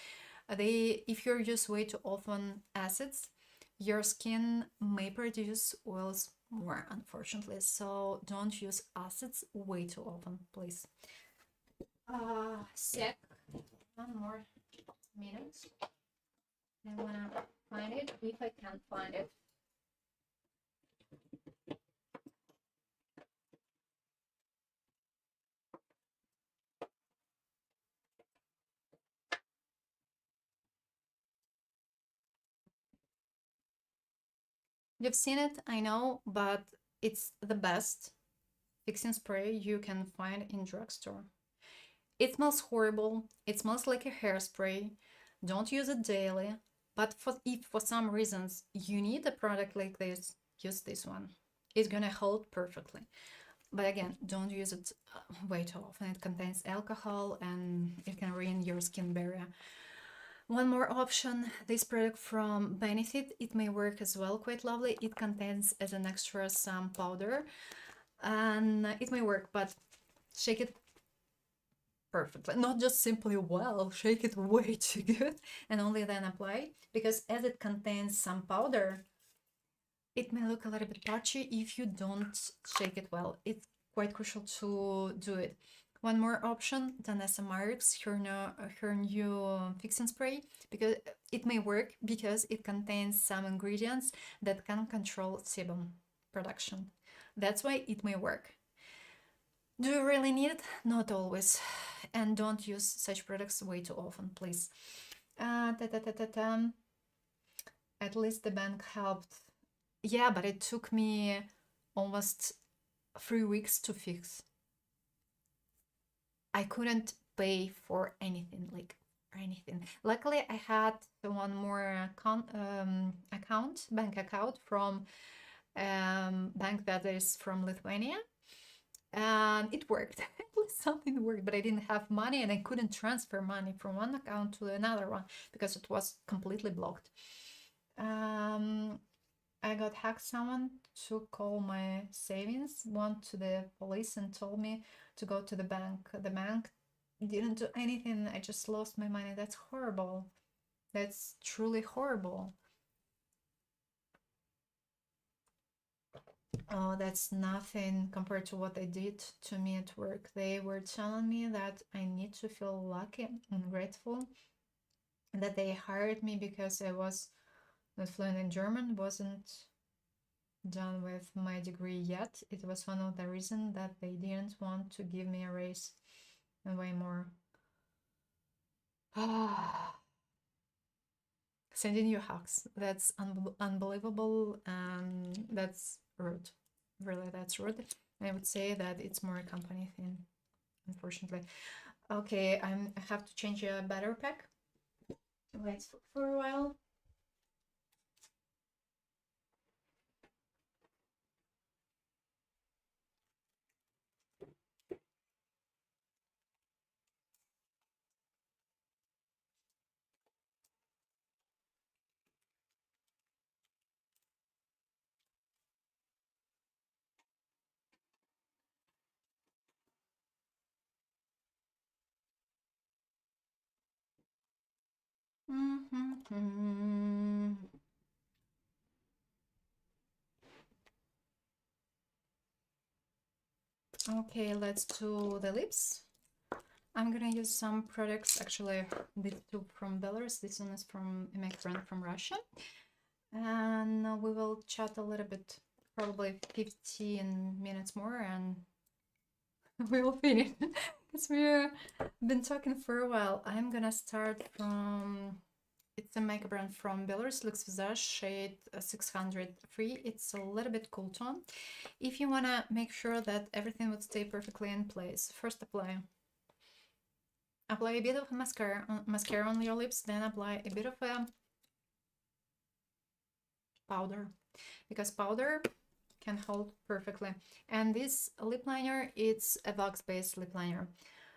If you use way too often acids, your skin may produce oils more, unfortunately. So don't use acids way too often, please. Sec, 1 more minute. I wanna find it if I can't find it. You've seen it, I know, but it's the best fixing spray you can find in drugstore. It smells horrible. It smells like a hairspray. Don't use it daily. But if for some reasons you need a product like this, use this one. It's gonna hold perfectly. But again, don't use it way too often. It contains alcohol and it can ruin your skin barrier. One more option, this product from Benefit, it may work as well, quite lovely. It contains as an extra some powder and it may work, but shake it perfectly. Not just simply well, shake it way too good and only then apply, because as it contains some powder, it may look a little bit patchy if you don't shake it well. It's quite crucial to do it. One more option, Danessa Myricks, her new fixing spray, because it may work because it contains some ingredients that can control sebum production. That's why it may work. Do you really need it? Not always. And don't use such products way too often, please. At least the bank helped. Yeah, but it took me almost 3 weeks to fix. I couldn't pay for anything, like anything. Luckily, I had one more bank account from bank that is from Lithuania, and it worked. At least something worked, but I didn't have money and I couldn't transfer money from one account to another one because it was completely blocked. I got hacked. Someone to call my savings, went to the police and told me to go to the bank. The bank didn't do anything. I just lost my money. That's horrible. That's truly horrible. Oh, that's nothing compared to what they did to me at work. They were telling me that I need to feel lucky and grateful that they hired me because I was not fluent in German, wasn't done with my degree yet. It was one of the reasons that they didn't want to give me a raise and way more. Sending you hugs. That's unbelievable. That's rude. Really, that's rude. I would say that it's more a company thing, unfortunately. Okay, I have to change a battery pack. Wait for a while. Okay, let's do the lips. I'm gonna use some products, actually these two from Belarus, this one is from my friend from Russia. And we will chat a little bit, probably 15 minutes more, and we will finish because we've been talking for a while. I'm gonna start from, it's a makeup brand from Belarus, Luxe Visage, shade 603. It's a little bit cool tone. If you wanna make sure that everything would stay perfectly in place, first apply a bit of mascara on your lips, then apply a bit of a powder, because powder can hold perfectly. And this lip liner, it's a wax-based lip liner.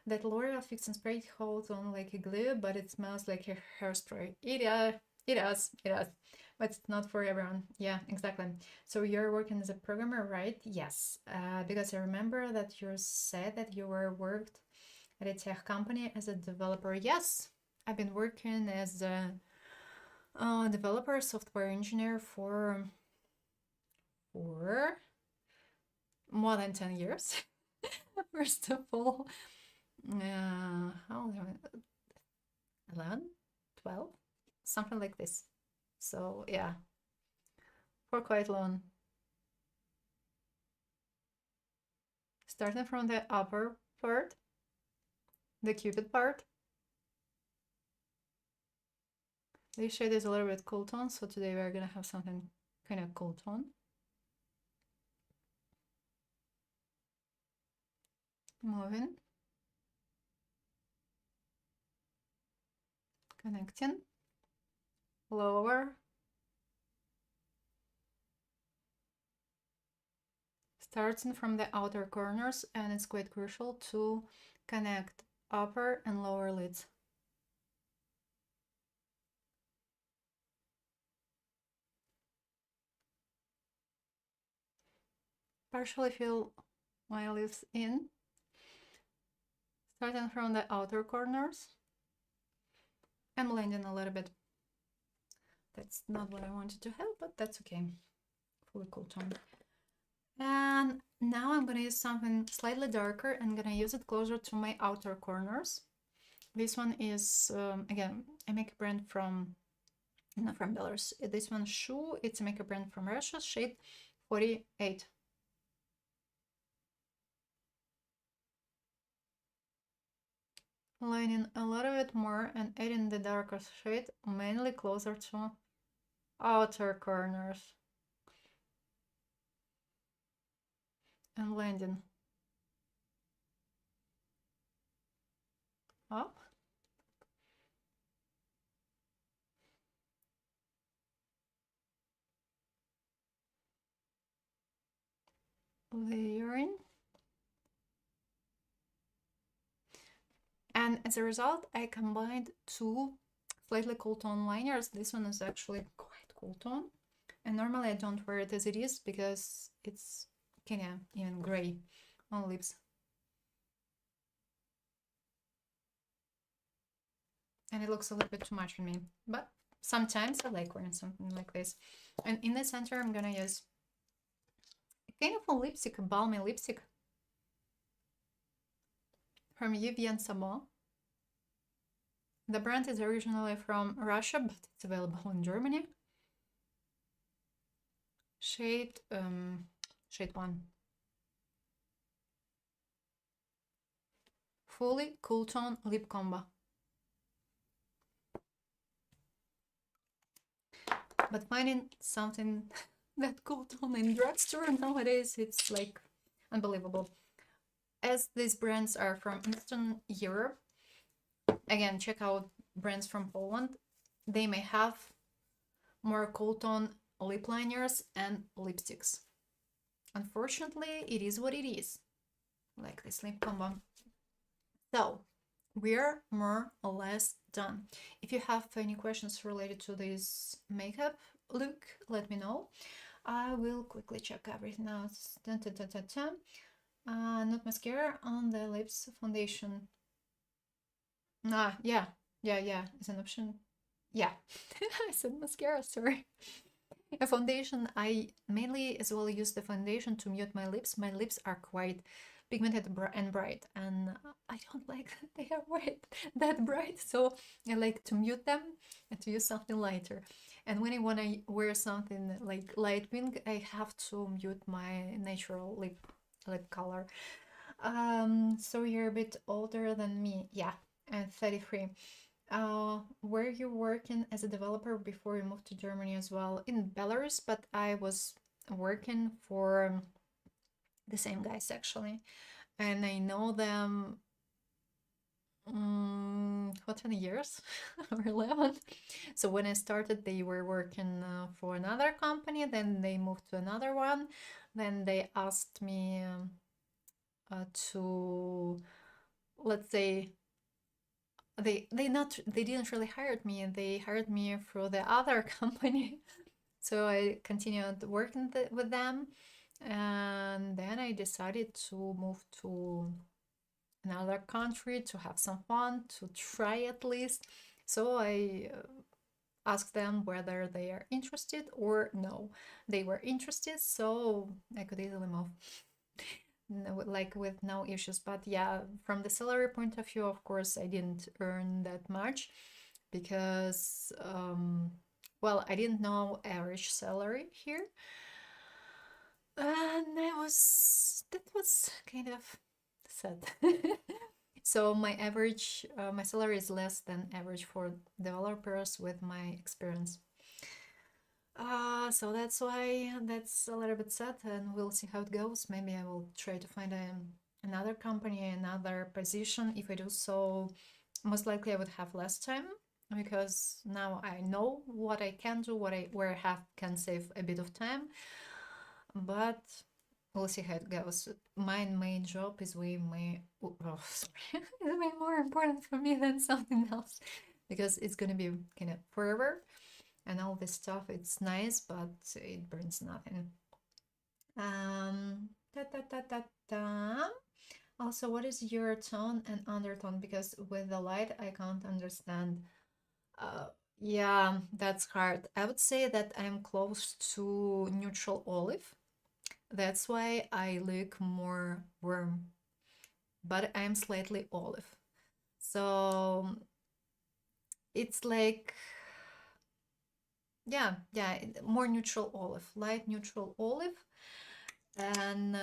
That L'Oreal Fix and Spray holds on like a glue, but it smells like a hairspray. It does. But it's not for everyone. Yeah, exactly. So you're working as a programmer, right? Yes, because I remember that you said that you were worked at a tech company as a developer. Yes, I've been working as a developer, software engineer for more than 10 years. First of all, how old am I? 11, 12, something like this. So yeah, for quite long. Starting from the upper part, the cupid part. This shade is a little bit cool tone, so today we're gonna have something kind of cool tone. Moving. Connecting. Lower. Starting from the outer corners, and it's quite crucial to connect upper and lower lids. Partially fill my lips in, starting from the outer corners and blending a little bit. That's not what I wanted to have, but that's okay. Fully cool tone. And now I'm gonna use something slightly darker and gonna use it closer to my outer corners. This one is, again, a makeup brand from, not from Belarus. This one, Shu, it's a makeup brand from Russia, shade 48. Lining a little bit more and adding the darker shade, mainly closer to outer corners. And blending up. Layering. And as a result, I combined two slightly cool tone liners. This one is actually quite cool tone. And normally I don't wear it as it is because it's kind of even gray on lips. And it looks a little bit too much on me. But sometimes I like wearing something like this. And in the center, I'm gonna use kind of a lipstick, a balmy lipstick from Evian Sabon. The brand is originally from Russia, but it's available in Germany. Shade 1. Fully cool tone lip combo. But finding something that cool tone in drugstore nowadays, it's like unbelievable. As these brands are from Eastern Europe, again, check out brands from Poland. They may have more cool tone lip liners and lipsticks. Unfortunately, it is what it is, like this lip combo. So we're more or less done. If you have any questions related to this makeup look, let me know. I will quickly check everything out. Not mascara on the lips, foundation. Yeah, it's an option. Yeah, I said mascara, sorry. A foundation, I mainly as well use the foundation to mute my lips. My lips are quite pigmented and bright, and I don't like that they are that bright, so I like to mute them and to use something lighter. And when I want to wear something like light pink, I have to mute my natural lip color. So you're a bit older than me. Yeah, I'm 33. Were you working as a developer before you moved to Germany as well? In Belarus, but I was working for the same guys actually, and I know them for 10 years or 11. So when I started, they were working for another company, then they moved to another one, then they asked me to, let's say, they didn't really hire me, they hired me for the other company. So I continued working with them, and then I decided to move to another country to have some fun, to try at least. So I asked them whether they are interested or no. They were interested, so I could easily move. No, like with no issues. But yeah, from the salary point of view, of course, I didn't earn that much because well, I didn't know average salary here, and that was kind of sad. So my average my salary is less than average for developers with my experience. So that's why that's a little bit sad, and we'll see how it goes. Maybe I will try to find another company, another position. If I do so, most likely I would have less time because now I know what I can do, where I have can save a bit of time. But we'll see how it goes. My main job is way sorry, is way more important for me than something else because it's gonna be kind of forever, and all this stuff. It's nice, but it brings nothing. Da, da, da, da, da. Also, what is your tone and undertone? Because with the light, I can't understand. Uh, yeah, that's hard. I would say that I'm close to neutral olive. That's why I look more warm, but I'm slightly olive. So it's like, yeah, more neutral olive, light neutral olive. And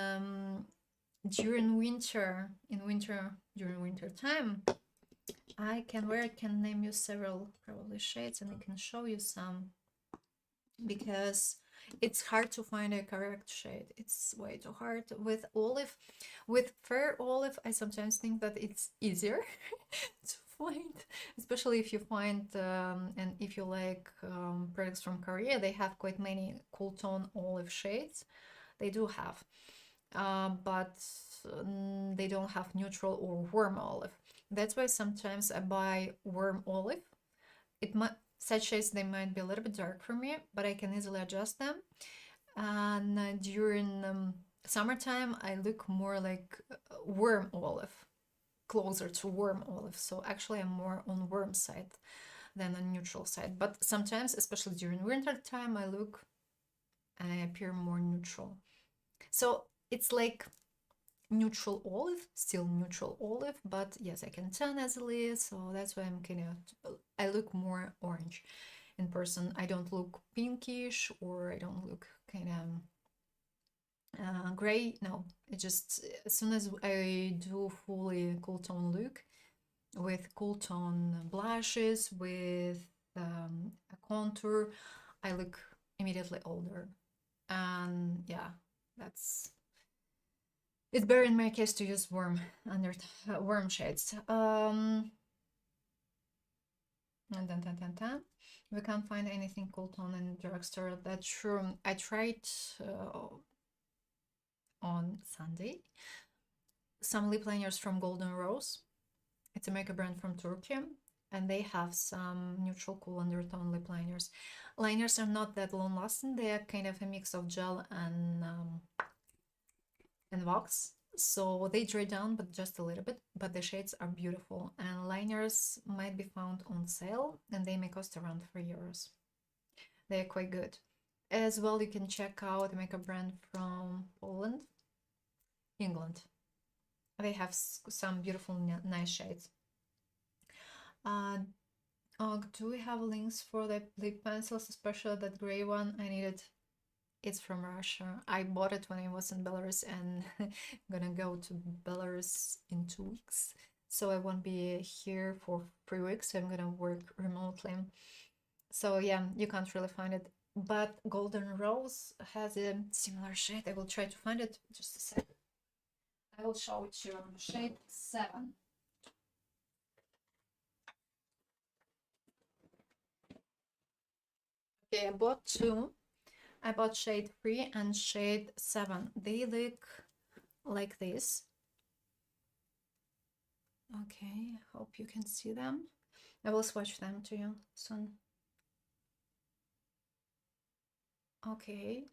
during winter, during winter time, I can name you several probably shades, and I can show you some because it's hard to find a correct shade. It's way too hard with olive. With fair olive, I sometimes think that it's easier to find, especially if you find and if you like products from Korea. They have quite many cool tone olive shades. They do have, but they don't have neutral or warm olive. That's why sometimes I buy warm olive. It might such shades, they might be a little bit dark for me, but I can easily adjust them. And during summertime, I look more like warm olive, closer to warm olive. So actually, I'm more on warm side than on neutral side. But sometimes, especially during winter time, I appear more neutral. So it's like neutral olive, still neutral olive, but yes, I can tan easily, so that's why I look more orange in person. I don't look pinkish, or I don't look kind of gray. No, it just, as soon as I do fully cool tone look with cool tone blushes, with a contour, I look immediately older. And yeah, that's it's better in my case to use warm shades. We can't find anything cool tone in drugstore. That's true. I tried on Sunday some lip liners from Golden Rose. It's a makeup brand from Turkey, and they have some neutral cool undertone lip liners. Liners are not that long lasting. They are kind of a mix of gel and wax, so they dry down, but just a little bit. But the shades are beautiful, and liners might be found on sale, and they may cost around €3. They are quite good. As well, you can check out a makeup brand from Poland, England. They have some beautiful, nice shades. Do we have links for the lip pencils, especially that gray one? I needed. It's from Russia. I bought it when I was in Belarus, and I'm gonna go to Belarus in 2 weeks. So I won't be here for 3 weeks. So I'm gonna work remotely. So yeah, you can't really find it. But Golden Rose has a similar shade. I will try to find it. Just a sec. I will show it to you on shade 7. Okay, I bought 2. I bought shade 3 and shade 7. They look like this. Okay, hope you can see them. I will swatch them to you soon. Okay.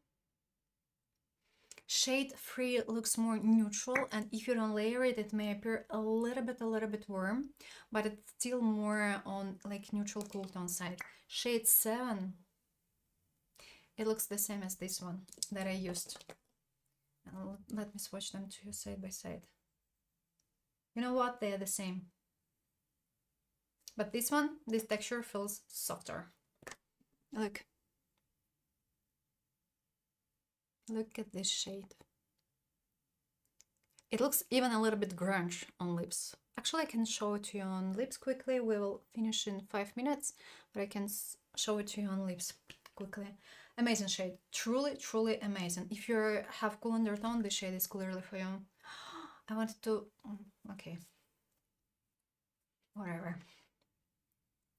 Shade 3 looks more neutral, and if you don't layer it, it may appear a little bit warm, but it's still more on like neutral cool tone side. Shade 7, it looks the same as this one that I used. Let me swatch them to you side by side. You know what? They are the same. But this one, this texture feels softer. Look. Look at this shade. It looks even a little bit grunge on lips. Actually, I can show it to you on lips quickly. We will finish in 5 minutes, but I can show it to you on lips quickly. Amazing shade. Truly, truly amazing. If you have cool undertone, this shade is clearly for you. I wanted to... Okay. Whatever.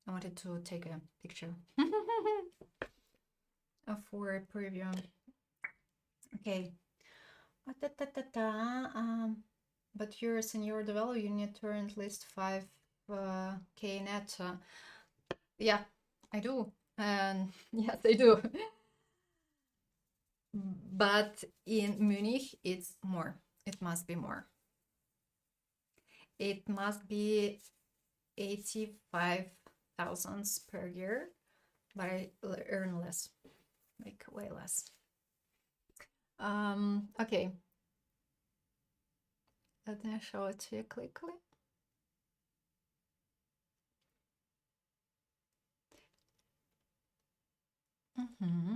I wanted to take a picture for a preview. Okay. But you're a senior developer, you need to earn at least 5K net. Yeah, I do. And yes, I do. But in Munich, it's more. It must be more. It must be 85,000 per year, but I earn less, like way less. Okay. Let me show it to you quickly. Mm-hmm.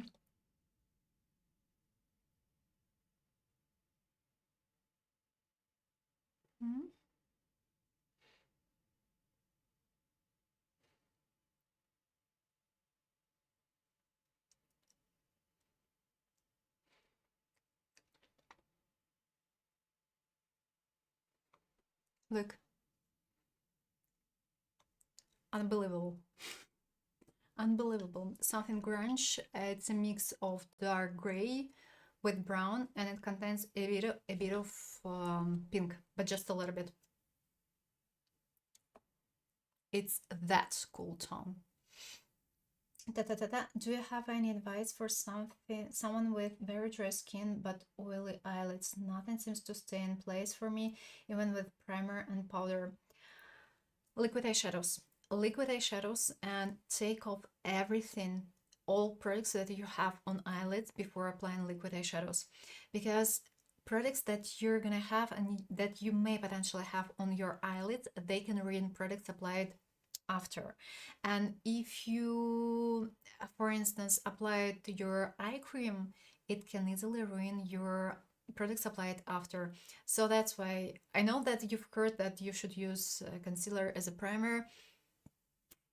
Mm-hmm. Look, unbelievable. Unbelievable. Something grunge. It's a mix of dark gray with brown, and it contains a bit of pink, but just a little bit. It's that cool tone. Do you have any advice for someone with very dry skin but oily eyelids? Nothing seems to stay in place for me, even with primer and powder. Liquid eyeshadows. Liquid eyeshadows, and take off everything, all products that you have on eyelids before applying liquid eyeshadows. Because products that you're gonna have and that you may potentially have on your eyelids, they can ruin products applied after. And if you, for instance, apply to your eye cream, it can easily ruin your products applied after. So that's why I know that you've heard that you should use concealer as a primer.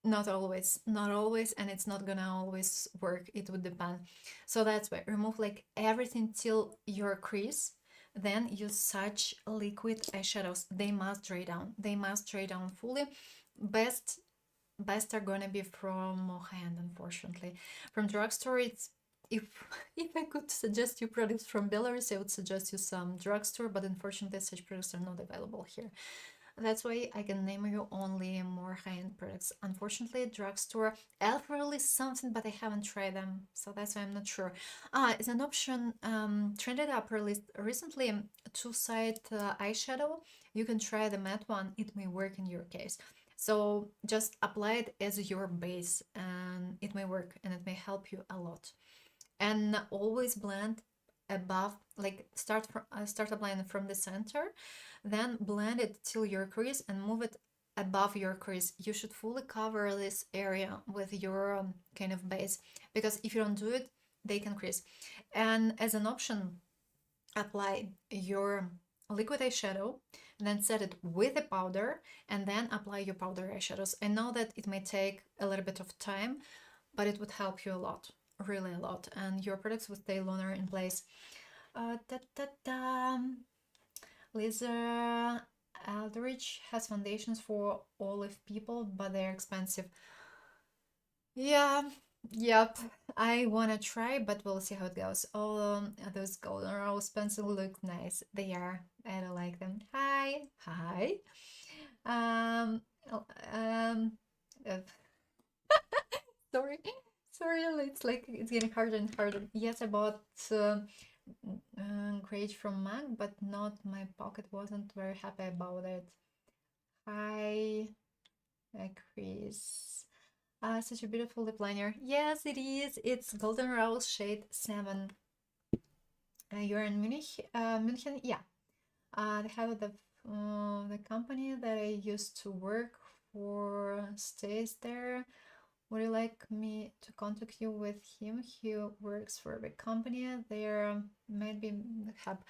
Not always, not always, and it's not gonna always work. It would depend. So that's why remove like everything till your crease. Then use such liquid eyeshadows. They must dry down. They must dry down fully. Best are gonna be from high-end, unfortunately. From drugstore, it's if if I could suggest you products from Belarus, I would suggest you some drugstore, but unfortunately such products are not available here. That's why I can name you only more high-end products. Unfortunately, drugstore Elf is something, but I haven't tried them, so that's why I'm not sure. It's an option trended up recently, two-side eyeshadow. You can try the matte one, it may work in your case. So just apply it as your base and it may work and it may help you a lot. And always blend above, like start applying from the center, then blend it till your crease and move it above your crease. You should fully cover this area with your kind of base, because if you don't do it, they can crease. And as an option, apply your liquid eyeshadow, then set it with a powder, and then apply your powder eyeshadows. I know that it may take a little bit of time, but it would help you a lot, really a lot, and your products would stay longer in place. Lisa Aldrich has foundations for olive people, but they're expensive. Yeah, yep. I wanna try, but we'll see how it goes. All those golden rose pencils look nice. They are. I don't like them. Hi, hi. Um, oh, uh, sorry, sorry. It's like it's getting harder and harder. Yes, I bought Grade from MAC, but not my pocket wasn't very happy about it. Hi, Chris. Such a beautiful lip liner. Yes, it is. It's Golden Rose shade 7. You're in Munich? München? Yeah. They have the company that I used to work for stays there. Would you like me to contact you with him? He works for a big company. There might be the hub.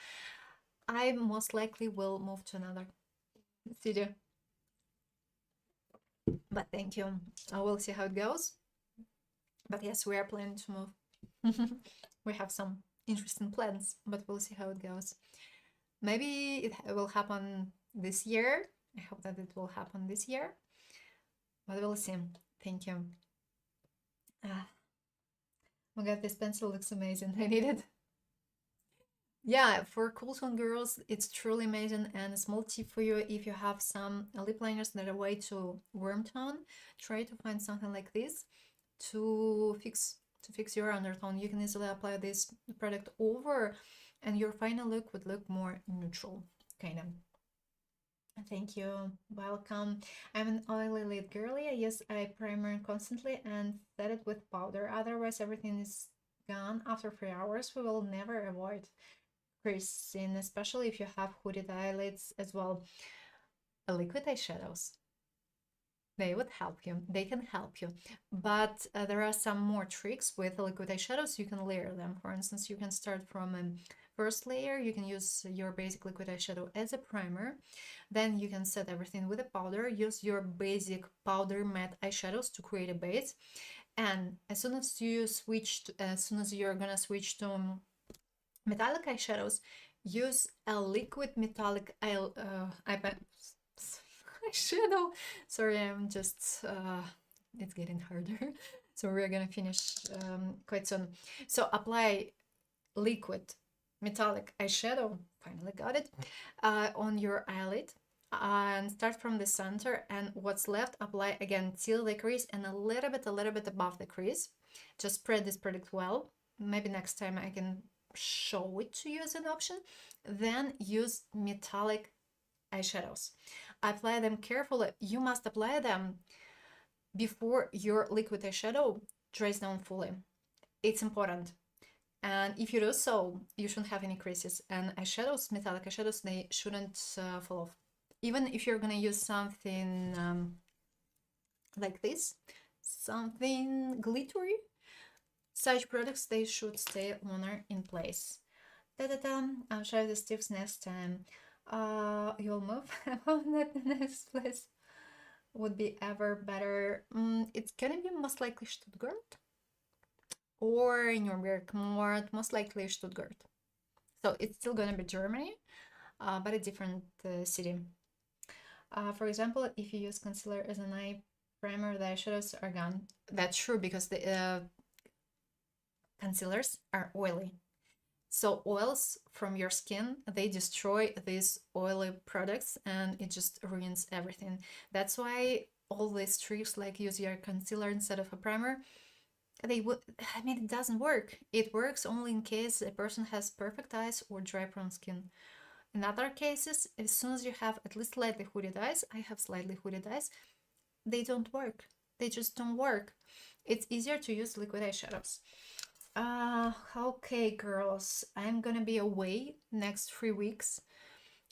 I most likely will move to another city. But thank you. I will see how it goes. But yes, we are planning to move. We have some interesting plans, but we'll see how it goes. Maybe it will happen this year. I hope that it will happen this year, but we'll see. Thank you. Ah, oh my god, this pencil looks amazing. I need it. Yeah, for cool tone girls, it's truly amazing. And a small tip for you, if you have some lip liners that are way too warm tone, try to find something like this to fix your undertone. You can easily apply this product over, and your final look would look more neutral, kind of. Thank you. Welcome. I'm an oily lid girly. I use eye primer constantly and set it with powder. Otherwise, everything is gone after 3 hours. We will never avoid creasing, especially if you have hooded eyelids as well. Liquid eyeshadows, they would help you. They can help you. But there are some more tricks with liquid eyeshadows. You can layer them. For instance, you can start from a first layer. You can use your basic liquid eyeshadow as a primer. Then you can set everything with a powder. Use your basic powder matte eyeshadows to create a base. And as soon as you're gonna switch to metallic eyeshadows, use a liquid metallic eyeshadow. Sorry, I'm just it's getting harder. So we're gonna finish quite soon. So apply liquid metallic eyeshadow, finally got it, on your eyelid, and start from the center, and what's left apply again till the crease and a little bit above the crease. Just spread this product well. Maybe next time I can show it to you as an option. Then use metallic eyeshadows. Apply them carefully. You must apply them before your liquid eyeshadow dries down fully. It's important. And if you do so, you shouldn't have any creases. And eyeshadows, metallic eyeshadows, they shouldn't fall off. Even if you're gonna use something like this, something glittery, such products, they should stay longer in place. Da-da-da, I'll show you the tips next time. You'll move on at the next place. Would be ever better. It's gonna be most likely Stuttgart or Nuremberg, most likely Stuttgart. So it's still gonna be Germany, but a different city. For example, if you use concealer as an eye primer, the eyeshadows are gone. That's true because the concealers are oily. So oils from your skin, they destroy these oily products and it just ruins everything. That's why all these tricks like use your concealer instead of a primer, it doesn't work. It works only in case a person has perfect eyes or dry prone skin. In other cases, as soon as you have at least slightly hooded eyes, I have slightly hooded eyes, they don't work. They just don't work. It's easier to use liquid eyeshadows. Okay, girls, I'm gonna be away next 3 weeks.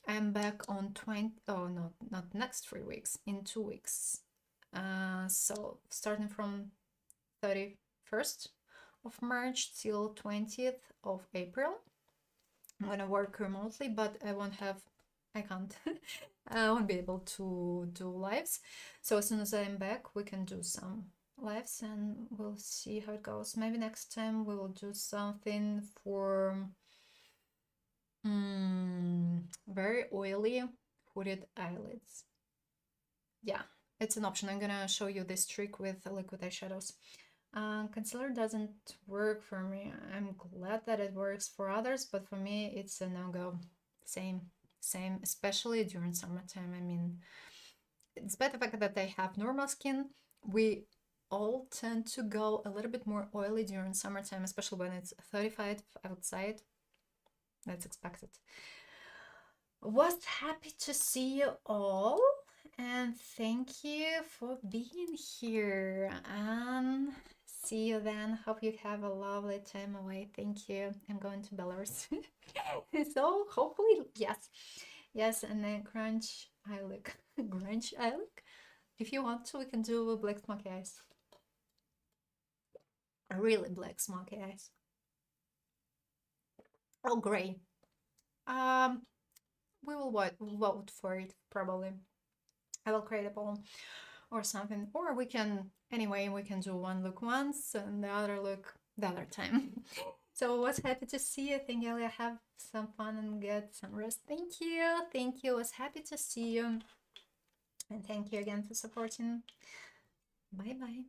I'm back on 20, oh no, not next 3 weeks, in 2 weeks. So starting from 31st of March till 20th of April, I'm gonna work remotely, but I can't, I won't be able to do lives. So as soon as I'm back, we can do some lives and we'll see how it goes. Maybe next time we will do something for very oily hooded eyelids. Yeah, it's an option. I'm gonna show you this trick with liquid eyeshadows. Concealer doesn't work for me. I'm glad that it works for others, but for me it's a no-go. Same, especially during summertime. I mean, despite the fact that I have normal skin, we all tend to go a little bit more oily during summertime, especially when it's 35 outside. That's expected. Was happy to see you all, and thank you for being here. See you then. Hope you have a lovely time away. Thank you. I'm going to Belarus. So hopefully, yes, and then crunch eye look. Grunge eye look. If you want to, we can do black smoky eyes. Really black smoky eyes. Oh, gray. We will vote for it probably. I will create a poll or something, or we can do one look once and the other look the other time. So I was happy to see you. Thank you. Have some fun and get some rest. Thank you. Thank you. I was happy to see you. And thank you again for supporting. Bye bye.